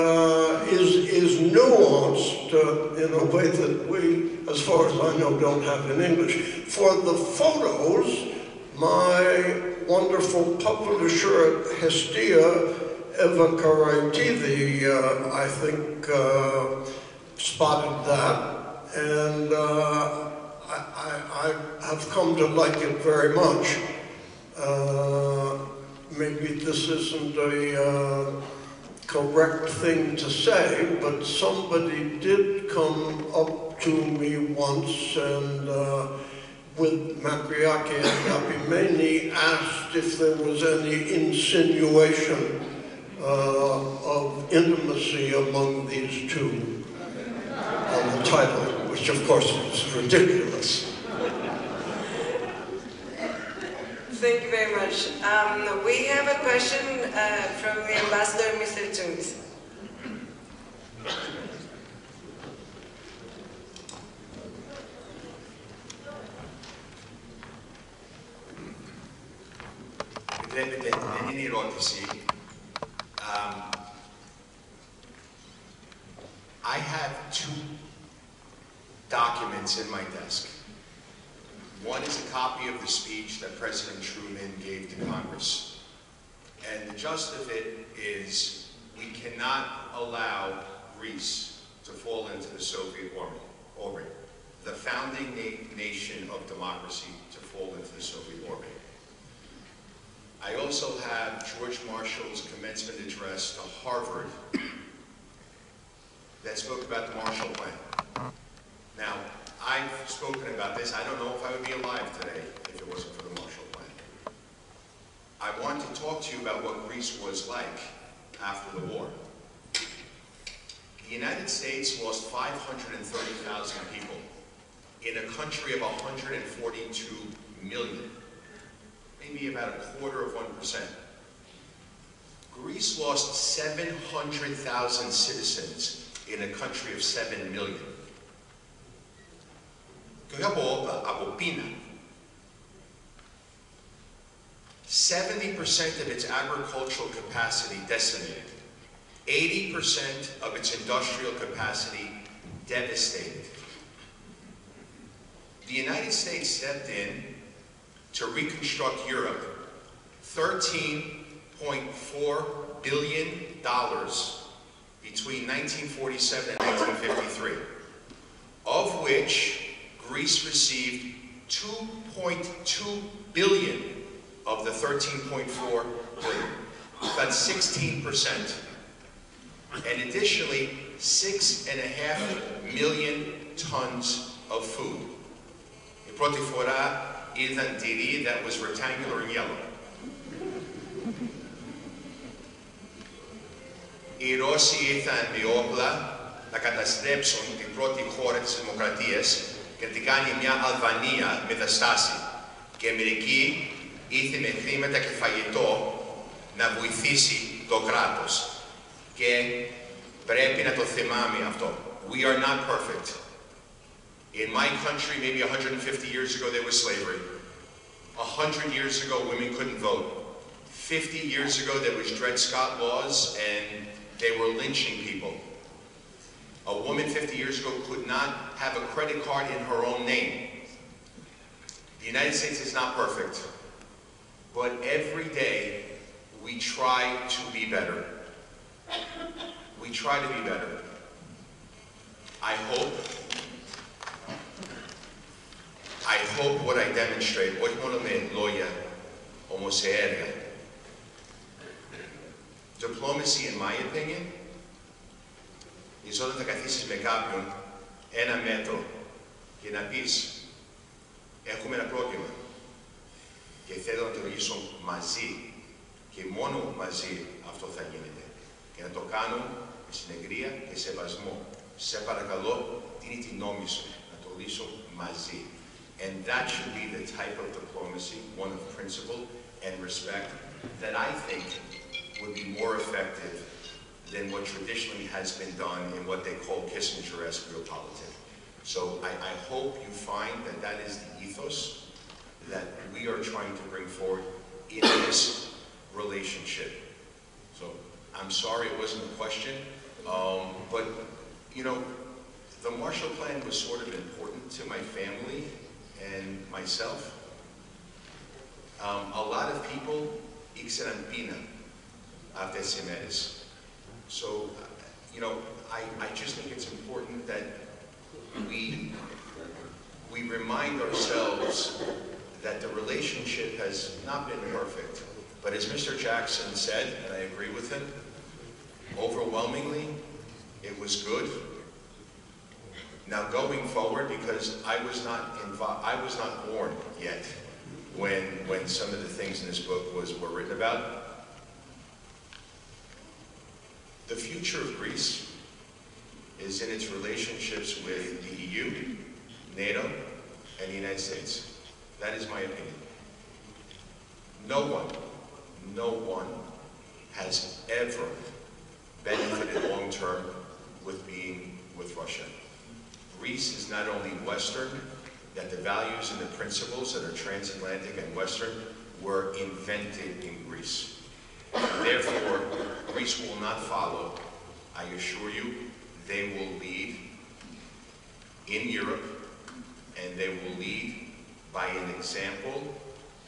is nuanced in a way that we, as far as I know, don't have in English. For the photos, my wonderful publisher at Estia, Eva Karaitidi, I think, spotted that, and I have come to like it very much. Maybe this isn't a correct thing to say, but somebody did come up to me once and with Μακριά Κι Αγαπημένοι asked if there was any insinuation of intimacy among these two on the title, which of course is ridiculous. Thank you very much. We have a question from the ambassador, Mr. Tsunis. Επιτρέπετε, δεν είναι ερώτηση. I have two documents in my desk. One is a copy of the speech that President Truman gave to Congress. And the gist of it is we cannot allow Greece to fall into the Soviet orbit, the founding nation of democracy to fall into the Soviet orbit. I also have George Marshall's commencement address to Harvard that spoke about the Marshall Plan. Now, I've spoken about this. I don't know if I would be alive today if it wasn't for the Marshall Plan. I want to talk to you about what Greece was like after the war. The United States lost 530,000 people in a country of 142 million, maybe about a quarter of 1%. Greece lost 700,000 citizens in a country of 7 million. Και από πείνα. 70% of its agricultural capacity decimated. 80% of its industrial capacity devastated. The United States stepped in to reconstruct Europe $13.4 billion between 1947 and 1953, of which Greece received 2.2 billion of the 13.4 billion, about 16%. And additionally, 6.5 million tons of food. Η πρώτη φορά είδαν τυρί that was rectangular and yellow. Οι Ρώσοι ήρθαν με όπλα να καταστρέψουν την πρώτη χώρα της δημοκρατίας και να την κάνει μια Αλβανία με δαστάση. Και η Αμερική ήρθε με χρήματα και φαγητό να βοηθήσει το κράτος. Και πρέπει να το θυμάμαι αυτό. We are not perfect. In my country, maybe 150 years ago, there was slavery. 100 years ago, women couldn't vote. 50 years ago, there was Dred Scott laws, and they were lynching people. A woman 50 years ago could not have a credit card in her own name. The United States is not perfect, but every day we try to be better. We try to be better. I hope what I demonstrate, όχι μόνο με λόγια, όμως σε έργα. Diplomacy, in my opinion, is όταν θα καθίσεις με κάποιον ένα μέτρο και να πεις έχουμε ένα πρόβλημα και θέλω να το λύσω μαζί και μόνο μαζί αυτό θα γίνεται και να το κάνω με συνεγρία και σεβασμό. Σε παρακαλώ, τι είναι τη νόμη σου, να το λύσω μαζί. And that should be the type of diplomacy, one of principle and respect, that I think would be more effective than what traditionally has been done in what they call Kissinger-esque realpolitik. So I hope you find that that is the ethos that we are trying to bring forward in this relationship. So I'm sorry it wasn't a question, but you know, the Marshall Plan was sort of important to my family and myself. A lot of people ήξεραν πείνα αυτές τις ημέρες. So, you know, I just think it's important that we remind ourselves that the relationship has not been perfect. But as Mr. Jackson said, and I agree with him, overwhelmingly, it was good. Now going forward, because I was not born yet when some of the things in this book were written about. The future of Greece is in its relationships with the EU, NATO, and the United States. That is my opinion. No one has ever benefited long-term with being with Russia. Greece is not only Western, that the values and the principles that are transatlantic and Western were invented in Greece. Therefore, Greece will not follow. I assure you, they will lead in Europe, and they will lead by an example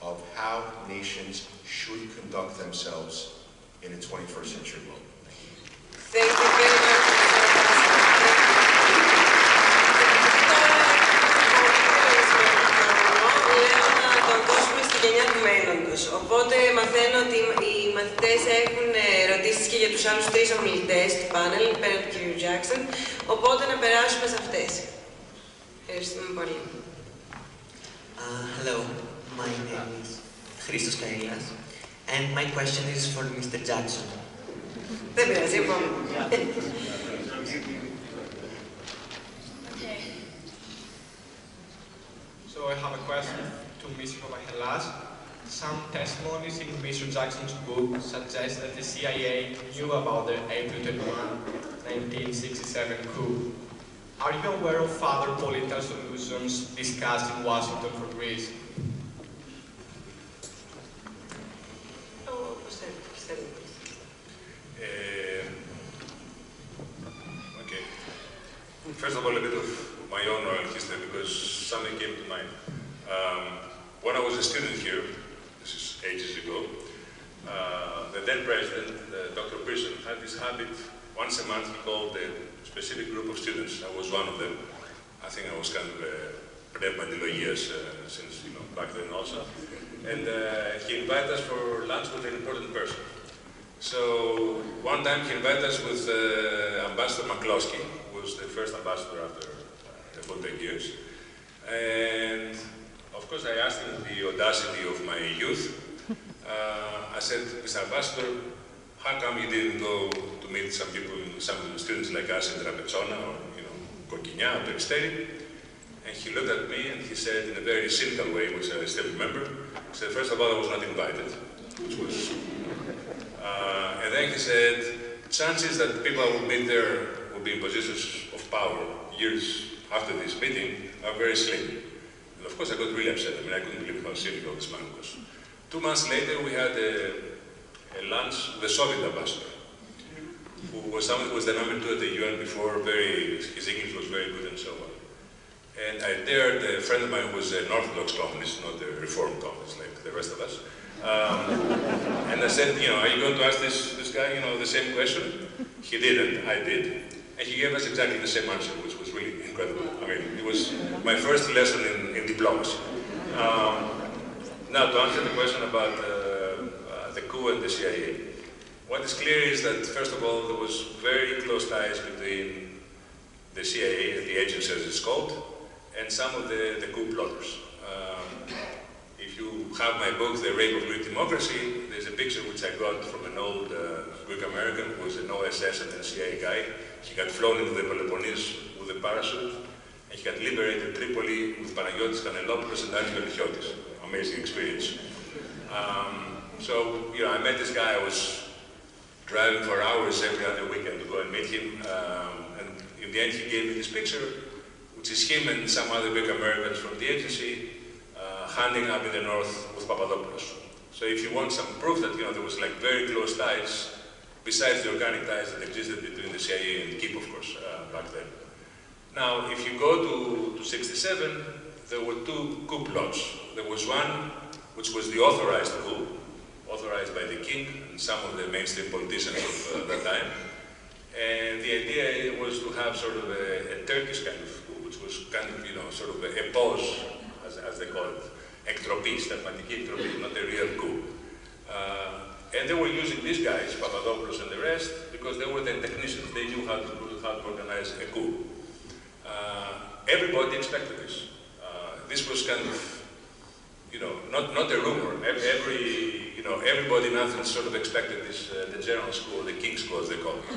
of how nations should conduct themselves in a 21st century world. Thank you very much. Οπότε μαθαίνω ότι οι μαθητές έχουν ερωτήσεις και για τους άλλους τρεις ομιλητές του πάνελ, πέρα του κυρίου Jackson, οπότε να περάσουμε σε αυτές. Ευχαριστούμε πολύ. Hello, my name is Christos Kailas, and my question is for Mr. Jackson. Δεν πειράζει, επόμενο. So I have a question to Mr. Papahellas. Some testimonies in Mr. Jackson's book suggest that the CIA knew about the April 21, 1967 coup. Are you aware of other political solutions discussed in Washington for Greece? Okay. First of all, a bit of my own oral history, because something came to mind. When I was a student here, this is ages ago, the then president, Dr. Pearson, had this habit. Once a month he called a specific group of students. I was one of them. I think I was kind of πνευματολογίας since, you know, back then also. And he invited us for lunch with an important person. So one time he invited us with Ambassador McCloskey, who was the first ambassador after the 40 years. And of course I asked him the audacity of my youth. I said, Mr. Ambassador, how come you didn't go to meet some people, some students like us in Τραπετσόνα or, you know, Κοκκινιά or Περιστέρι? And he looked at me and he said in a very cynical way, which I still remember, he said, first of all, I was not invited, which was... and then he said, chances that people I will meet there will be in positions of power years after this meeting are very slim. And of course I got really upset. I mean, I couldn't believe how cynical this man was. 2 months later, we had a lunch with the Soviet ambassador, who was someone who was the number 2 at the UN before, his English was very good and so on. And I dared a friend of mine who was an Orthodox communist, not a Reformed communist like the rest of us. And I said, you know, are you going to ask this guy, you know, the same question? He didn't, I did. And he gave us exactly the same answer, which was really incredible. I mean, it was my first lesson in diplomacy. Now, to answer the question about the coup and the CIA, what is clear is that, first of all, there was very close ties between the CIA, the agency as it's called, and some of the coup plotters. If you have my book, The Rape of Greek Democracy, there's a picture which I got from an old Greek American who was an OSS and a CIA guy. He got flown into the Peloponnese with a parachute, and he got liberated Tripoli with Panagiotis Kanelopoulos and Daniel Lichiotis. Amazing experience. So, you know, I met this guy. I was driving for hours every other weekend to go and meet him. And in the end, he gave me this picture, which is him and some other big Americans from the agency handing up in the north with Papadopoulos. So if you want some proof that there was like very close ties, besides the organic ties that existed between the CIA and KIP, of course, back then. Now, if you go to 67, there were two coup plots. There was one which was the authorized coup, authorized by the king and some of the mainstream politicians of that time. And the idea was to have sort of a Turkish kind of coup, which was kind of, sort of a pause, as they call it, εκτροπή, σταγματική εκτροπή, not a real coup. And they were using these guys, Papadopoulos and the rest, because they were the technicians. They knew how to organize a coup. Everybody expected this. This was kind of, not a rumor. Everybody in Athens sort of expected this, the general's coup, the king's coup, as they call it.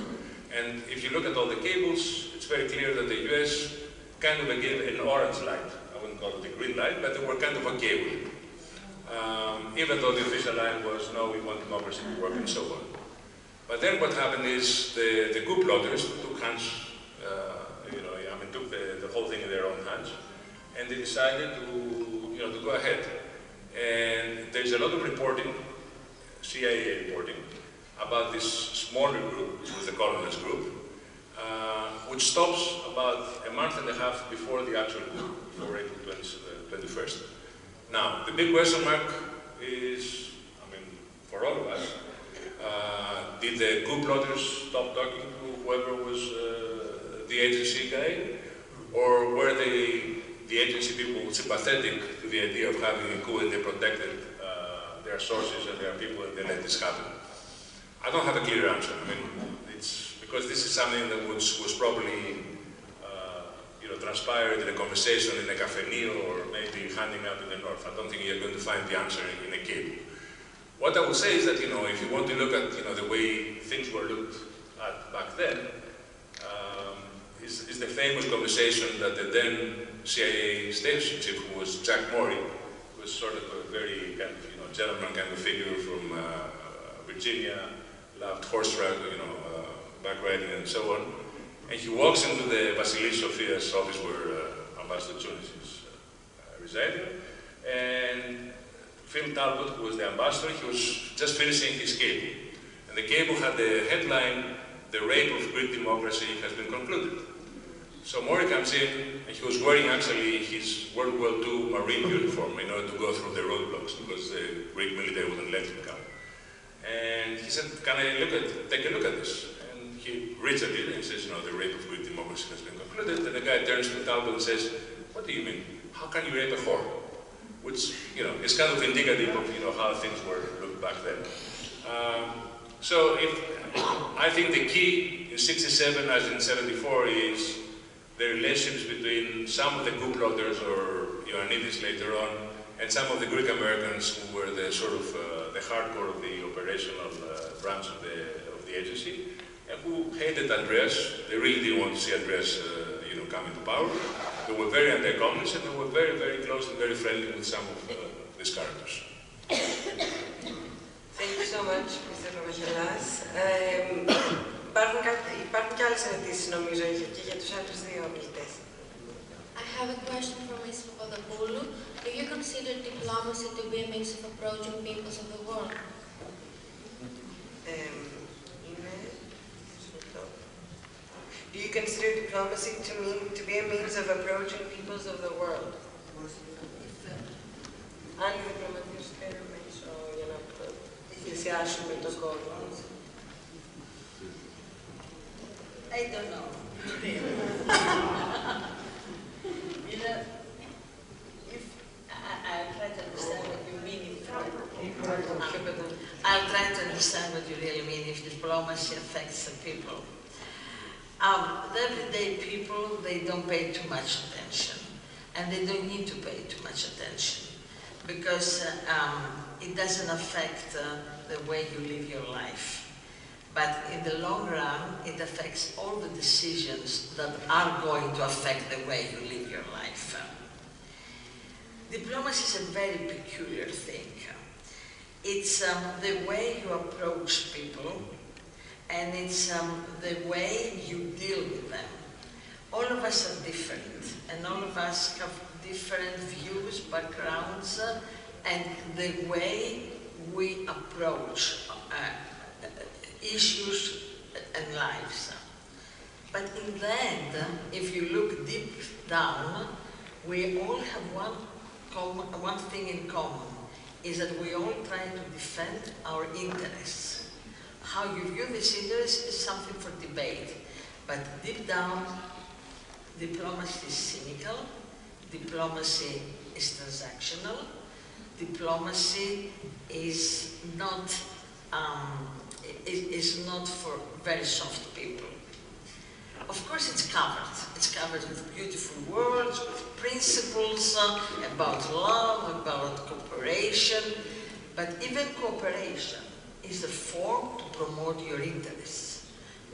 And if you look at all the cables, it's very clear that the US kind of gave an orange light. I wouldn't call it a green light, but they were kind of okay with it. Even though the official line was, no, we want democracy to work and so on. But then what happened is the coup plotters took hands, took the whole thing in their own hands, and they decided to go ahead. And there's a lot of reporting, CIA reporting, about this smaller group, which was the colonels group, which stops about a month and a half before the actual coup, before April 21st. Now, the big question mark is, for all of us, did the coup plotters stop talking to whoever was the agency guy, or were the agency people sympathetic to the idea of having a coup and they protected their sources and their people and they let this happen? I don't have a clear answer. It's because this is something that was probably transpired in a conversation in a cafenio or maybe handing up in the north. I don't think you're going to find the answer in a cable. What I would say is that if you want to look at the way things were looked at back then, is the famous conversation that the then CIA station chief, who was Jack Morey, who was sort of a very kind of gentleman kind of figure from Virginia, loved horse riding, back riding and so on. And he walks into the Vasilis Sofia's office where Ambassador Tsunis is residing. And Phil Talbot, who was the ambassador, he was just finishing his cable. And the cable had the headline, "The rape of Greek democracy has been concluded." So Mori comes in, and he was wearing actually his World War II Marine uniform in order to go through the roadblocks because the Greek military wouldn't let him come. And he said, "Can I take a look at this?" And he reads at it and says, "The rape of Greek democracy has been concluded." And the guy turns to Talbot and says, "What do you mean? How can you rape a whore?" Which, is kind of indicative of, how things were looked back then. So I think the key in 67 as in 74 is the relationships between some of the coup plotters or Ioannidis later on and some of the Greek Americans who were the sort of the hardcore of the operational branch of the agency and who hated Andreas. They really didn't want to see Andreas come into power. They were very anti-communist and they were very, very close and very friendly with some of these characters. Thank you so much, Mr. Papahellas. Υπάρχουν και άλλες ερωτήσεις, νομίζω, και για τους άλλους δύο ομιλητές. I have a question for Ms. Papαδopoulo. Do you consider diplomacy to be a means of approaching peoples of the world? Do you consider diplomacy to be a means of approaching peoples of the world? Αν η διπλωματία σου φέρει μέσω για να πλησιάσουμε τον κόσμο. I don't know. I'll try to understand what you mean. I'll try to understand what you really mean if diplomacy affects the people. The everyday people, they don't pay too much attention, and they don't need to pay too much attention, because it doesn't affect the way you live your life. But in the long run, it affects all the decisions that are going to affect the way you live your life. Diplomacy is a very peculiar thing. It's the way you approach people, and it's the way you deal with them. all of us are different, and all of us have different views, backgrounds, and the way we approach issues and lives. But in the end, if you look deep down, we all have one thing in common, is that we all try to defend our interests. How you view this interest is something for debate, but deep down, diplomacy is cynical, diplomacy is transactional, diplomacy is not for very soft people. Of course, it's covered. It's covered with beautiful words, with principles about love, about cooperation. But even cooperation is a form to promote your interests.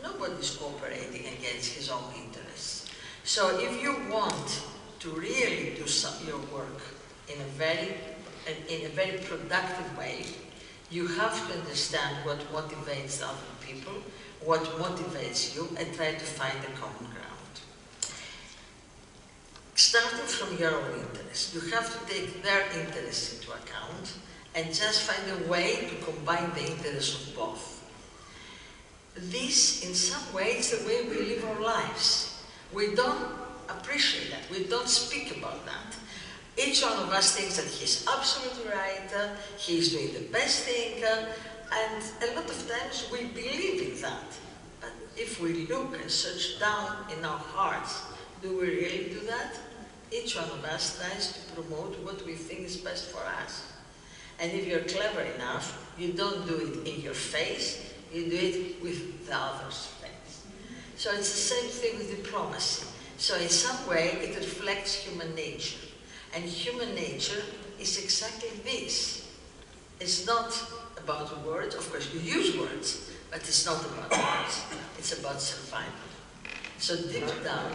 Nobody's cooperating against his own interests. So if you want to really do your work in a very productive way, you have to understand what motivates other people, what motivates you, and try to find a common ground. Starting from your own interests, you have to take their interests into account and just find a way to combine the interests of both. This, in some ways, is the way we live our lives. We don't appreciate that. We don't speak about that. Each one of us thinks that he's absolutely right, he's doing the best thing, and a lot of times we believe in that. But if we look and search down in our hearts, do we really do that? Each one of us tries to promote what we think is best for us. And if you're clever enough, you don't do it in your face, you do it with the other's face. So it's the same thing with diplomacy. So in some way, it reflects human nature. And human nature is exactly this. It's not about words. Of course, you use words, but it's not about words. It's about survival. So deep down,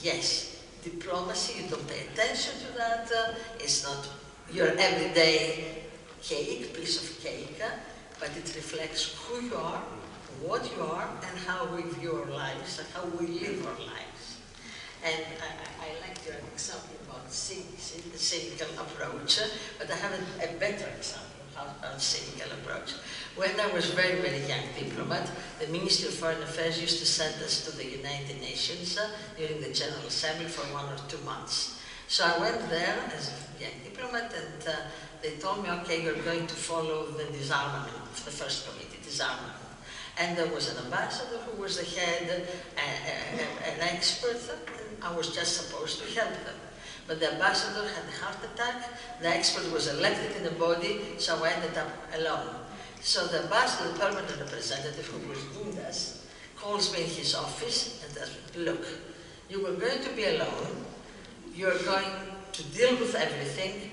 yes, diplomacy, you don't pay attention to that. It's not your everyday cake, piece of cake, but it reflects who you are, what you are, and how we view our lives, and how we live our lives. And I like your example about the cynical approach, but I have a better example of cynical approach. When I was very, very young diplomat, the Ministry of Foreign Affairs used to send us to the United Nations during the General Assembly for 1 or 2 months. So I went there as a young diplomat, and they told me, okay, you're going to follow the disarmament of the first committee, disarmament. And there was an ambassador who was the head, an expert, and I was just supposed to help them. But the ambassador had a heart attack, the expert was elected in the body, so I ended up alone. So the ambassador, the permanent representative who was Dundas, calls me in his office and says, look, you were going to be alone, you're going to deal with everything,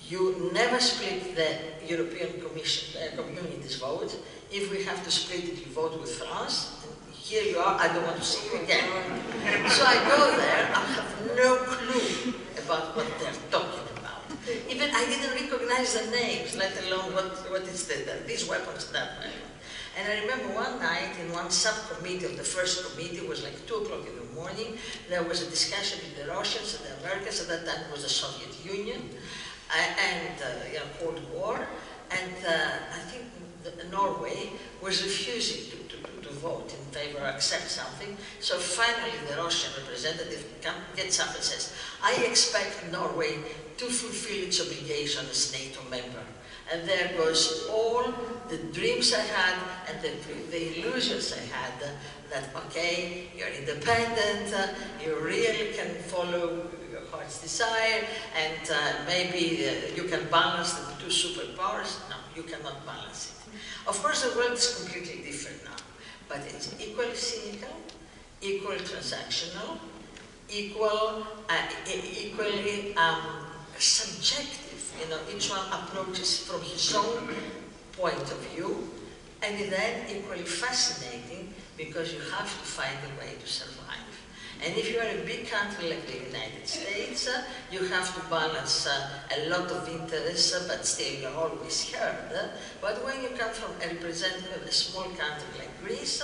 you never split the European Community's vote. If we have to split it, you vote with France. And here you are, I don't want to see you again. So I go there, I have no clue about what they're talking about. Even I didn't recognize the names, let alone what is these weapons, that weapon. And I remember one night in one subcommittee of the first committee, it was like 2 o'clock in the morning, there was a discussion with the Russians and the Americans, at that time it was the Soviet Union, and Cold War, and I think Norway was refusing to vote in favor or accept something. So finally the Russian representative gets up and says, I expect Norway to fulfill its obligation as NATO member. And there goes all the dreams I had and the illusions I had that, okay, you're independent, you really can follow your heart's desire, and maybe you can balance the 2 superpowers. No, you cannot balance it. Of course, the world is completely different now, but it's equally cynical, equally transactional, equally subjective. You know, each one approaches from his own point of view, and then equally fascinating because you have to find a way to survive. And if you are a big country like the United States, you have to balance a lot of interests, but still you're always heard. But when you come from a representative of a small country like Greece,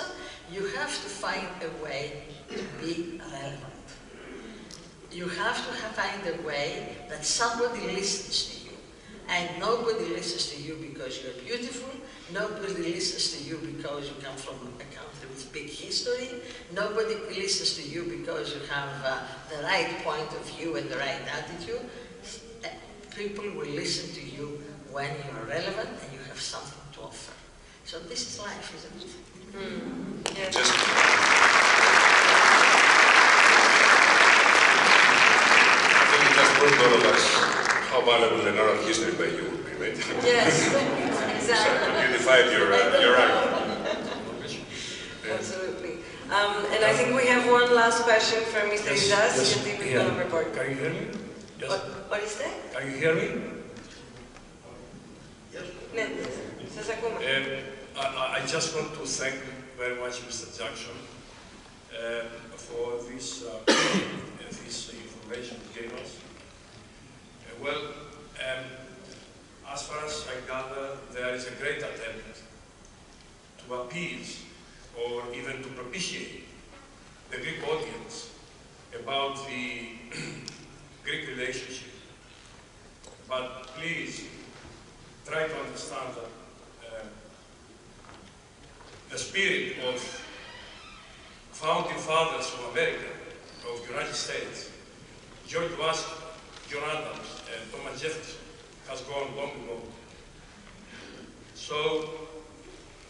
you have to find a way to be relevant. You have to find a way that somebody listens to you. And nobody listens to you because you're beautiful. Nobody listens to you because you come from a country with big history. Nobody listens to you because you have the right point of view and the right attitude. People will listen to you when you are relevant and you have something to offer. So this is life, isn't it? Yeah. I think it just proved all of us how valuable an hour of history by you would be, right? Yes, exactly. You beautified your argument. Absolutely. And I think we have one last question from Mr. Rizás. Yes. Can you hear me? Yes. What is that? Can you hear me? Yes. I just want to thank very much Mr. Jackson for this, this information he gave us. As far as I gather, there is a great attempt to appease or even to propitiate the Greek audience about the Greek relationship. But please try to understand that the spirit of founding fathers of America, of the United States, George Washington, John Adams, and Thomas Jefferson, has gone long ago. So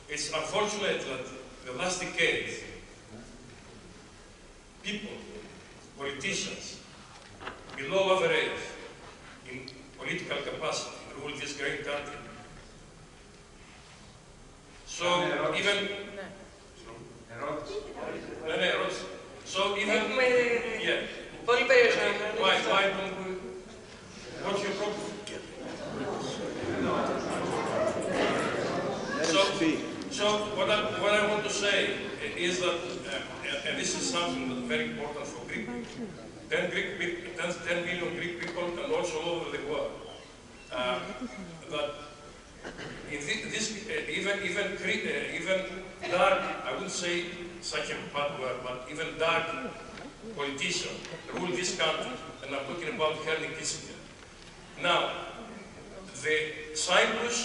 it's unfortunate that the last decade, people, politicians, below average in political capacity rule this great country. So even yeah. Why don't we? What's your problem? So what I want to say is that, and this is something that's very important for Greek people, 10 million Greek people and also all over the world, that in this, even dark, I wouldn't say such a bad word, but even dark politicians rule this country, and I'm talking about Henry Kissinger. Now, the Cyprus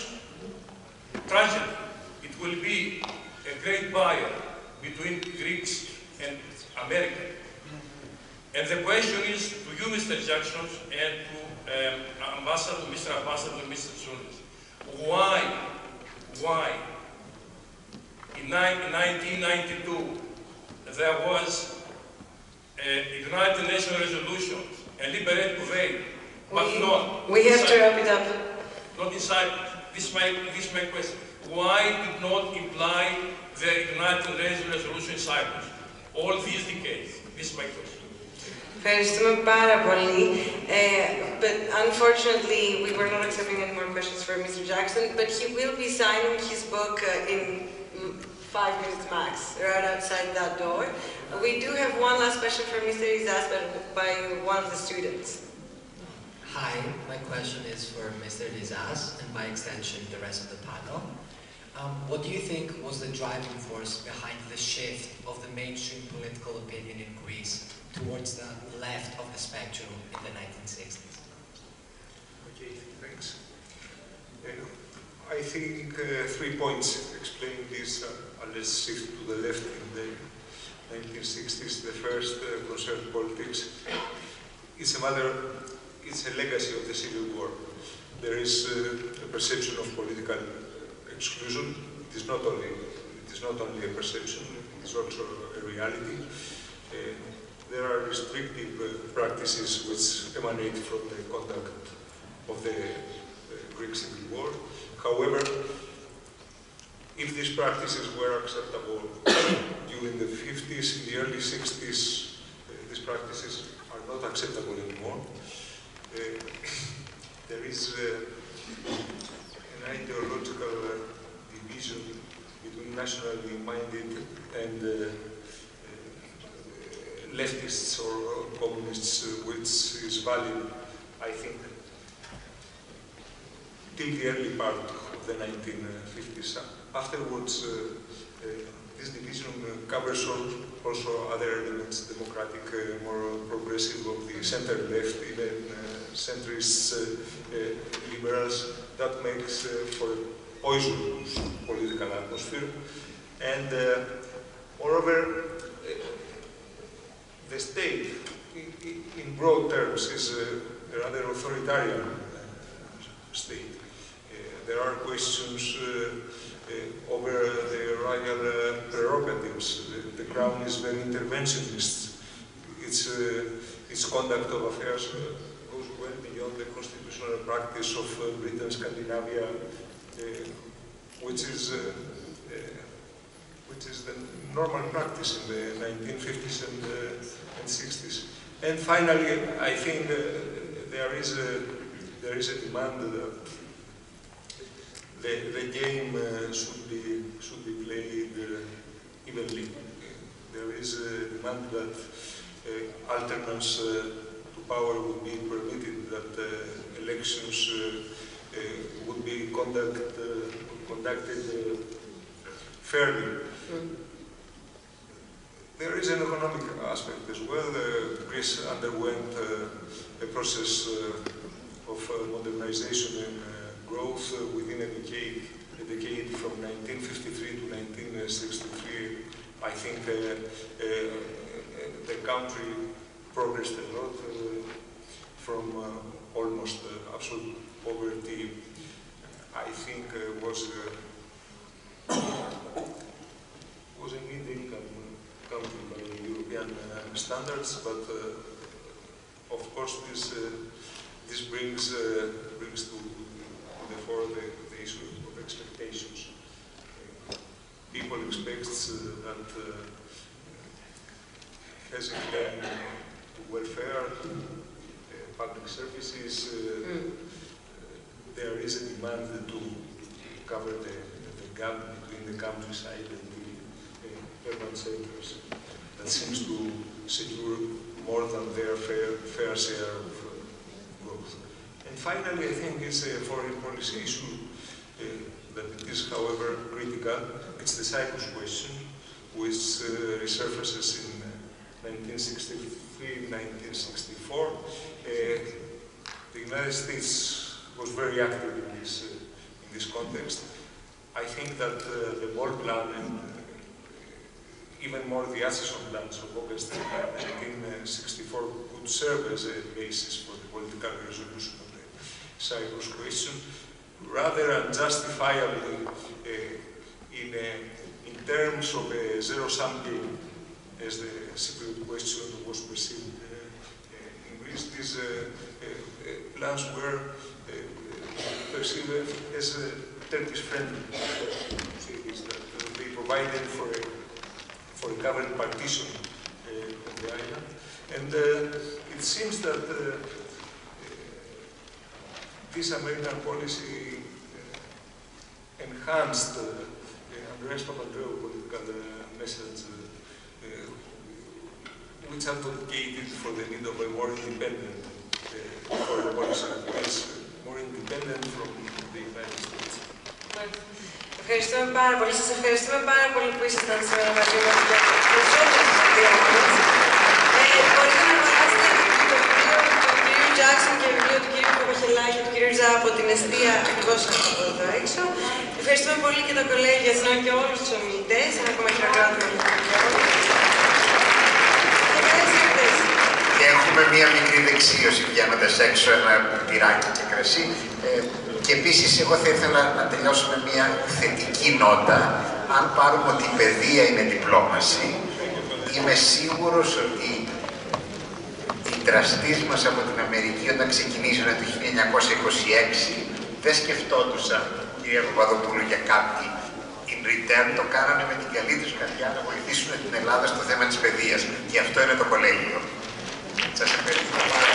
tragedy, it will be a great barrier between Greeks and America. And the question is to you, Mr. Jackson, and to Mr. Ambassador, Mr. Tsunis, why in 1992 there was a United Nations resolution, a liberate Kuwait, but not. We have to wrap it up. Not in Cyprus. This is my question. Why did not imply the United Nations resolution in Cyprus all these decades? This is my question. Ευχαριστούμε πάρα πολύ. But unfortunately, we were not accepting any more questions for Mr. Jackson, but he will be signing his book in 5 minutes max, right outside that door. We do have one last question for Mr. Rizás, but by one of the students. Hi, my question is for Mr. Rizás, and by extension, the rest of the panel. What do you think was the driving force behind the shift of the mainstream political opinion in Greece towards the left of the spectrum in the 1960s? Okay, thanks. I think 3 points explain this, let's shift to the left in the 1960s. The first concerned politics. It's a legacy of the Civil War. There is a perception of political exclusion. It is not only a perception, it is also a reality. There are restrictive practices which emanate from the conduct of the Greek Civil War. However, if these practices were acceptable during the 50s, in the early 60s, these practices are not acceptable anymore. There is an ideological division between nationally minded and leftists or communists, which is valid, I think, till the early part of the 1950s. Afterwards, this division covers also other elements, democratic, more progressive of the center-left, even centrist liberals. That makes for a poisonous political atmosphere. And moreover, the state, in broad terms, is a rather authoritarian state. There are questions over the royal prerogatives. The crown is very interventionist. Its conduct of affairs goes well beyond the constitutional practice of Britain, Scandinavia, which is the normal practice in the 1950s and 60s. And finally, I think there is a demand that the game should be played evenly. There is a demand that alternance to power would be permitted, that elections would be conducted fairly. There is an economic aspect as well. Greece underwent a process of modernization and growth within a decade from 1953 to 1963. I think the country progressed a lot from almost absolute poverty. I think was a mid-income country by European standards, but of course this brings to the fore the issue of expectations. People expect that having to welfare, public services, there is a demand to cover the gap between the countryside and the urban centers that seems to secure more than their fair share of growth. And finally, I think it's a foreign policy issue that it is, however, critical. It's the Cyprus question, which resurfaces in 1963, 1964. The United States was very active in this context. I think that the Ball Plan and even more the accession plans of August 1964 could serve as a basis for the political resolution of the Cyprus question, rather unjustifiably in terms of a zero-sum game, as the Cypriot question was perceived in Greece. These plans were perceived as Turkish-friendly. They provided for a covered partition of the island, and it seems that this American policy enhanced Andreas Papandreou's political message, which advocated for the need of a more independent foreign policy, more independent from the United States. Ευχαριστούμε πάρα πολύ. Σας ευχαριστούμε πάρα πολύ που ήσασταν σήμερα μαζί μας για τις περισσότερες συναντήσεις. Μπορείτε να αγοράσετε το βιβλίο του κυρίου Τζάξον και βιβλίο του κυρίου Παπαχελά και του κυρίου Ριζά από την Εστία, εκτός από εδώ έξω. Ευχαριστούμε πολύ και το Κολλέγιο Αθηνών και όλους τους ομιλητές. Ένα ακόμα χειροκρότημα για όλους. Και έχουμε μία μικρή δεξίωση πηγαίνοντας έξω, ένα πυράκι και κρασί. Και επίσης, εγώ θα ήθελα να τελειώσω με μια θετική νότα. Αν πάρουμε ότι η παιδεία είναι διπλώμαση, είμαι σίγουρος ότι οι δραστές μας από την Αμερική, όταν ξεκινήσανε το 1926, δεν σκεφτόντουσαν, κυρία Παπαδοπούλου, για κάποιοι in return, το κάνανε με την καλή τους καρδιά να βοηθήσουν την Ελλάδα στο θέμα της παιδείας. Και αυτό είναι το κολέγιο. Σας ευχαριστώ πάρα πολύ.